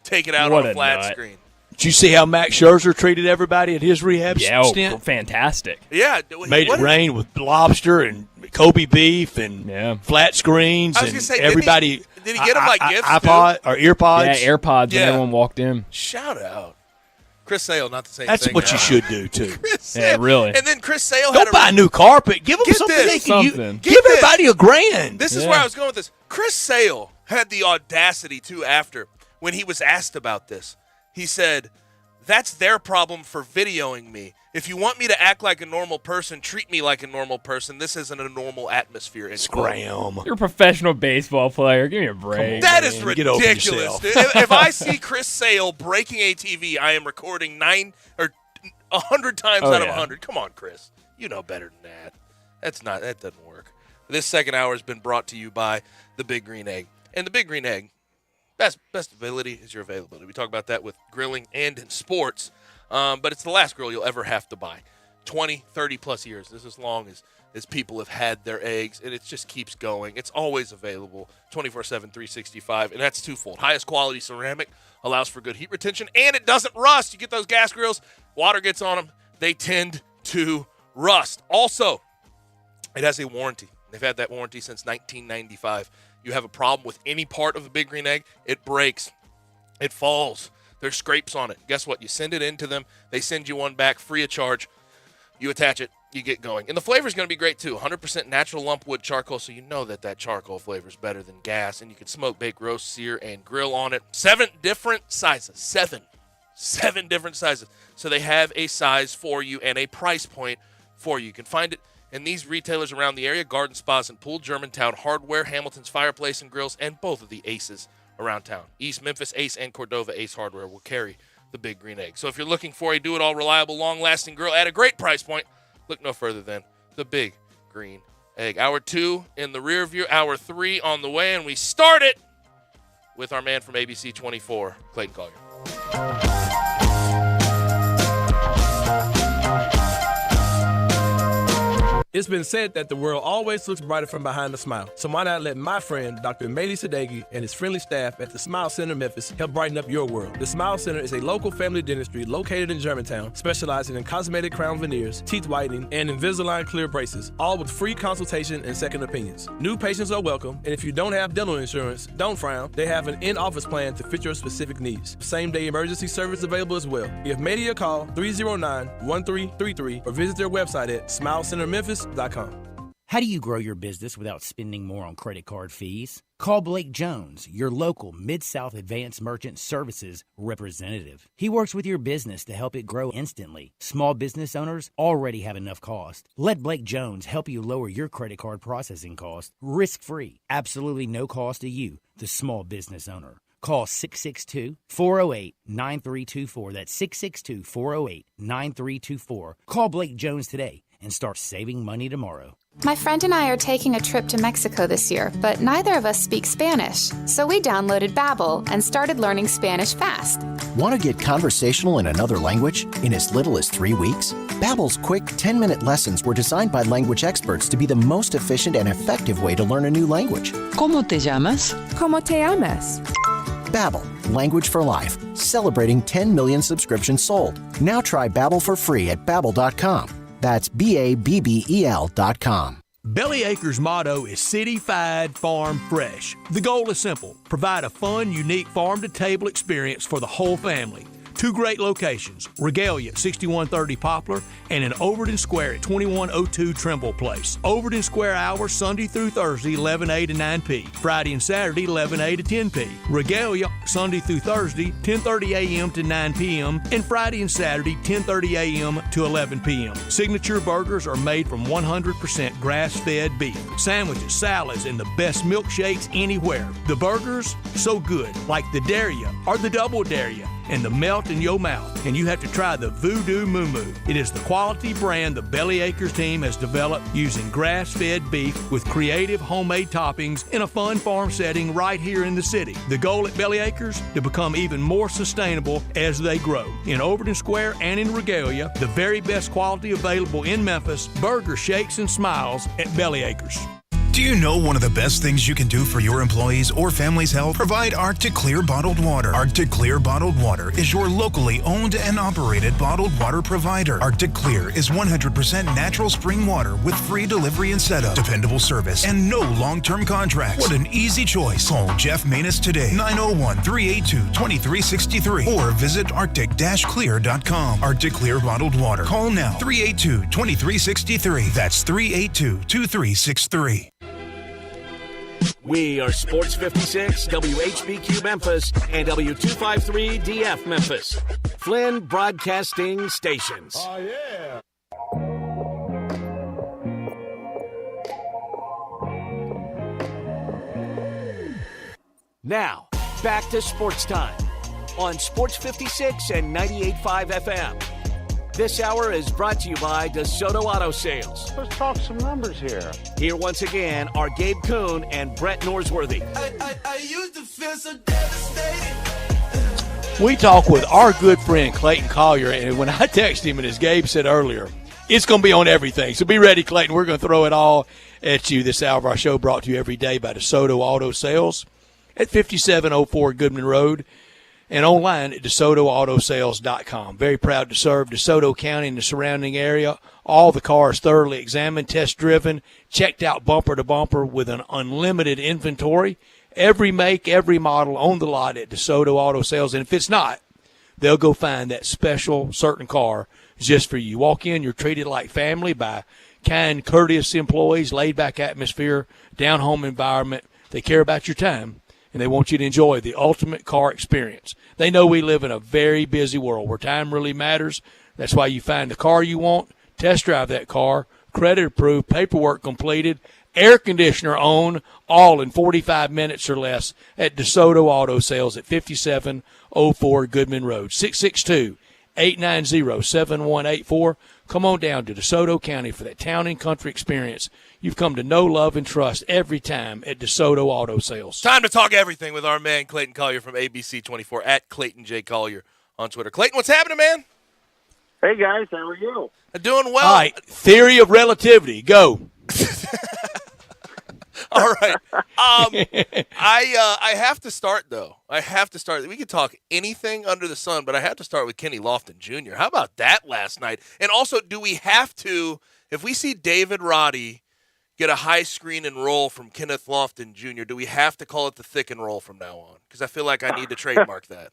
take it out on a flat screen. Did you see how Max Scherzer treated everybody at his rehab stint? Fantastic. Yeah. Made it rain with lobster and Kobe beef and flat screens. I was going to say, everybody. Did he get them like gifts? iPod or earpods? Yeah, AirPods when everyone walked in. Shout out. Chris Sale, not the same That's thing. That's what you should do, too. Yeah, really. And then Chris Sale Don't buy new carpet. Give them something. Give everybody $1,000. This is where I was going with this. Chris Sale had the audacity, too, after, when he was asked about this. He said, that's their problem for videoing me. If you want me to act like a normal person, treat me like a normal person. This isn't a normal atmosphere. Scram. You're a professional baseball player. Give me a break. That is ridiculous. If I see Chris Sale breaking a TV, I am recording 100 times out of 100. Come on, Chris. You know better than that. That doesn't work. This second hour has been brought to you by the Big Green Egg. And the Big Green Egg, best ability is your availability. We talk about that with grilling and in sports. But it's the last grill you'll ever have to buy. 20, 30-plus years. This is as long as people have had their eggs, and it just keeps going. It's always available 24/7, 365, and that's twofold. Highest quality ceramic allows for good heat retention, and it doesn't rust. You get those gas grills, water gets on them, they tend to rust. Also, it has a warranty. They've had that warranty since 1995. you have a problem with any part of a Big Green Egg, it breaks, it falls, there's scrapes on it. Guess what? You send it in to them. They send you one back free of charge. You attach it, you get going. And the flavor is going to be great, too. 100% natural lump wood charcoal, so you know that charcoal flavor is better than gas. And you can smoke, bake, roast, sear, and grill on it. 7 different sizes. 7 different sizes. So they have a size for you and a price point for you. You can find it in these retailers around the area: Garden Spas and Pool, Germantown Hardware, Hamilton's Fireplace and Grills, and both of the Aces around town. East Memphis Ace and Cordova Ace Hardware will carry the Big Green Egg. So if you're looking for a do-it-all, reliable, long-lasting grill at a great price point, look no further than the Big Green Egg. Hour 2 in the rear view, hour 3 on the way, and we start it with our man from ABC 24, Clayton Collier. It's been said that the world always looks brighter from behind a smile. So why not let my friend, Dr. Meli Sadeghi, and his friendly staff at the Smile Center Memphis help brighten up your world. The Smile Center is a local family dentistry located in Germantown, specializing in cosmetic crown veneers, teeth whitening, and Invisalign clear braces, all with free consultation and second opinions. New patients are welcome, and if you don't have dental insurance, don't frown. They have an in-office plan to fit your specific needs. Same-day emergency service available as well. Give Medi a call, 309-1333, or visit their website at smilecentermemphis.com. How do you grow your business without spending more on credit card fees? Call Blake Jones, your local Mid-South Advanced Merchant Services representative. He works with your business to help it grow instantly. Small business owners already have enough cost. Let Blake Jones help you lower your credit card processing cost risk-free. Absolutely no cost to you, the small business owner. Call 662-408-9324. That's 662-408-9324. Call Blake Jones today and start saving money tomorrow. My friend and I are taking a trip to Mexico this year, but neither of us speak Spanish. So we downloaded Babbel and started learning Spanish fast. Want to get conversational in another language in as little as 3 weeks? Babbel's quick 10-minute lessons were designed by language experts to be the most efficient and effective way to learn a new language. ¿Cómo te llamas? ¿Cómo te llamas? Babbel, language for life, celebrating 10 million subscriptions sold. Now try Babbel for free at Babbel.com. That's Babbel.com. Belly Acres' motto is City-Fied Farm Fresh. The goal is simple: provide a fun, unique farm-to-table experience for the whole family. 2 great locations: Regalia at 6130 Poplar and in Overton Square at 2102 Trimble Place. Overton Square hours Sunday through Thursday 11A to 9P, Friday and Saturday 11A to 10P. Regalia Sunday through Thursday 10:30 a.m. to 9 p.m. and Friday and Saturday 10:30 a.m. to 11 p.m. Signature burgers are made from 100% grass-fed beef. Sandwiches, salads, and the best milkshakes anywhere. The burgers, so good, like the Dare Ya or the Double Dare Ya, and the melt in your mouth. And you have to try the Voodoo Moo Moo. It is the quality brand the Belly Acres team has developed using grass-fed beef with creative homemade toppings in a fun farm setting right here in the city. The goal at Belly Acres, to become even more sustainable as they grow. In Overton Square and in Regalia, the very best quality available in Memphis. Burger, shakes, and smiles at Belly Acres. Do you know one of the best things you can do for your employees or family's health? Provide Arctic Clear bottled water. Arctic Clear bottled water is your locally owned and operated bottled water provider. Arctic Clear is 100% natural spring water with free delivery and setup, dependable service, and no long-term contracts. What an easy choice. Call Jeff Manus today, 901-382-2363, or visit arctic-clear.com. Arctic Clear bottled water. Call now, 382-2363. That's 382-2363. We are Sports 56, WHBQ Memphis, and W253DF Memphis. Flynn Broadcasting Stations. Oh, yeah. Now, back to Sports Time on Sports 56 and 98.5 FM. This hour is brought to you by DeSoto Auto Sales. Let's talk some numbers here. Here once again are Gabe Kuhn and Brett Norsworthy. I used to feel so devastated. We talk with our good friend Clayton Collier, and when I text him, and as Gabe said earlier, it's going to be on everything. So be ready, Clayton. We're going to throw it all at you this hour of our show, brought to you every day by DeSoto Auto Sales at 5704 Goodman Road. and online at DeSotoAutoSales.com. Very proud to serve DeSoto County and the surrounding area. All the cars thoroughly examined, test-driven, checked out bumper to bumper with an unlimited inventory. Every make, every model on the lot at DeSoto Auto Sales. And if it's not, they'll go find that special certain car just for you. Walk in, you're treated like family by kind, courteous employees, laid-back atmosphere, down-home environment. They care about your time, and they want you to enjoy the ultimate car experience. They know we live in a very busy world where time really matters. That's why you find the car you want, test drive that car, credit approved, paperwork completed, air conditioner on, all in 45 minutes or less at DeSoto Auto Sales at 5704 Goodman Road, 662-890-7184. Come on down to DeSoto County for that town and country experience you've come to know, love, and trust every time at DeSoto Auto Sales. Time to talk everything with our man Clayton Collier from ABC24 at Clayton J. Collier on Twitter. Clayton, what's happening, man? Hey, guys. How are you? Doing well. All right, theory of relativity, go. All right. I have to start, though. We could talk anything under the sun, but I have to start with Kenny Lofton Jr. How about that last night? And also, do we have to, if we see David Roddy get a high screen and roll from Kenneth Lofton Jr., do we have to call it the thick and roll from now on? Because I feel like I need to trademark that.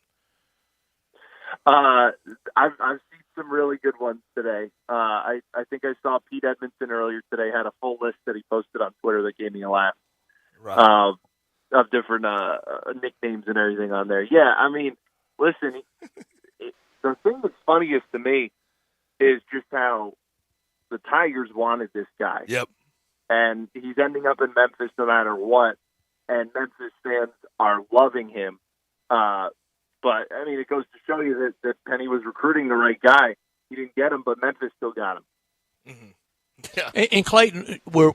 I've seen some really good ones today. I think I saw Pete Edmondson earlier today had a full list that he posted on Twitter that gave me a laugh. Right. Of different nicknames and everything on there. Yeah, I mean, listen, the thing that's funniest to me is just how the Tigers wanted this guy. Yep. And he's ending up in Memphis no matter what, and Memphis fans are loving him. But, I mean, it goes to show you that Penny was recruiting the right guy. He didn't get him, but Memphis still got him. Mm-hmm. Yeah. And Clayton, we're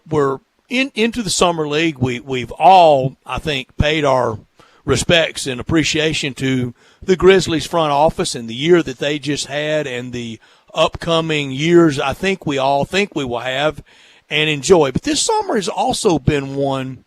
into the summer league. We've all, I think, paid our respects and appreciation to the Grizzlies front office and the year that they just had and the upcoming years I think we all think we will have and enjoy. But this summer has also been one,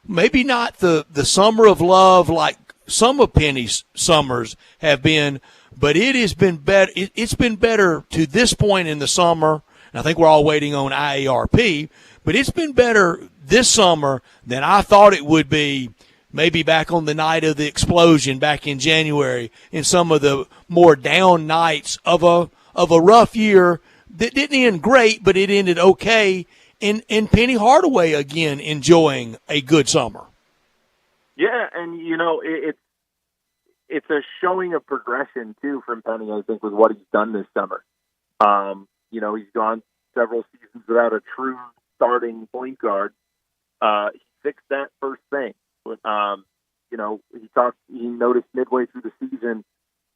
maybe not the summer of love like some of Penny's summers have been, but it has been better. It's been better to this point in the summer. And I think we're all waiting on IARP, but it's been better this summer than I thought it would be maybe back on the night of the explosion back in January in some of the more down nights of a rough year that didn't end great, but it ended okay. And Penny Hardaway again enjoying a good summer. Yeah, and, you know, it's a showing of progression, too, from Penny, I think, with what he's done this summer. You know, he's gone several seasons without a true starting point guard. He fixed that first thing. You know, he noticed midway through the season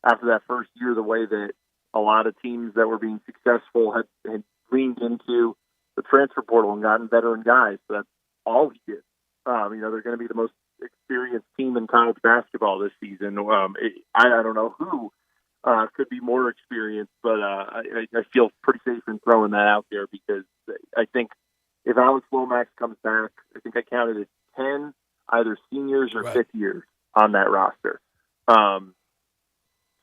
after that first year the way that a lot of teams that were being successful had leaned into the transfer portal and gotten veteran guys. So that's all he did. You know, they're going to be the most experienced team in college basketball this season. I don't know who could be more experienced, but I feel pretty safe in throwing that out there because I think if Alex Lomax comes back, I think I counted it 10 either seniors or fifth years on that roster.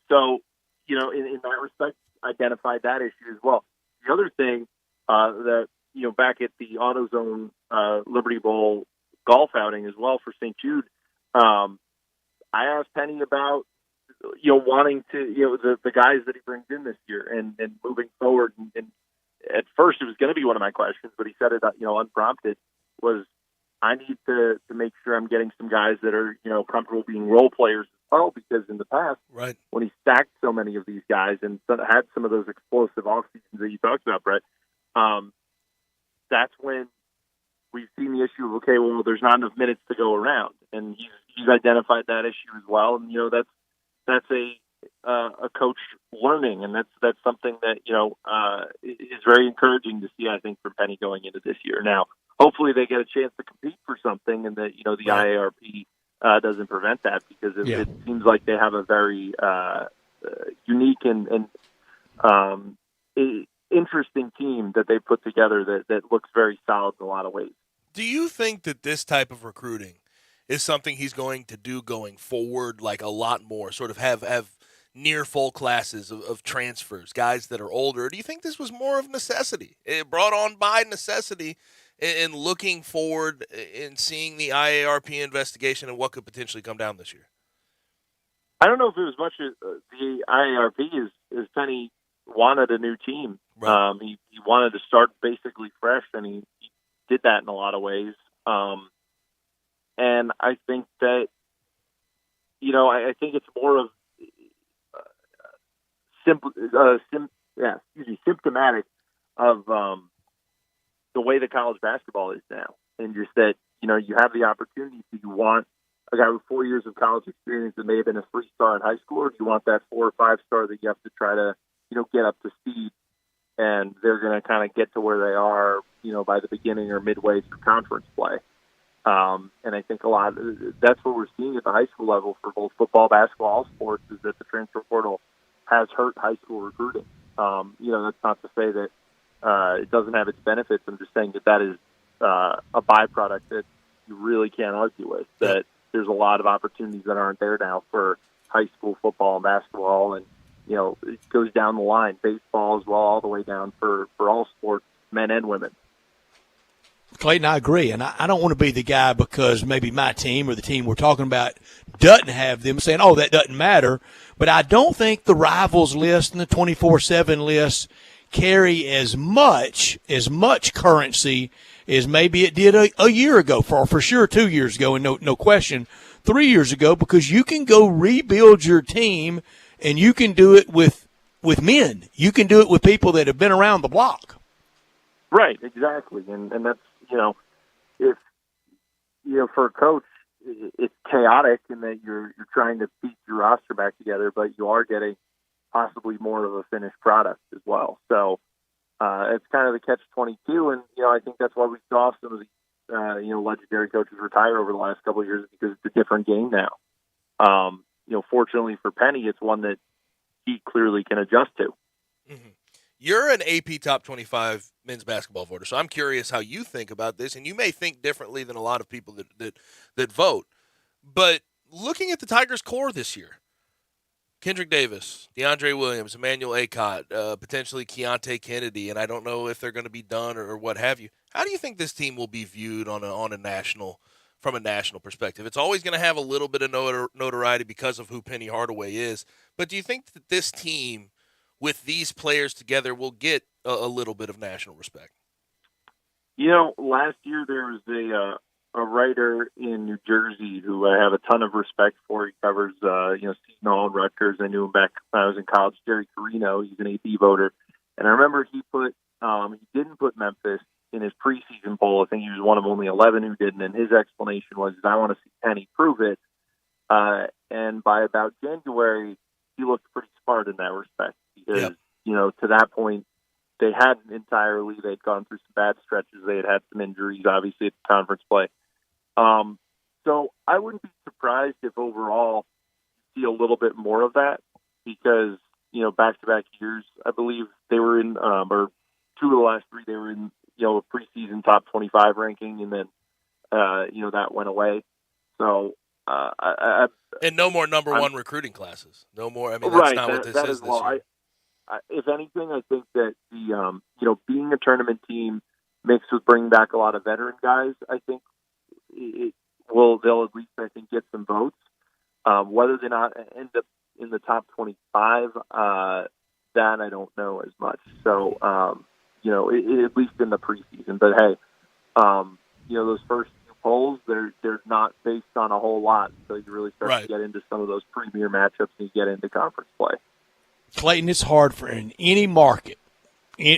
So, you know, in that respect, identified that issue as well. The other thing that, you know, back at the AutoZone Liberty Bowl golf outing as well for St. Jude, I asked Penny about, you know, wanting to, you know, the guys that he brings in this year and moving forward. And at first it was going to be one of my questions, but he said it, you know, unprompted, was I need to make sure I'm getting some guys that are, you know, comfortable being role players as well, because in the past, right, when he stacked so many of these guys and had some of those explosive off seasons that you talked about, Brett, that's when we've seen the issue of, okay, well, there's not enough minutes to go around, and he's identified that issue as well. And, you know, that's a coach learning, and that's something that, you know, is very encouraging to see, I think, for Penny going into this year. Now, hopefully they get a chance to compete for something, and that, you know, the IARP doesn't prevent that, because it seems like they have a very unique and interesting team that they put together that looks very solid in a lot of ways. Do you think that this type of recruiting is something he's going to do going forward, like a lot more, sort of have near full classes of transfers, guys that are older? Or do you think this was more of necessity? It brought on by necessity in looking forward and seeing the IARP investigation and what could potentially come down this year? I don't know if it was much as the IARP as Penny wanted a new team. Right. He wanted to start basically fresh, and he did that in a lot of ways. And I think that, I think it's more of symptomatic of the way that college basketball is now, and just that you have the opportunity. Do you want a guy with 4 years of college experience that may have been a 3-star in high school, or do you want that 4 or 5-star that you have to try to get up to speed, and they're going to kind of get to where they are by the beginning or midway through conference play? And I think that's what we're seeing at the high school level for both football, basketball, all sports, is that the transfer portal has hurt high school recruiting. That's not to say that it doesn't have its benefits. I'm just saying that is a byproduct that you really can't argue with, that there's a lot of opportunities that aren't there now for high school football and basketball, and it goes down the line, baseball as well, all the way down for all sports, men and women. Clayton, I agree, and I don't want to be the guy because maybe my team or the team we're talking about doesn't have them saying, oh, that doesn't matter. But I don't think the rivals list and the 24/7 lists carry as much currency as maybe it did a year ago, for sure 2 years ago, and no question 3 years ago, because you can go rebuild your team, and you can do it with men. You can do it with people that have been around the block. Right, exactly, and that's if for a coach, it's chaotic in that you're trying to piece your roster back together, but you are getting possibly more of a finished product as well. So it's kind of the catch-22, and I think that's why we saw some of the legendary coaches retire over the last couple of years, because it's a different game now. Fortunately for Penny, it's one that he clearly can adjust to. Mm-hmm. You're an AP Top 25 men's basketball voter, so I'm curious how you think about this, and you may think differently than a lot of people that vote. But looking at the Tigers' core this year, Kendrick Davis, DeAndre Williams, Emmanuel Acott, potentially Keontae Kennedy, and I don't know if they're going to be done or what have you. How do you think this team will be viewed from a national perspective? It's always going to have a little bit of notoriety because of who Penny Hardaway is, but do you think that this team, with these players together, will get a little bit of national respect? Last year there was a writer in New Jersey who I have a ton of respect for. He covers, Seton Hall and Rutgers. I knew him back when I was in college. Jerry Carino, he's an AP voter. And I remember he didn't put Memphis in his preseason poll. I think he was one of only 11 who didn't. And his explanation was, I want to see Penny prove it. And by about January, he looked pretty smart in that respect. Because, to that point, they hadn't entirely. They'd gone through some bad stretches. They had some injuries, obviously, at the conference play. So I wouldn't be surprised if overall you see a little bit more of that, because, back-to-back years, I believe they were in, or 2 of the last 3, they were in, a preseason top 25 ranking, and then, that went away. So, and no more number one recruiting classes. No more. I mean, that's not what this is this year. If anything, I think that the being a tournament team mixed with bringing back a lot of veteran guys, I think they'll at least, I think, get some votes. Whether they not end up in the top 25, that I don't know as much. So at least in the preseason. But hey, those first few polls, they're not based on a whole lot until you really start to get into some of those premier matchups and you get into conference play. Clayton, it's hard for in any market,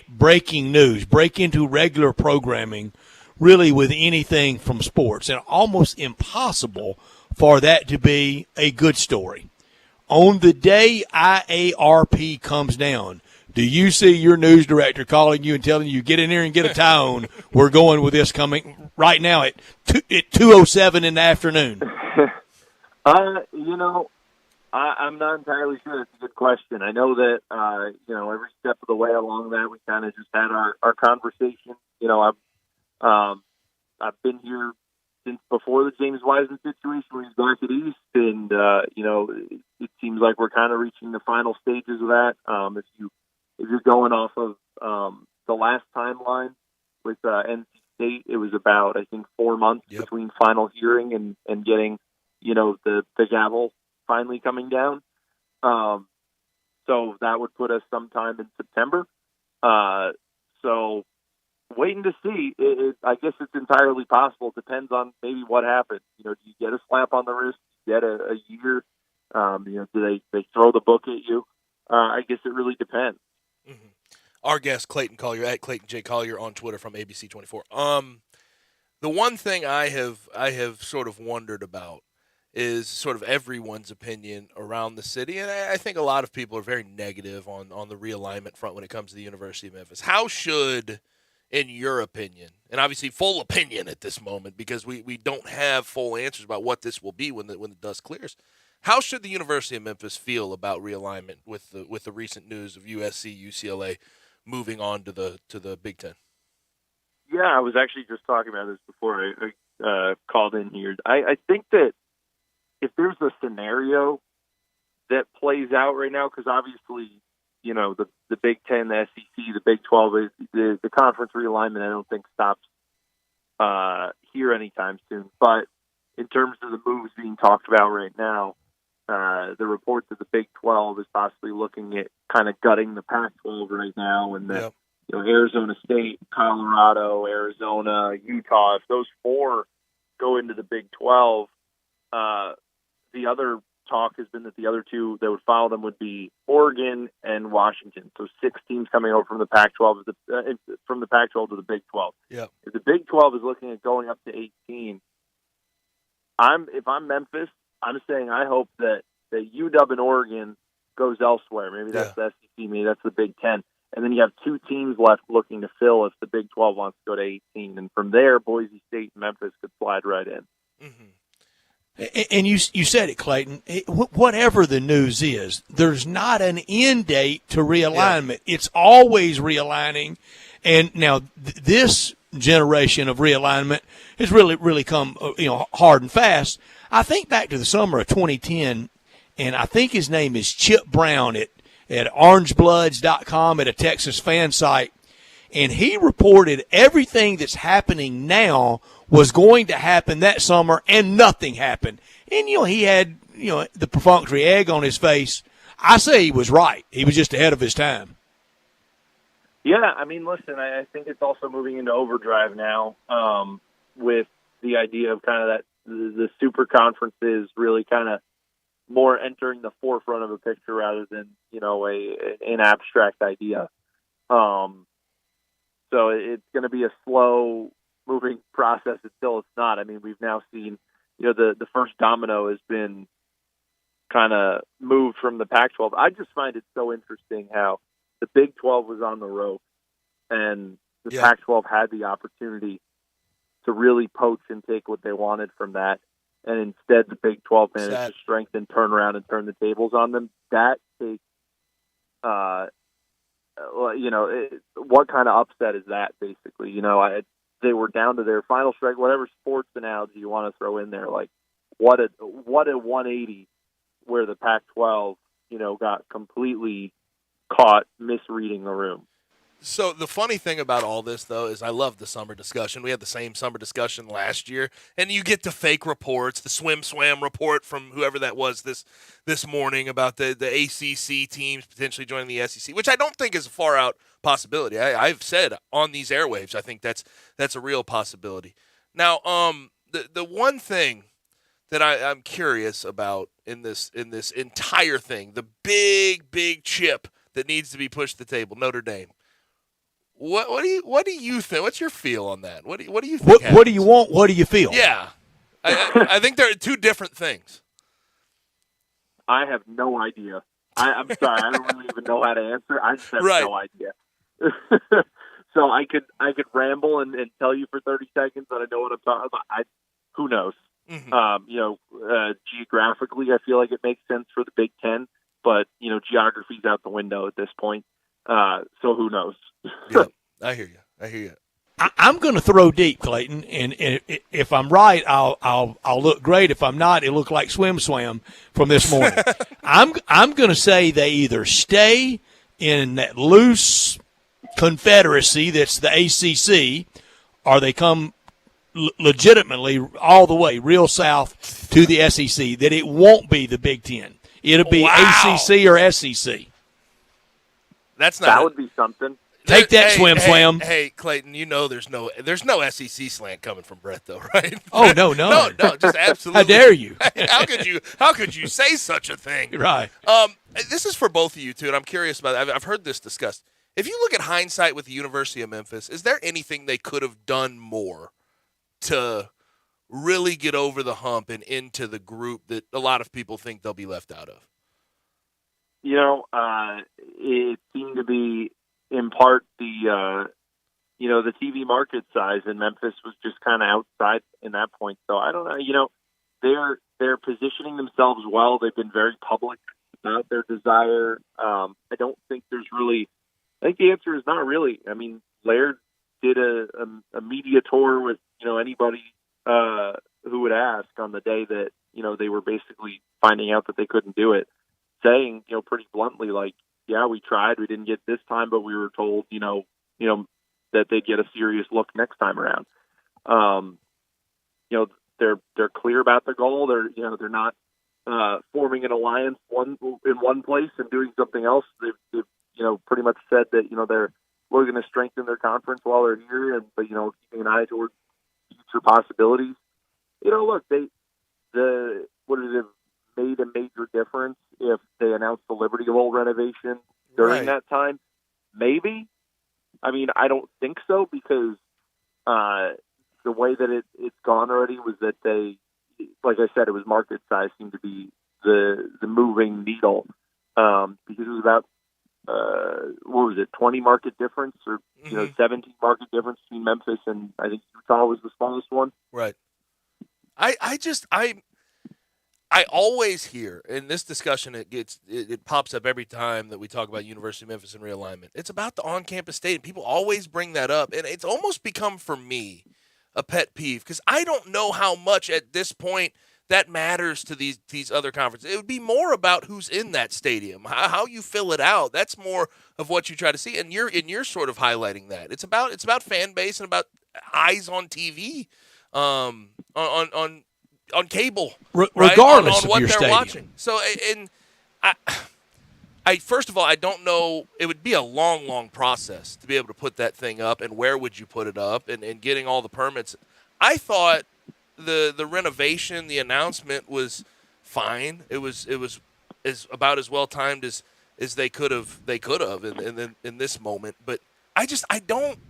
breaking news, break into regular programming, really with anything from sports, and almost impossible for that to be a good story. On the day IARP comes down, do you see your news director calling you and telling you, get in here and get a tone? We're going with this coming right now at 2:07 in the afternoon. I'm not entirely sure. That's a good question. I know that, every step of the way along that, we kind of just had our conversation. I've been here since before the James Wiseman situation when he's back at East, and it seems like we're kind of reaching the final stages of that. If you're going off of the last timeline with NC State, it was about, I think, 4 months between final hearing and getting the gavel finally coming down. So that would put us sometime in September. So waiting to see. I guess it's entirely possible. It depends on maybe what happens. Do you get a slap on the wrist? Do you get a year? Do they throw the book at you? I guess it really depends. Mm-hmm. Our guest, Clayton Collier, at Clayton J. Collier on Twitter from ABC24. The one thing I have sort of wondered about is sort of everyone's opinion around the city. And I think a lot of people are very negative on the realignment front when it comes to the University of Memphis. How should, in your opinion, and obviously full opinion at this moment because we don't have full answers about what this will be when the dust clears, how should the University of Memphis feel about realignment with the recent news of USC, UCLA moving on to the Big Ten? Yeah, I was actually just talking about this before I called in here. I think that if there's a scenario that plays out right now, because obviously, the Big Ten, the SEC, the Big 12, the conference realignment, I don't think stops here anytime soon. But in terms of the moves being talked about right now, the reports of the Big 12 is possibly looking at kind of gutting the Pac-12 right now, and Arizona State, Colorado, Arizona, Utah. If those four go into the Big 12, the other talk has been that the other two that would follow them would be Oregon and Washington. So 6 teams coming over from the Pac-12 from the Pac-12 to the Big 12. Yeah. If the Big 12 is looking at going up to 18, if I'm Memphis, I'm saying I hope that UW and Oregon goes elsewhere. Maybe that's the SEC, maybe that's the Big 10. And then you have 2 teams left looking to fill if the Big 12 wants to go to 18. And from there, Boise State and Memphis could slide right in. Mm-hmm. And you said it, Clayton. Whatever the news is, there's not an end date to realignment. Yeah. It's always realigning. And now this generation of realignment has really come hard and fast. I think back to the summer of 2010, and I think his name is Chip Brown at orangebloods.com at a Texas fan site, and he reported everything that's happening now was going to happen that summer, and nothing happened. And, he had, the perfunctory egg on his face. I say he was right. He was just ahead of his time. Yeah, I mean, listen, I think it's also moving into overdrive now with the idea of kind of that the super conferences really kind of more entering the forefront of a picture rather than, an abstract idea. So it's going to be a slow moving process until it's not. I mean, we've now seen, the first domino has been kind of moved from the Pac-12. I just find it so interesting how the Big 12 was on the rope and the Pac-12 had the opportunity to really poach and take what they wanted from that. And instead, the Big 12 managed to strengthen, turn around, and turn the tables on them. That takes, what kind of upset is that, basically? They were down to their final strike, whatever sports analogy you want to throw in there. Like, what a 180 where the Pac-12, got completely caught misreading the room. So the funny thing about all this, though, is I love the summer discussion. We had the same summer discussion last year, and you get the fake reports, the swam report from whoever that was this morning about the ACC teams potentially joining the SEC, which I don't think is a far out possibility. I've said on these airwaves, I think that's a real possibility. Now, the one thing that I'm curious about in this entire thing, the big chip that needs to be pushed to the table, Notre Dame. What do you think? What's your feel on that? What do you think? What do you want? What do you feel? Yeah, I think they're 2 different things. I have no idea. I'm sorry, I don't really even know how to answer. I just have no idea. So I could ramble and tell you for 30 seconds that I know what I'm talking about. Who knows? Mm-hmm. Geographically, I feel like it makes sense for the Big Ten, but geography's out the window at this point. So who knows? Yeah, I hear you. I'm going to throw deep, Clayton, and if I'm right, I'll look great. If I'm not, it'll look like swim from this morning. I'm going to say they either stay in that loose confederacy that's the ACC, or they come legitimately all the way real south to the SEC. That it won't be the Big Ten. It'll be ACC or SEC. That would be something. Take that, swim. Hey, Clayton, there's no SEC slant coming from Brett, though, right? Oh, no. no, just absolutely. How dare you? How could you say such a thing? Right. This is for both of you, too, and I'm curious about it. I've heard this discussed. If you look at hindsight with the University of Memphis, is there anything they could have done more to really get over the hump and into the group that a lot of people think they'll be left out of? It seemed to be in part the TV market size in Memphis was just kind of outside in that point. So I don't know. They're positioning themselves well. They've been very public about their desire. I don't think there's really. I think the answer is not really. I mean, Laird did a media tour with anybody who would ask on the day that they were basically finding out that they couldn't do it, saying pretty bluntly like, yeah, we tried. We didn't get this time, but we were told, that they'd get a serious look next time around. They're clear about their goal. They're not forming an alliance in one place and doing something else. They've pretty much said that they're looking to strengthen their conference while they're here, but keeping an eye towards future possibilities. Look, they've made a major difference if they announced the Liberty Bowl renovation during that time. Maybe. I mean, I don't think so, because the way that it's gone already was that they, like I said, it was market size seemed to be the moving needle, because it was about 20 market difference or 17 market difference between Memphis and I think Utah was the smallest one. Right. I always hear in this discussion, it pops up every time that we talk about University of Memphis and realignment. It's about the on-campus stadium. People always bring that up, and it's almost become for me a pet peeve, because I don't know how much at this point that matters to these other conferences. It would be more about who's in that stadium, how you fill it out. That's more of what you try to see, and you're sort of highlighting that. It's about fan base and about eyes on TV, on cable, regardless on what of your they're stadium. watching. So, and I first of all, I don't know. It would be a long process to be able to put that thing up, and where would you put it up, and getting all the permits. I thought the renovation, the announcement was fine. It was about as well timed as they could have in this moment. But I don't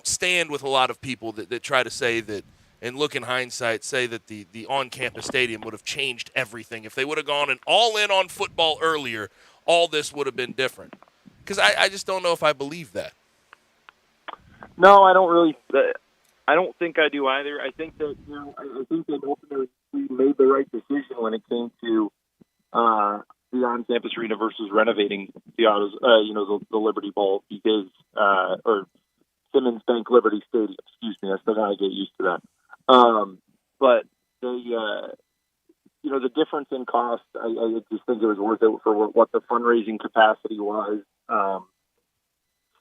stand with a lot of people that try to say that, and look in hindsight, say that the on-campus stadium would have changed everything. If they would have gone and all in on football earlier, all this would have been different. Because I just don't know if I believe that. No, I don't really. I don't think I do either. I think that I think that ultimately we made the right decision when it came to the on-campus arena versus renovating the Liberty Bowl, because or Simmons Bank Liberty Stadium. Excuse me, I still gotta get used to that. But the difference in cost, I just think it was worth it for what the fundraising capacity was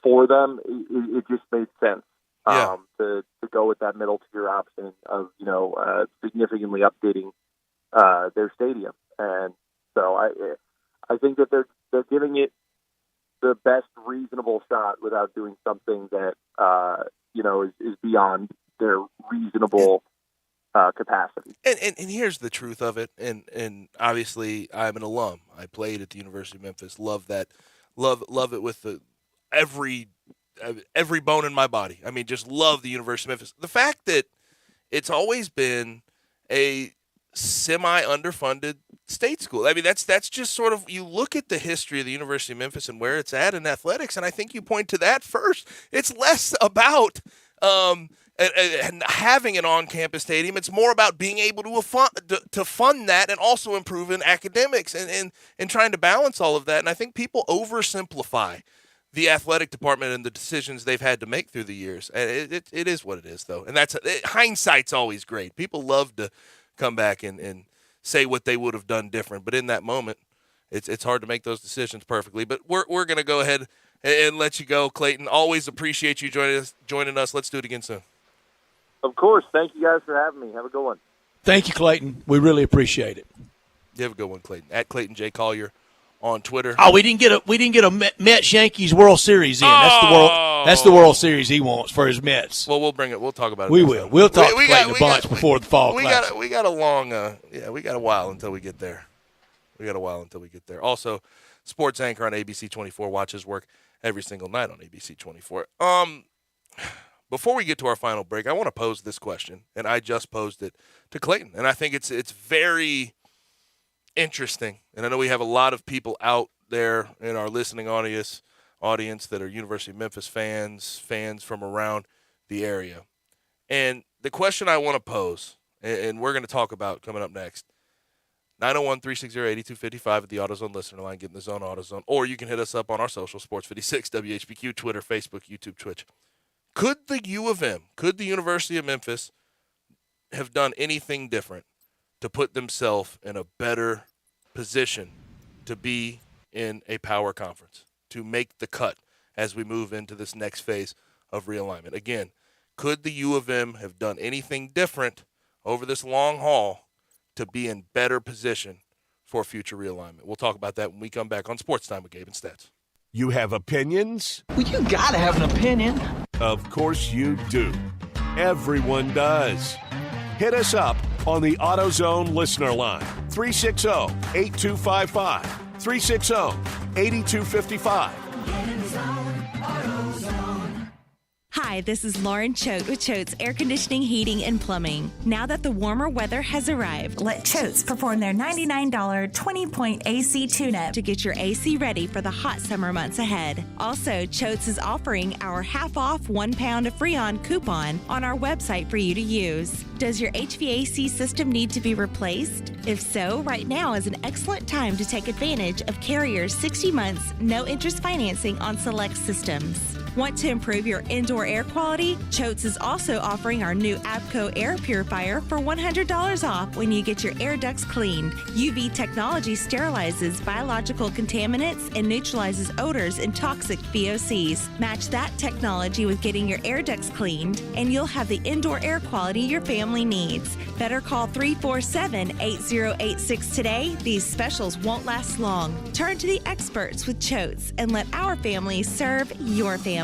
for them. It just made sense to go with that middle tier option of significantly updating their stadium, and so I think that they're giving it the best reasonable shot without doing something that is beyond their reasonable capacity. And here's the truth of it. And obviously, I'm an alum. I played at the University of Memphis. Love that. Love it with every bone in my body. I mean, just love the University of Memphis. The fact that it's always been a semi-underfunded state school. I mean, that's just sort of, you look at the history of the University of Memphis and where it's at in athletics, and I think you point to that first. It's less about and having an on-campus stadium. It's more about being able to fund that and also improve in academics and trying to balance all of that. And I think people oversimplify the athletic department and the decisions they've had to make through the years. And it is what it is, though. And hindsight's always great. People love to come back and say what they would have done different. But in that moment, it's hard to make those decisions perfectly. But we're going to go ahead and let you go, Clayton. Always appreciate you joining us. Let's do it again soon. Of course. Thank you guys for having me. Have a good one. Thank you, Clayton. We really appreciate it. You have a good one, Clayton. At Clayton J. Collier on Twitter. Oh, we didn't get a Mets Yankees World Series in. That's the World Series he wants for his Mets. Well, we'll bring it. We'll talk about it. We will. We'll talk to Clayton a bunch before the fall classic. We got a long. We got a while until we get there. Also, sports anchor on ABC 24 watches work every single night on ABC 24. Before we get to our final break, I want to pose this question, and I just posed it to Clayton, and I think it's very interesting. And I know we have a lot of people out there in our listening audience that are University of Memphis fans from around the area. And the question I want to pose, and we're going to talk about coming up next, 901-360-8255 at the AutoZone listener line, get in the zone, AutoZone, or you can hit us up on our social, Sports56, WHBQ, Twitter, Facebook, YouTube, Twitch. Could the U of M, could the University of Memphis have done anything different to put themselves in a better position to be in a power conference, to make the cut as we move into this next phase of realignment? Again, could the U of M have done anything different over this long haul to be in better position for future realignment? We'll talk about that when we come back on Sports Time with Gabe and Stats. You have opinions? Well, you gotta have an opinion. Of course you do. Everyone does. Hit us up on the AutoZone listener line, 360-8255, 360-8255. Hi, this is Lauren Choate with Choate's Air Conditioning, Heating, and Plumbing. Now that the warmer weather has arrived, let Choate's perform their $99 20-point AC tune-up to get your AC ready for the hot summer months ahead. Also, Choate's is offering our half-off 1 pound of Freon coupon on our website for you to use. Does your HVAC system need to be replaced? If so, right now is an excellent time to take advantage of Carrier's 60 months, no-interest financing on select systems. Want to improve your indoor air quality? Choate's is also offering our new Abco air purifier for $100 off when you get your air ducts cleaned. UV technology sterilizes biological contaminants and neutralizes odors and toxic VOCs. Match that technology with getting your air ducts cleaned, and you'll have the indoor air quality your family needs. Better call 347-8086 today. These specials won't last long. Turn to the experts with Choate's and let our family serve your family.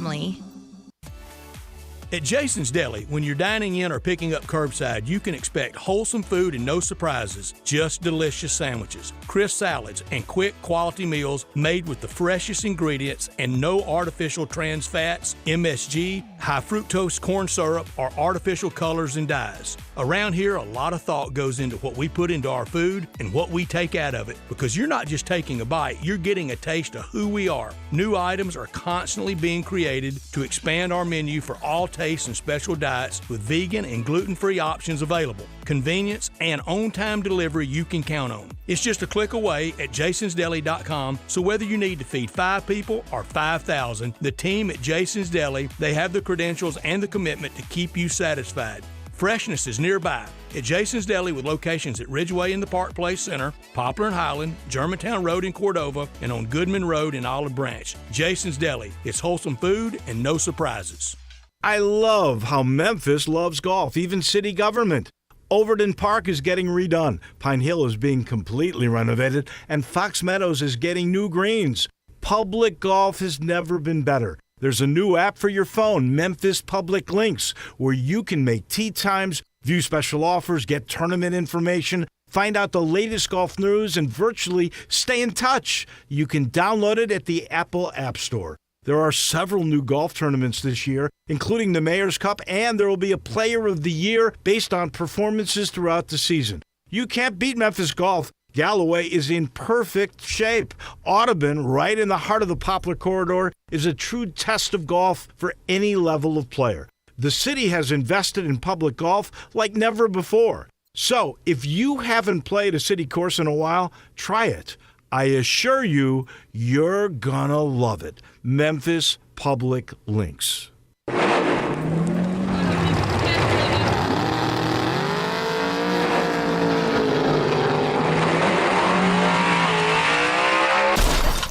At Jason's Deli, when you're dining in or picking up curbside, you can expect wholesome food and no surprises, just delicious sandwiches, crisp salads, and quick quality meals made with the freshest ingredients and no artificial trans fats, MSG, high fructose corn syrup, or artificial colors and dyes. Around here, a lot of thought goes into what we put into our food and what we take out of it, because you're not just taking a bite, you're getting a taste of who we are. New items are constantly being created to expand our menu for all tastes and special diets with vegan and gluten-free options available. Convenience and on-time delivery you can count on. It's just a click away at jasonsdeli.com, so whether you need to feed 5 people or 5,000, the team at Jason's Deli, they have the credentials and the commitment to keep you satisfied. Freshness is nearby at Jason's Deli with locations at Ridgeway in the Park Place Center, Poplar and Highland, Germantown Road in Cordova, and on Goodman Road in Olive Branch. Jason's Deli. It's wholesome food and no surprises. I love how Memphis loves golf, even city government. Overton Park is getting redone, Pine Hill is being completely renovated, and Fox Meadows is getting new greens. Public golf has never been better. There's a new app for your phone, Memphis Public Links, where you can make tee times, view special offers, get tournament information, find out the latest golf news, and virtually stay in touch. You can download it at the Apple App Store. There are several new golf tournaments this year, including the Mayor's Cup, and there will be a Player of the Year based on performances throughout the season. You can't beat Memphis golf. Galloway is in perfect shape. Audubon, right in the heart of the Poplar Corridor, is a true test of golf for any level of player. The city has invested in public golf like never before. So, if you haven't played a city course in a while, try it. I assure you, you're gonna love it. Memphis Public Links.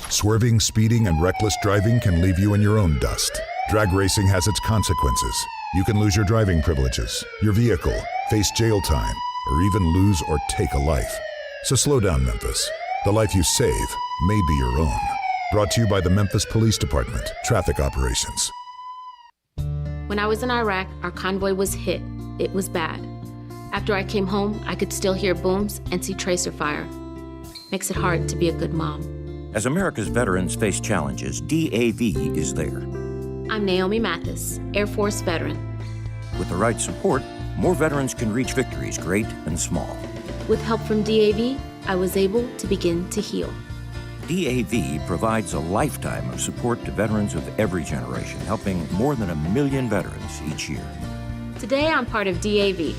Swerving, speeding, and reckless driving can leave you in your own dust. Drag racing has its consequences. You can lose your driving privileges, your vehicle, face jail time, or even lose or take a life. So slow down, Memphis. The life you save may be your own. Brought to you by the Memphis Police Department, Traffic Operations. When I was in Iraq, our convoy was hit. It was bad. After I came home, I could still hear booms and see tracer fire. Makes it hard to be a good mom. As America's veterans face challenges, DAV is there. I'm Naomi Mathis, Air Force veteran. With the right support, more veterans can reach victories, great and small. With help from DAV, I was able to begin to heal. DAV provides a lifetime of support to veterans of every generation, helping more than 1 million veterans each year. Today, I'm part of DAV.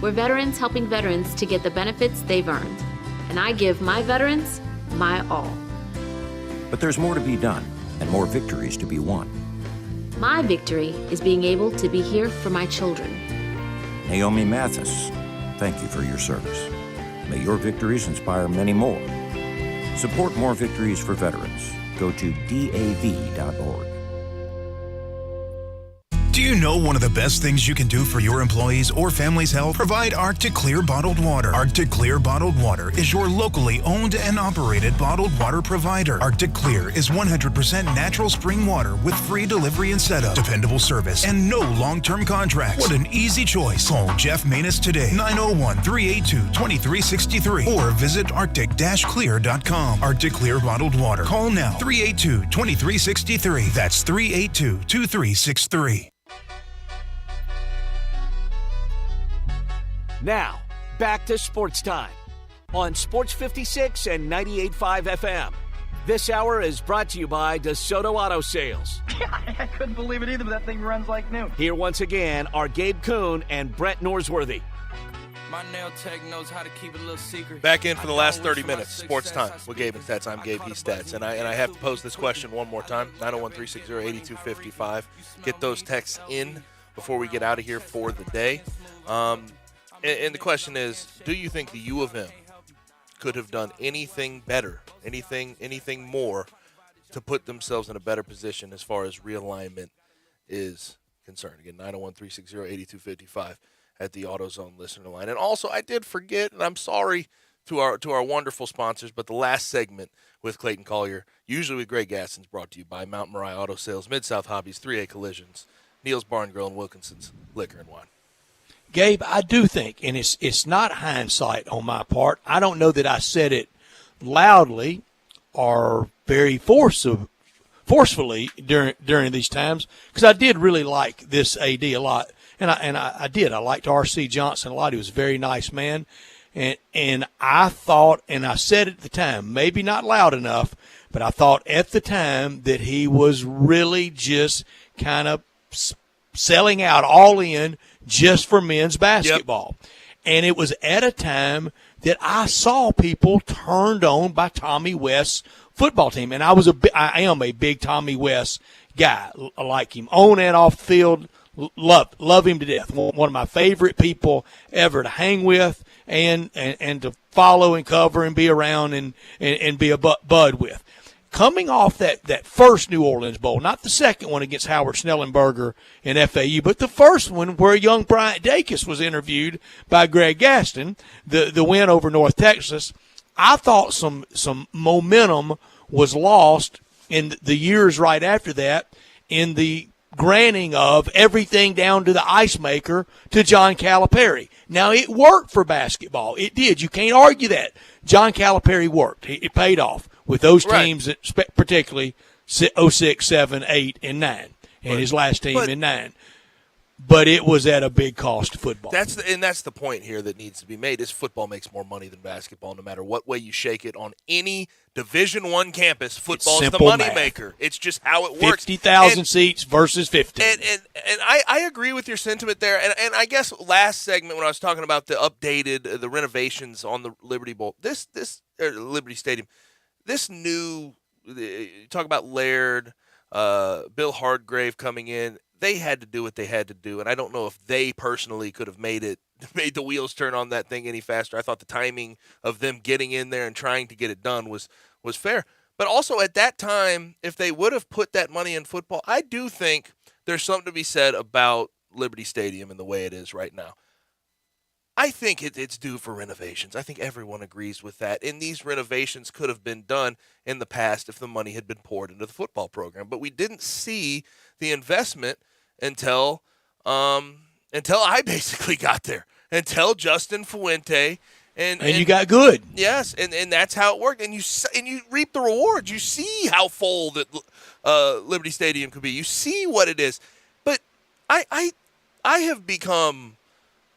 We're veterans helping veterans to get the benefits they've earned. And I give my veterans my all. But there's more to be done and more victories to be won. My victory is being able to be here for my children. Naomi Mathis, thank you for your service. May your victories inspire many more. Support more victories for veterans. Go to DAV.org. Do you know one of the best things you can do for your employees or family's health? Provide Arctic Clear bottled water. Arctic Clear bottled water is your locally owned and operated bottled water provider. Arctic Clear is 100% natural spring water with free delivery and setup, dependable service, and no long-term contracts. What an easy choice. Call Jeff Manus today, 901-382-2363, or visit arctic-clear.com. Arctic Clear bottled water. Call now, 382-2363. That's 382-2363. Now, back to Sports Time on Sports 56 and 98.5 FM. This hour is brought to you by DeSoto Auto Sales. I couldn't believe it either, but that thing runs like new. Here once again are Gabe Kuhn and Brett Norsworthy. My nail tech knows how to keep it a little secret. Back in for the last 30 minutes. Sports Time with Gabe and Stats. I'm Gabe, he's Stats. And I have to pose this question one more time. 901-360-8255. Get those texts in before we get out of here for the day. And the question is, do you think the U of M could have done anything better, anything more to put themselves in a better position as far as realignment is concerned? Again, 901-360-8255 at the AutoZone listener line. And also, I did forget, and I'm sorry to our wonderful sponsors, but the last segment with Clayton Collier, usually with Greg Gasson's, brought to you by Mount Moriah Auto Sales, Mid-South Hobbies, 3A Collisions, Neil's Barn Grill, and Wilkinson's Liquor and Wine. Gabe, I do think, and it's not hindsight on my part. I don't know that I said it loudly or very forcefully during these times, because I did really like this AD a lot, and I did. I liked R.C. Johnson a lot. He was a very nice man, and I thought, and I said at the time, maybe not loud enough, but I thought at the time that he was really just kind of selling out all in just for men's basketball. Yep. And it was at a time that I saw people turned on by Tommy West's football team. And I am a big Tommy West guy. I like him on and off the field. Love him to death. One of my favorite people ever to hang with and to follow and cover and be around and be a bud with. Coming off that first New Orleans Bowl, not the second one against Howard Snellenberger and FAU, but the first one where young Bryant Dacus was interviewed by Greg Gaston, the win over North Texas, I thought some momentum was lost in the years right after that in the granting of everything down to the ice maker to John Calipari. Now, it worked for basketball. It did. You can't argue that. John Calipari worked. It paid off with those teams, particularly 06, 7, 8, and 9, and his last team in 9. But it was at a big cost to football. That's the point here that needs to be made, is football makes more money than basketball no matter what way you shake it. On any Division I campus, football is the moneymaker. It's just how it works. 50,000 seats versus 50. And I agree with your sentiment there. And I guess last segment when I was talking about the updated, the renovations on the Liberty Bowl, this Liberty Stadium, this new talk about Laird, Bill Hardgrave coming in. They had to do what they had to do, and I don't know if they personally could have made the wheels turn on that thing any faster. I thought the timing of them getting in there and trying to get it done was fair. But also at that time, if they would have put that money in football, I do think there's something to be said about Liberty Stadium and the way it is right now. I think it's due for renovations. I think everyone agrees with that. And these renovations could have been done in the past if the money had been poured into the football program. But we didn't see the investment until I basically got there, until Justin Fuente. And you got good. Yes, and that's how it worked. And you reap the rewards. You see how full that Liberty Stadium could be. You see what it is. But I have become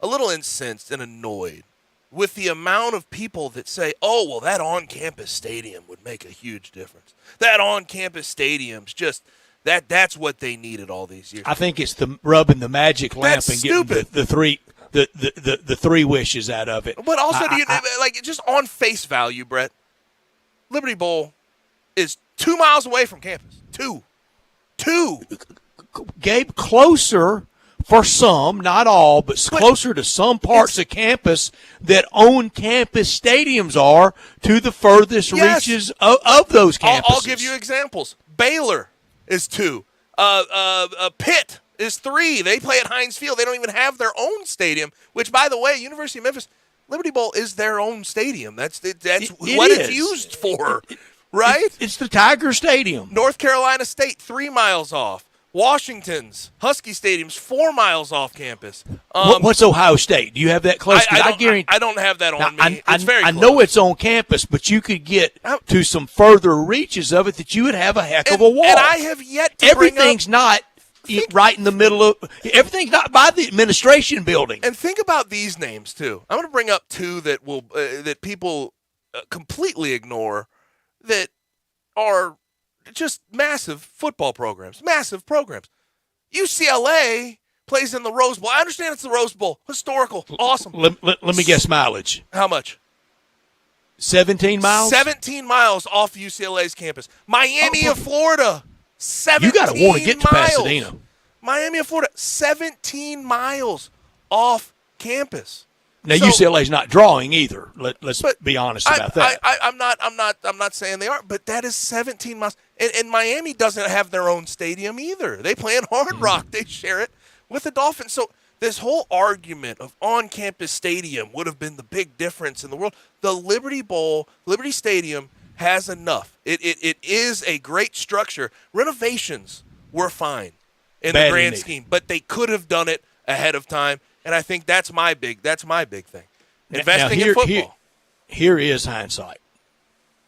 a little incensed and annoyed with the amount of people that say, oh, well, that on-campus stadium would make a huge difference. That on-campus stadium's just that's what they needed all these years. I think it's the rubbing the magic lamp and getting the three wishes out of it. But also, just on face value, Brett, Liberty Bowl is 2 miles away from campus. Two. Gabe, closer for some, not all, but closer to some parts of campus that on-campus stadiums are to the furthest reaches of those campuses. I'll give you examples. Baylor is 2. Pitt is 3. They play at Heinz Field. They don't even have their own stadium, which, by the way, University of Memphis, Liberty Bowl is their own stadium. That's what it's used for, right? It's the Tiger Stadium. North Carolina State, 3 miles off. Washington's Husky Stadium's 4 miles off campus. What's Ohio State? Do you have that close? I don't have that on me. It's very close. I know it's on campus, but you could get to some further reaches of it that you would have a heck of a walk. And I have yet to everything's not right in the middle of – everything's not by the administration building. And think about these names, too. I'm going to bring up 2 that will that people completely ignore that are – just massive football programs, massive programs. UCLA plays in the Rose Bowl. I understand it's the Rose Bowl. Historical. Awesome. Let me guess mileage. How much? 17 miles? 17 miles off UCLA's campus. Miami of Florida, 17 miles. You got to want to get to Pasadena. Miami of Florida, 17 miles off campus. Now UCLA's not drawing either. Let's be honest about that. I'm not saying they aren't, but that is 17 miles. And Miami doesn't have their own stadium either. They play in Hard Rock. They share it with the Dolphins. So this whole argument of on-campus stadium would have been the big difference in the world. The Liberty Bowl, Liberty Stadium has enough. It is a great structure. Renovations were fine in the grand scheme, but they could have done it ahead of time. And I think that's my big thing. Investing in football. Here is hindsight.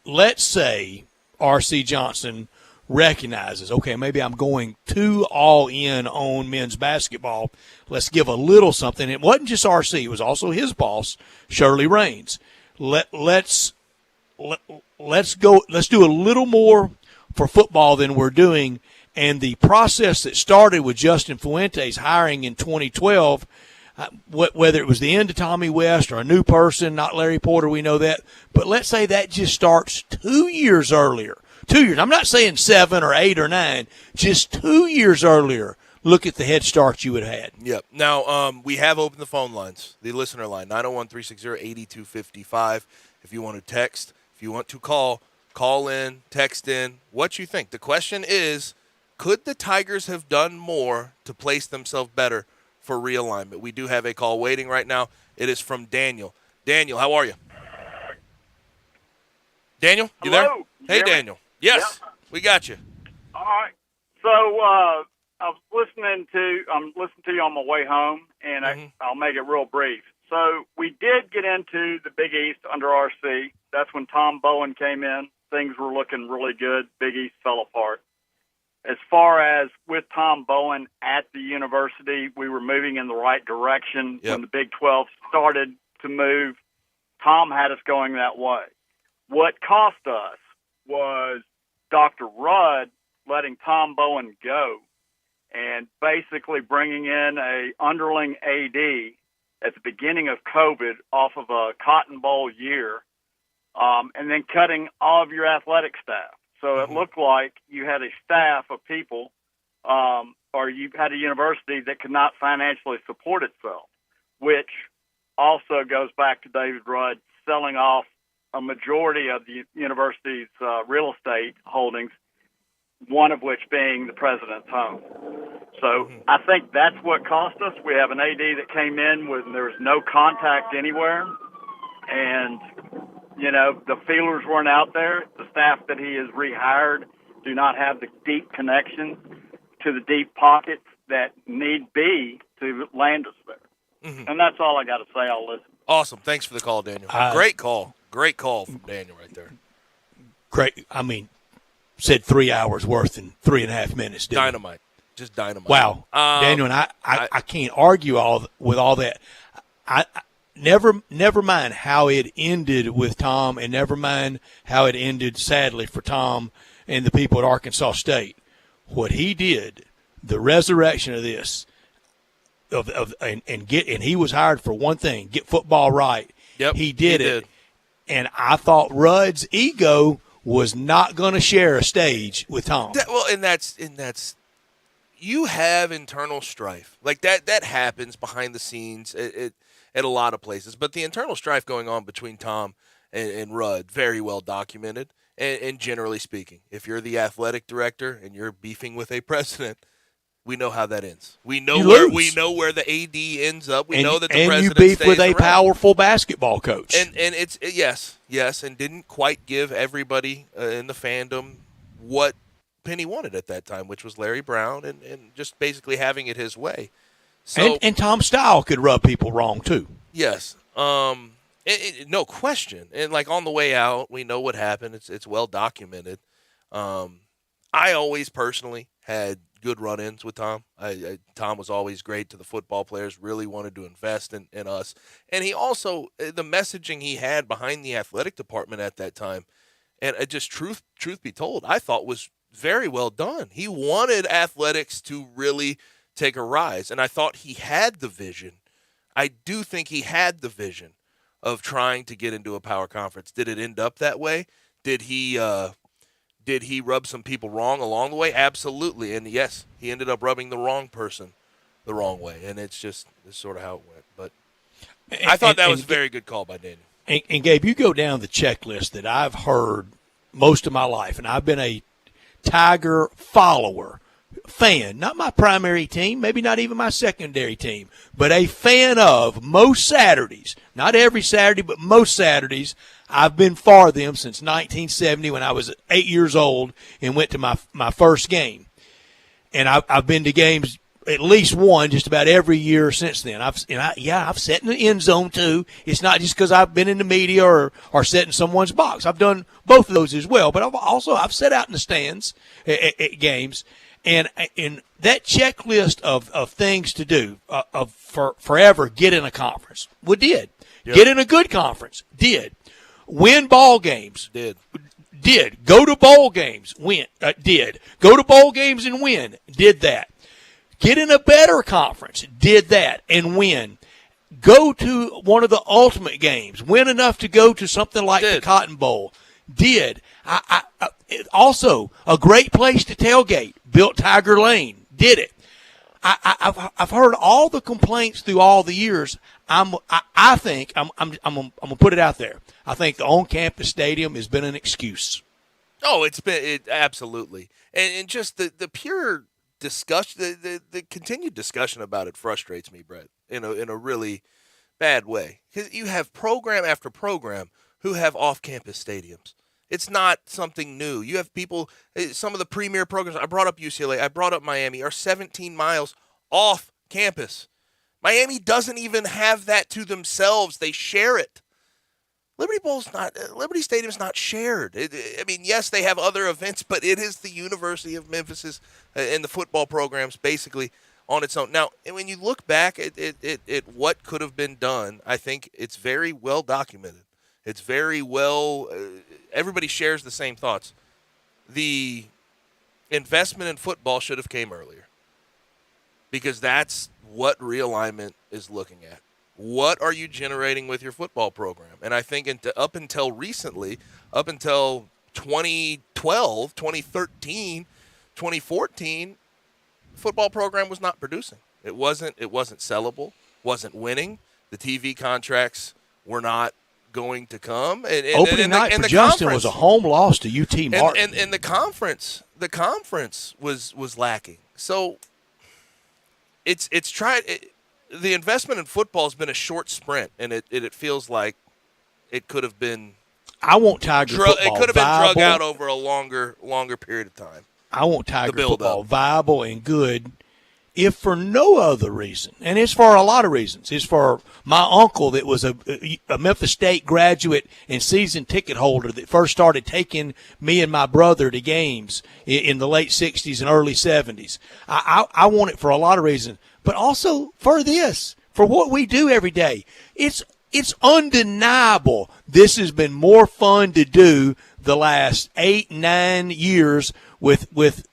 Let's say R.C. Johnson recognizes, okay, maybe I'm going too all in on men's basketball. Let's give a little something. It wasn't just R.C. It was also his boss, Shirley Raines. Let's go. Let's do a little more for football than we're doing. And the process that started with Justin Fuente's hiring in 2012. Whether it was the end of Tommy West or a new person, not Larry Porter, we know that. But let's say that just starts 2 years earlier. 2 years. I'm not saying 7 or 8 or 9. Just 2 years earlier. Look at the head start you would have had. Yep. Now, we have opened the phone lines, the listener line, 901-360-8255. If you want to text, if you want to call in, text in, what you think. The question is, could the Tigers have done more to place themselves better for realignment? We do have a call waiting right now. It is from Daniel. Daniel, how are you? Daniel, you Hello. there? Hey, Daniel. Yes, we got you. All right. So I'm listening to you on my way home, and I'll make it real brief. So we did get into the Big East under RC. That's when Tom Bowen came in. Things were looking really good. Big East fell apart. As far as with Tom Bowen at the university, we were moving in the right direction. When the Big 12 started to move, Tom had us going that way. What cost us was Dr. Rudd letting Tom Bowen go and basically bringing in a underling AD at the beginning of COVID off of a Cotton Bowl year. and then cutting all of your athletic staff. So it looked like you had a staff of people, or you had a university that could not financially support itself, which also goes back to David Rudd selling off a majority of the university's real estate holdings, one of which being the president's home. So I think that's what cost us. We have an AD that came in when there was no contact anywhere, and the feelers weren't out there. The staff that he has rehired do not have the deep connection to the deep pockets that need be to land us there. And that's all I got to say. I'll listen. Awesome. Thanks for the call, Daniel. Great call. Great call from Daniel right there. Great. I mean, said 3 hours worth in 3.5 minutes. Dynamite. Just dynamite. Wow. Daniel, and I can't argue with all that. I never mind how it ended with Tom, and never mind how it ended sadly for Tom and the people at Arkansas State. What he did, the resurrection of this, and he was hired for one thing: get football right. Yep, he did it. And I thought Rudd's ego was not going to share a stage with Tom. And that's you have internal strife like that happens behind the scenes at a lot of places. But the internal strife going on between Tom and Rudd, very well documented. And generally speaking, if you're the athletic director and you're beefing with a president, we know how that ends. We know where the AD ends up. We know that the president you beef stays with a around. Powerful basketball coach. And it's yes, and didn't quite give everybody in the fandom what Penny wanted at that time, which was Larry Brown and just basically having it his way. So and Tom's style could rub people wrong too. Yes, no question. And like on the way out, we know what happened. It's well documented. I always personally had good run-ins with Tom. Tom was always great to the football players, really wanted to invest in us. And he also, the messaging he had behind the athletic department at that time, and just truth be told, I thought was very well done. He wanted athletics to really take a rise, and I thought he had the vision. I do think he had the vision of trying to get into a power conference. Did it end up that way? Did he rub some people wrong along the way? Absolutely. And yes, he ended up rubbing the wrong person the wrong way. And it's sort of how it went. But I thought that was a very good call by Daniel. And Gabe, you go down the checklist that I've heard most of my life, and I've been a Tiger follower, fan, not my primary team, maybe not even my secondary team, but a fan of most Saturdays, not every Saturday, but most Saturdays. I've been for them since 1970 when I was 8 years old and went to my first game. And I've been to games at least one just about every year since then. I've sat in the end zone too. It's not just because I've been in the media or sat in someone's box. I've done both of those as well. But I've sat out in the stands at games. And that checklist of things to do for forever, get in a conference. We did. Yep. Get in a good conference. Did. Win ball games. Did. Go to bowl games. Win. Did. Go to bowl games and win. Did that. Get in a better conference. Did that and win. Go to one of the ultimate games. Win enough to go to something like the Cotton Bowl. Did. Also, a great place to tailgate. Built Tiger Lane. Did it. I've heard all the complaints through all the years. I think I'm gonna put it out there. I think the on-campus stadium has been an excuse. Oh, it's been absolutely, and just the pure discussion, the continued discussion about it frustrates me, Brett, in a really bad way, because you have program after program who have off-campus stadiums. It's not something new. You have people, some of the premier programs, I brought up UCLA, I brought up Miami, are 17 miles off campus. Miami doesn't even have that to themselves. They share it. Liberty Stadium's not shared. Yes, they have other events, but it is the University of Memphis and the football programs basically on its own. Now, when you look back at what could have been done, I think it's very well documented. It's very well, everybody shares the same thoughts. The investment in football should have came earlier, because that's what realignment is looking at. What are you generating with your football program? And I think up until recently, up until 2012, 2013, 2014, football program was not producing. It wasn't sellable, wasn't winning. The TV contracts were not going to come. Opening night for Justin was a home loss to UT Martin. And the conference was lacking. So it's tried. The investment in football has been a short sprint, and it feels like it could have been. I want Tiger football It could have viable. been drug out over a longer period of time. I want Tiger football viable and good, if for no other reason, and it's for a lot of reasons. It's for my uncle that was a Memphis State graduate and season ticket holder that first started taking me and my brother to games in the late 60s and early 70s. I want it for a lot of reasons, but also for this, for what we do every day. It's undeniable this has been more fun to do the last 8-9 years with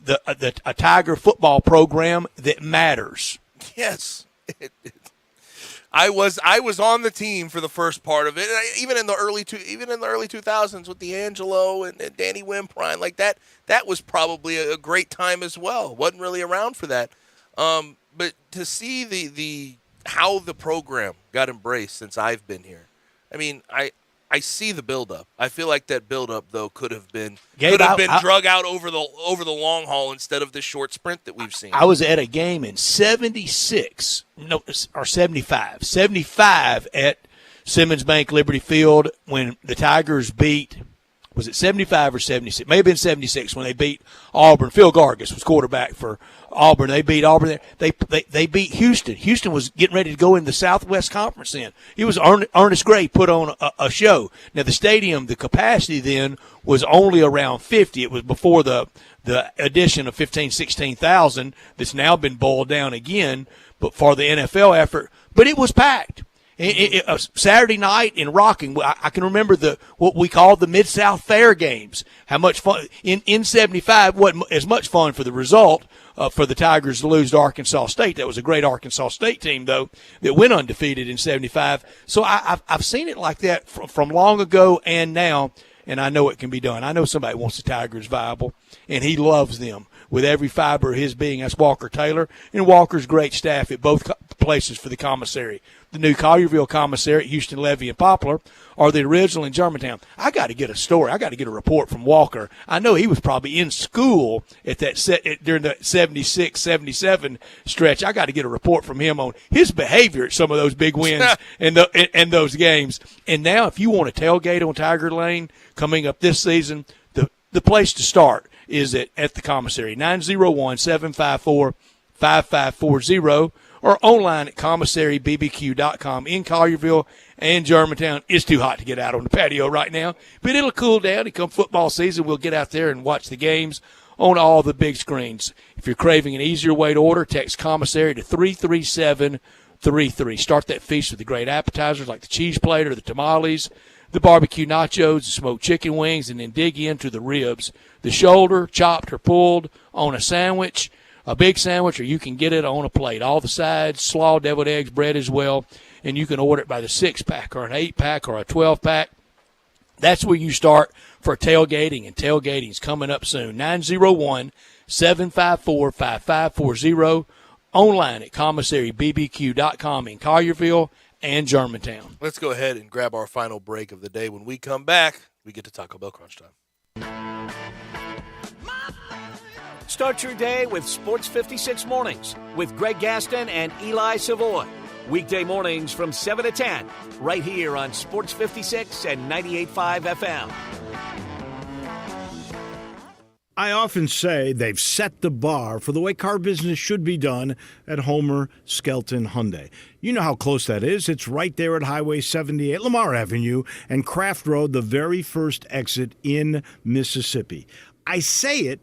a Tiger football program that matters. Yes, I was on the team for the first part of it, and even in the early 2000s with D'Angelo and Danny Wimprine, like that was probably a great time as well. Wasn't really around for that, but to see the how the program got embraced since I've been here, I mean, I see the buildup. I feel like that buildup, though, could have been drug out over the long haul instead of the short sprint that we've seen. I was at a game in 75 at Simmons Bank Liberty Field when the Tigers beat. Was it 75 or 76? May have been 76 when they beat Auburn. Phil Gargis was quarterback for Auburn. They beat Auburn there. They beat Houston. Houston was getting ready to go in the Southwest Conference then. It was Ernest Gray put on a show. Now, the stadium, the capacity then was only around 50. It was before the addition of 16,000 that's now been boiled down again, but for the NFL effort. But it was packed. Saturday night in Rocking, I can remember what we called the Mid-South Fair games. How much fun in 75 wasn't as much fun for the result for the Tigers to lose to Arkansas State. That was a great Arkansas State team though that went undefeated in 75. So I've seen it like that from long ago and now, and I know it can be done. I know somebody wants the Tigers viable, and he loves them with every fiber of his being. That's Walker Taylor and Walker's great staff at both places for the commissary. The new Collierville commissary at Houston, Levy, and Poplar, or the original in Germantown. I got to get a story. I got to get a report from Walker. I know he was probably in school at during the 76, 77 stretch. I got to get a report from him on his behavior at some of those big wins and those games. And now, if you want to tailgate on Tiger Lane coming up this season, the place to start is at the commissary, 901-754-5540. Or online at commissarybbq.com in Collierville and Germantown. It's too hot to get out on the patio right now, but it'll cool down. And come football season, we'll get out there and watch the games on all the big screens. If you're craving an easier way to order, text commissary to 33733. Start that feast with the great appetizers like the cheese plate or the tamales, the barbecue nachos, the smoked chicken wings, and then dig into the ribs. The shoulder, chopped or pulled on a sandwich, a big sandwich, or you can get it on a plate. All the sides, slaw, deviled eggs, bread as well, and you can order it by the 6-pack or an 8-pack or a 12-pack. That's where you start for tailgating, and tailgating's coming up soon. 901-754-5540, online at commissarybbq.com in Collierville and Germantown. Let's go ahead and grab our final break of the day. When we come back, we get to Taco Bell Crunch Time. Start your day with Sports 56 Mornings with Greg Gaston and Eli Savoy. Weekday mornings from 7 to 10, right here on Sports 56 and 98.5 FM. I often say they've set the bar for the way car business should be done at Homer Skelton Hyundai. You know how close that is. It's right there at Highway 78, Lamar Avenue, and Craft Road, the very first exit in Mississippi. I say it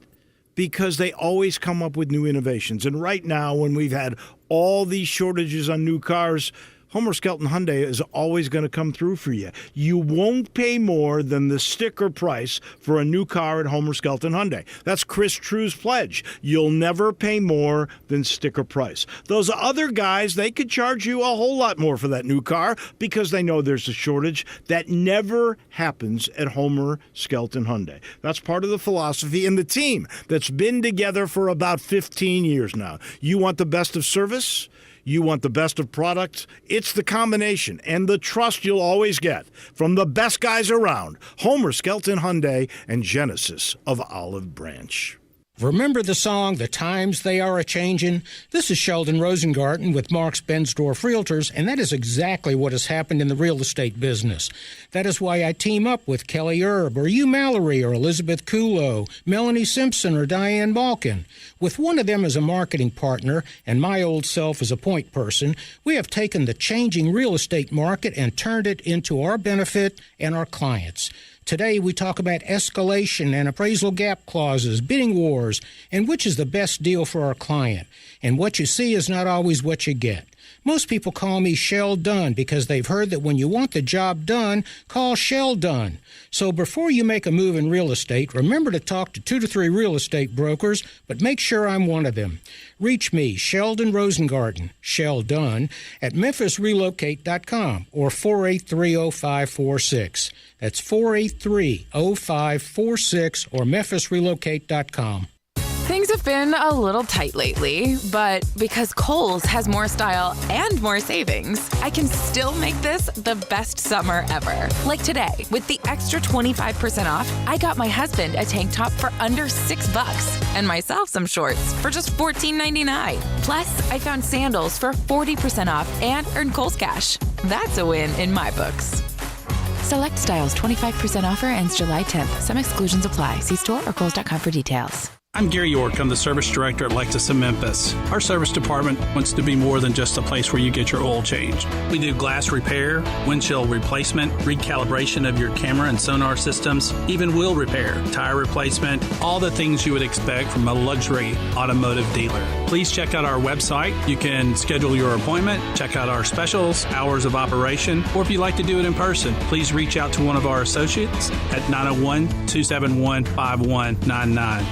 because they always come up with new innovations. And right now, when we've had all these shortages on new cars, Homer Skelton Hyundai is always going to come through for you. You won't pay more than the sticker price for a new car at Homer Skelton Hyundai. That's Chris True's pledge. You'll never pay more than sticker price. Those other guys, they could charge you a whole lot more for that new car because they know there's a shortage. That never happens at Homer Skelton Hyundai. That's part of the philosophy and the team that's been together for about 15 years now. You want the best of service? You want the best of products? It's the combination and the trust you'll always get from the best guys around. Homer Skelton Hyundai and Genesis of Olive Branch. Remember the song, The Times They Are A-Changin'? This is Sheldon Rosengarten with Marks Bensdorf Realtors, and that is exactly what has happened in the real estate business. That is why I team up with Kelly Erb, or Hugh Mallory, or Elizabeth Kulo, Melanie Simpson, or Diane Balkin. With one of them as a marketing partner and my old self as a point person, we have taken the changing real estate market and turned it into our benefit and our clients. Today, we talk about escalation and appraisal gap clauses, bidding wars, and which is the best deal for our client. And what you see is not always what you get. Most people call me Shell Dunn because they've heard that when you want the job done, call Shell Dunn. So before you make a move in real estate, remember to talk to 2 to 3 real estate brokers, but make sure I'm one of them. Reach me, Sheldon Rosengarten, Shell Dunn, at memphisrelocate.com or 483-0546. That's 483-0546 or memphisrelocate.com. Things have been a little tight lately, but because Kohl's has more style and more savings, I can still make this the best summer ever. Like today, with the extra 25% off, I got my husband a tank top for under $6 and myself some shorts for just $14.99. Plus, I found sandals for 40% off and earned Kohl's cash. That's a win in my books. Select styles, 25% offer ends July 10th. Some exclusions apply. See store or Kohls.com for details. I'm Gary York. I'm the service director at Lexus of Memphis. Our service department wants to be more than just a place where you get your oil changed. We do glass repair, windshield replacement, recalibration of your camera and sonar systems, even wheel repair, tire replacement, all the things you would expect from a luxury automotive dealer. Please check out our website. You can schedule your appointment, check out our specials, hours of operation, or if you'd like to do it in person, please reach out to one of our associates at 901-271-5199.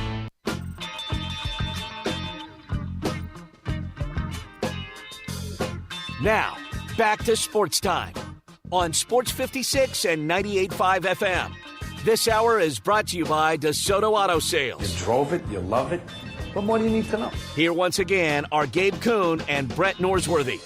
Now, back to Sports Time on Sports 56 and 98.5 FM. This hour is brought to you by DeSoto Auto Sales. You drove it, you love it. What more do you need to know? Here once again are Gabe Kuhn and Brett Norsworthy.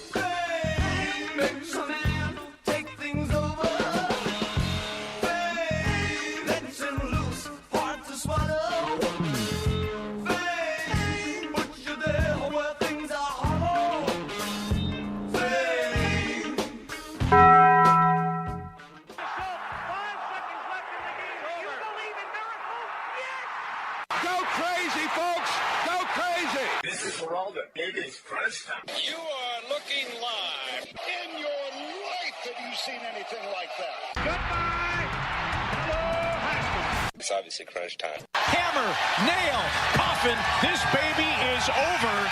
You are looking live. In your life have you seen anything like that? Goodbye. Hello, Haskins. It's obviously crunch time. Hammer, nail, coffin. This baby is over.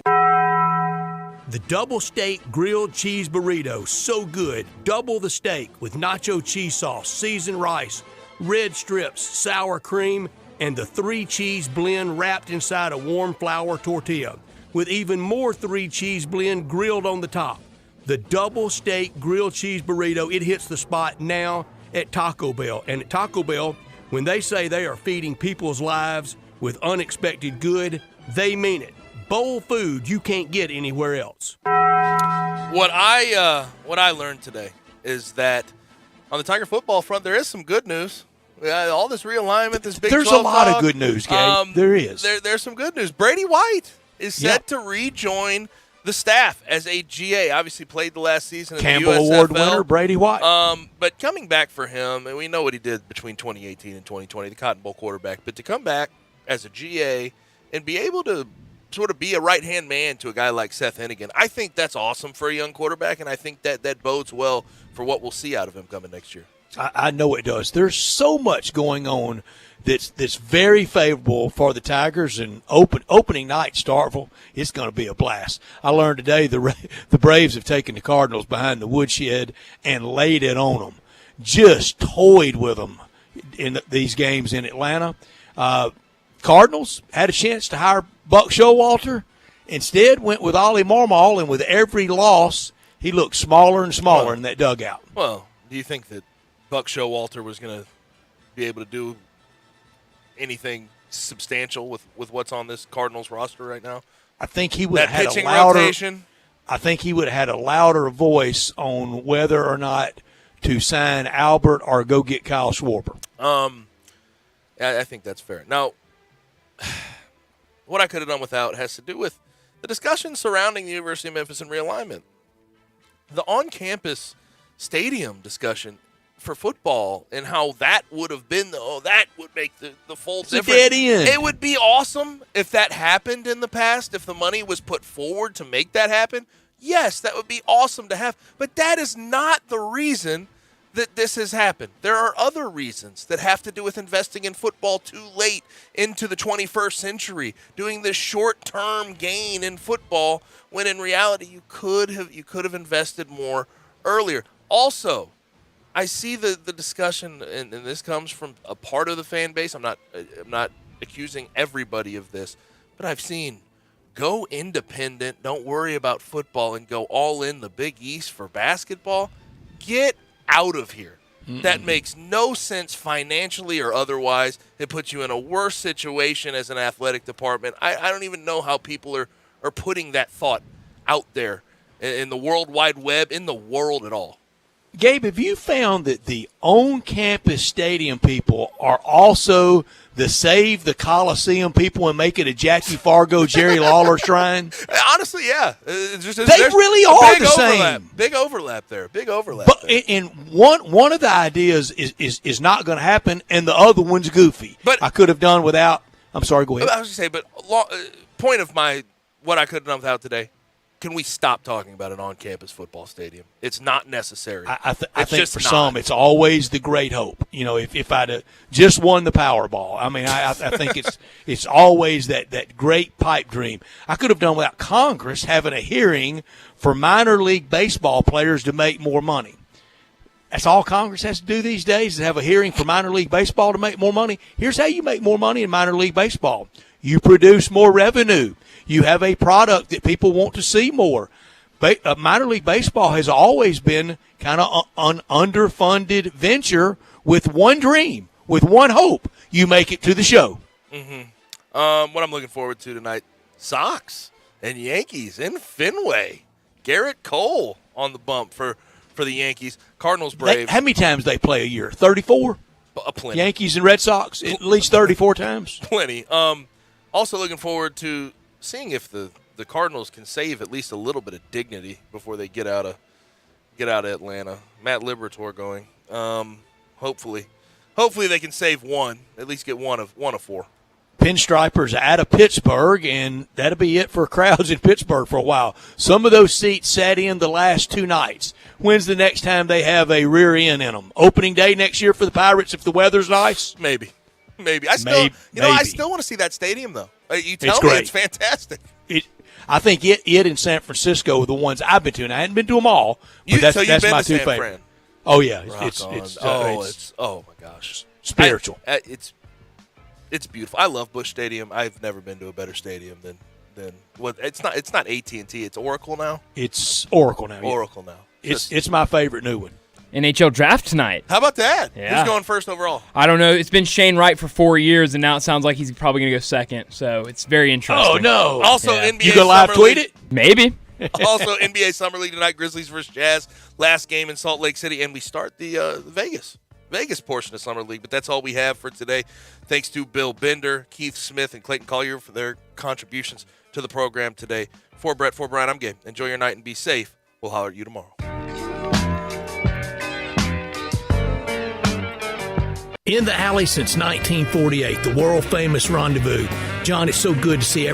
The double steak grilled cheese burrito, so good. Double the steak with nacho cheese sauce, seasoned rice, red strips, sour cream, and the 3-cheese blend wrapped inside a warm flour tortilla, with even more 3-cheese blend grilled on the top. The double steak grilled cheese burrito, it hits the spot now at Taco Bell. And at Taco Bell, when they say they are feeding people's lives with unexpected good, they mean it. Bowl food you can't get anywhere else. What I learned today is that on the Tiger football front, there is some good news. All this realignment, this Big 12 There's a lot talk, of good news, Gabe. There is. There's some good news. Brady White is set to rejoin the staff as a GA. Obviously played the last season in Campbell the USFL. Award winner, Brady White. But coming back for him, and we know what he did between 2018 and 2020, the Cotton Bowl quarterback, but to come back as a GA and be able to sort of be a right-hand man to a guy like Seth Hennigan, I think that's awesome for a young quarterback, and I think that bodes well for what we'll see out of him coming next year. I know it does. There's so much going on that's very favorable for the Tigers, and opening night, Starkville, it's going to be a blast. I learned today the Braves have taken the Cardinals behind the woodshed and laid it on them, just toyed with them in these games in Atlanta. Cardinals had a chance to hire Buck Showalter. Instead, went with Ollie Marmol, and with every loss, he looked smaller and smaller in that dugout. Well, do you think that Buck Showalter was going to be able to do anything substantial with what's on this Cardinals roster right now? I think he would have had pitching a louder rotation. I think he would have had a louder voice on whether or not to sign Albert or go get Kyle Schwarber. I think that's fair. Now, what I could have done without has to do with the discussion surrounding the University of Memphis and realignment. The on-campus stadium discussion for football and how that would have been, that would make the full difference. Dead end. It would be awesome if that happened in the past, if the money was put forward to make that happen. Yes, that would be awesome to have. But that is not the reason that this has happened. There are other reasons that have to do with investing in football too late into the 21st century, doing this short-term gain in football when in reality you could have invested more earlier. Also, I see the discussion, and this comes from a part of the fan base. I'm not accusing everybody of this, but I've seen go independent, don't worry about football, and go all in the Big East for basketball. Get out of here. That makes no sense financially or otherwise. It puts you in a worse situation as an athletic department. I don't even know how people are putting that thought out there in the World Wide Web, in the world at all. Gabe, have you found that the on-campus stadium people are also the Save the Coliseum people and make it a Jackie Fargo, Jerry Lawler shrine? Honestly, yeah. They really are the same. Big overlap there. But and one of the ideas is not going to happen, and the other one's goofy. But I could have done without. I'm sorry, go ahead. I was going to say, but point of what I could have done without today, can we stop talking about an on-campus football stadium? It's not necessary. I think for some, it's always the great hope. You know, if I'd have just won the Powerball, I mean, I think it's always that great pipe dream. I could have done without Congress having a hearing for minor league baseball players to make more money. That's all Congress has to do these days, is have a hearing for minor league baseball to make more money. Here's how you make more money in minor league baseball. You produce more revenue. You have a product that people want to see more. Minor league baseball has always been kind of an underfunded venture with one dream, with one hope. You make it to the show. Mm-hmm. What I'm looking forward to tonight, Sox and Yankees in Fenway. Garrett Cole on the bump for the Yankees. Cardinals, Braves. How many times they play a year? 34? Plenty. Yankees and Red Sox at least 34 times? Plenty. Also looking forward to seeing if the Cardinals can save at least a little bit of dignity before they get out of Atlanta. Matt Liberatore going. Hopefully they can save one. At least get one of four. Pinstripers out of Pittsburgh, and that'll be it for crowds in Pittsburgh for a while. Some of those seats sat in the last two nights. When's the next time they have a rear end in them? Opening day next year for the Pirates if the weather's nice? Maybe. I still want to see that stadium though. You tell me it's fantastic. I think it in San Francisco are the ones I've been to, and I hadn't been to them all. But that's my two favorite. Oh yeah, it's oh my gosh, spiritual. It's beautiful. I love Busch Stadium. I've never been to a better stadium than what it's not AT&T. It's Oracle now. It's Oracle now. Oracle now. It's my favorite new one. NHL draft tonight. How about that? Yeah. Who's going first overall? I don't know. It's been Shane Wright for 4 years, and now it sounds like he's probably going to go second. So it's very interesting. Oh, no. Also, NBA You go live Summer tweet League. it? Maybe. Also, NBA Summer League tonight, Grizzlies versus Jazz. Last game in Salt Lake City, and we start the Vegas portion of Summer League. But that's all we have for today. Thanks to Bill Bender, Keith Smith, and Clayton Collier for their contributions to the program today. For Brett, for Brian, I'm Gabe. Enjoy your night and be safe. We'll holler at you tomorrow. In the alley since 1948, the world-famous Rendezvous. John, it's so good to see every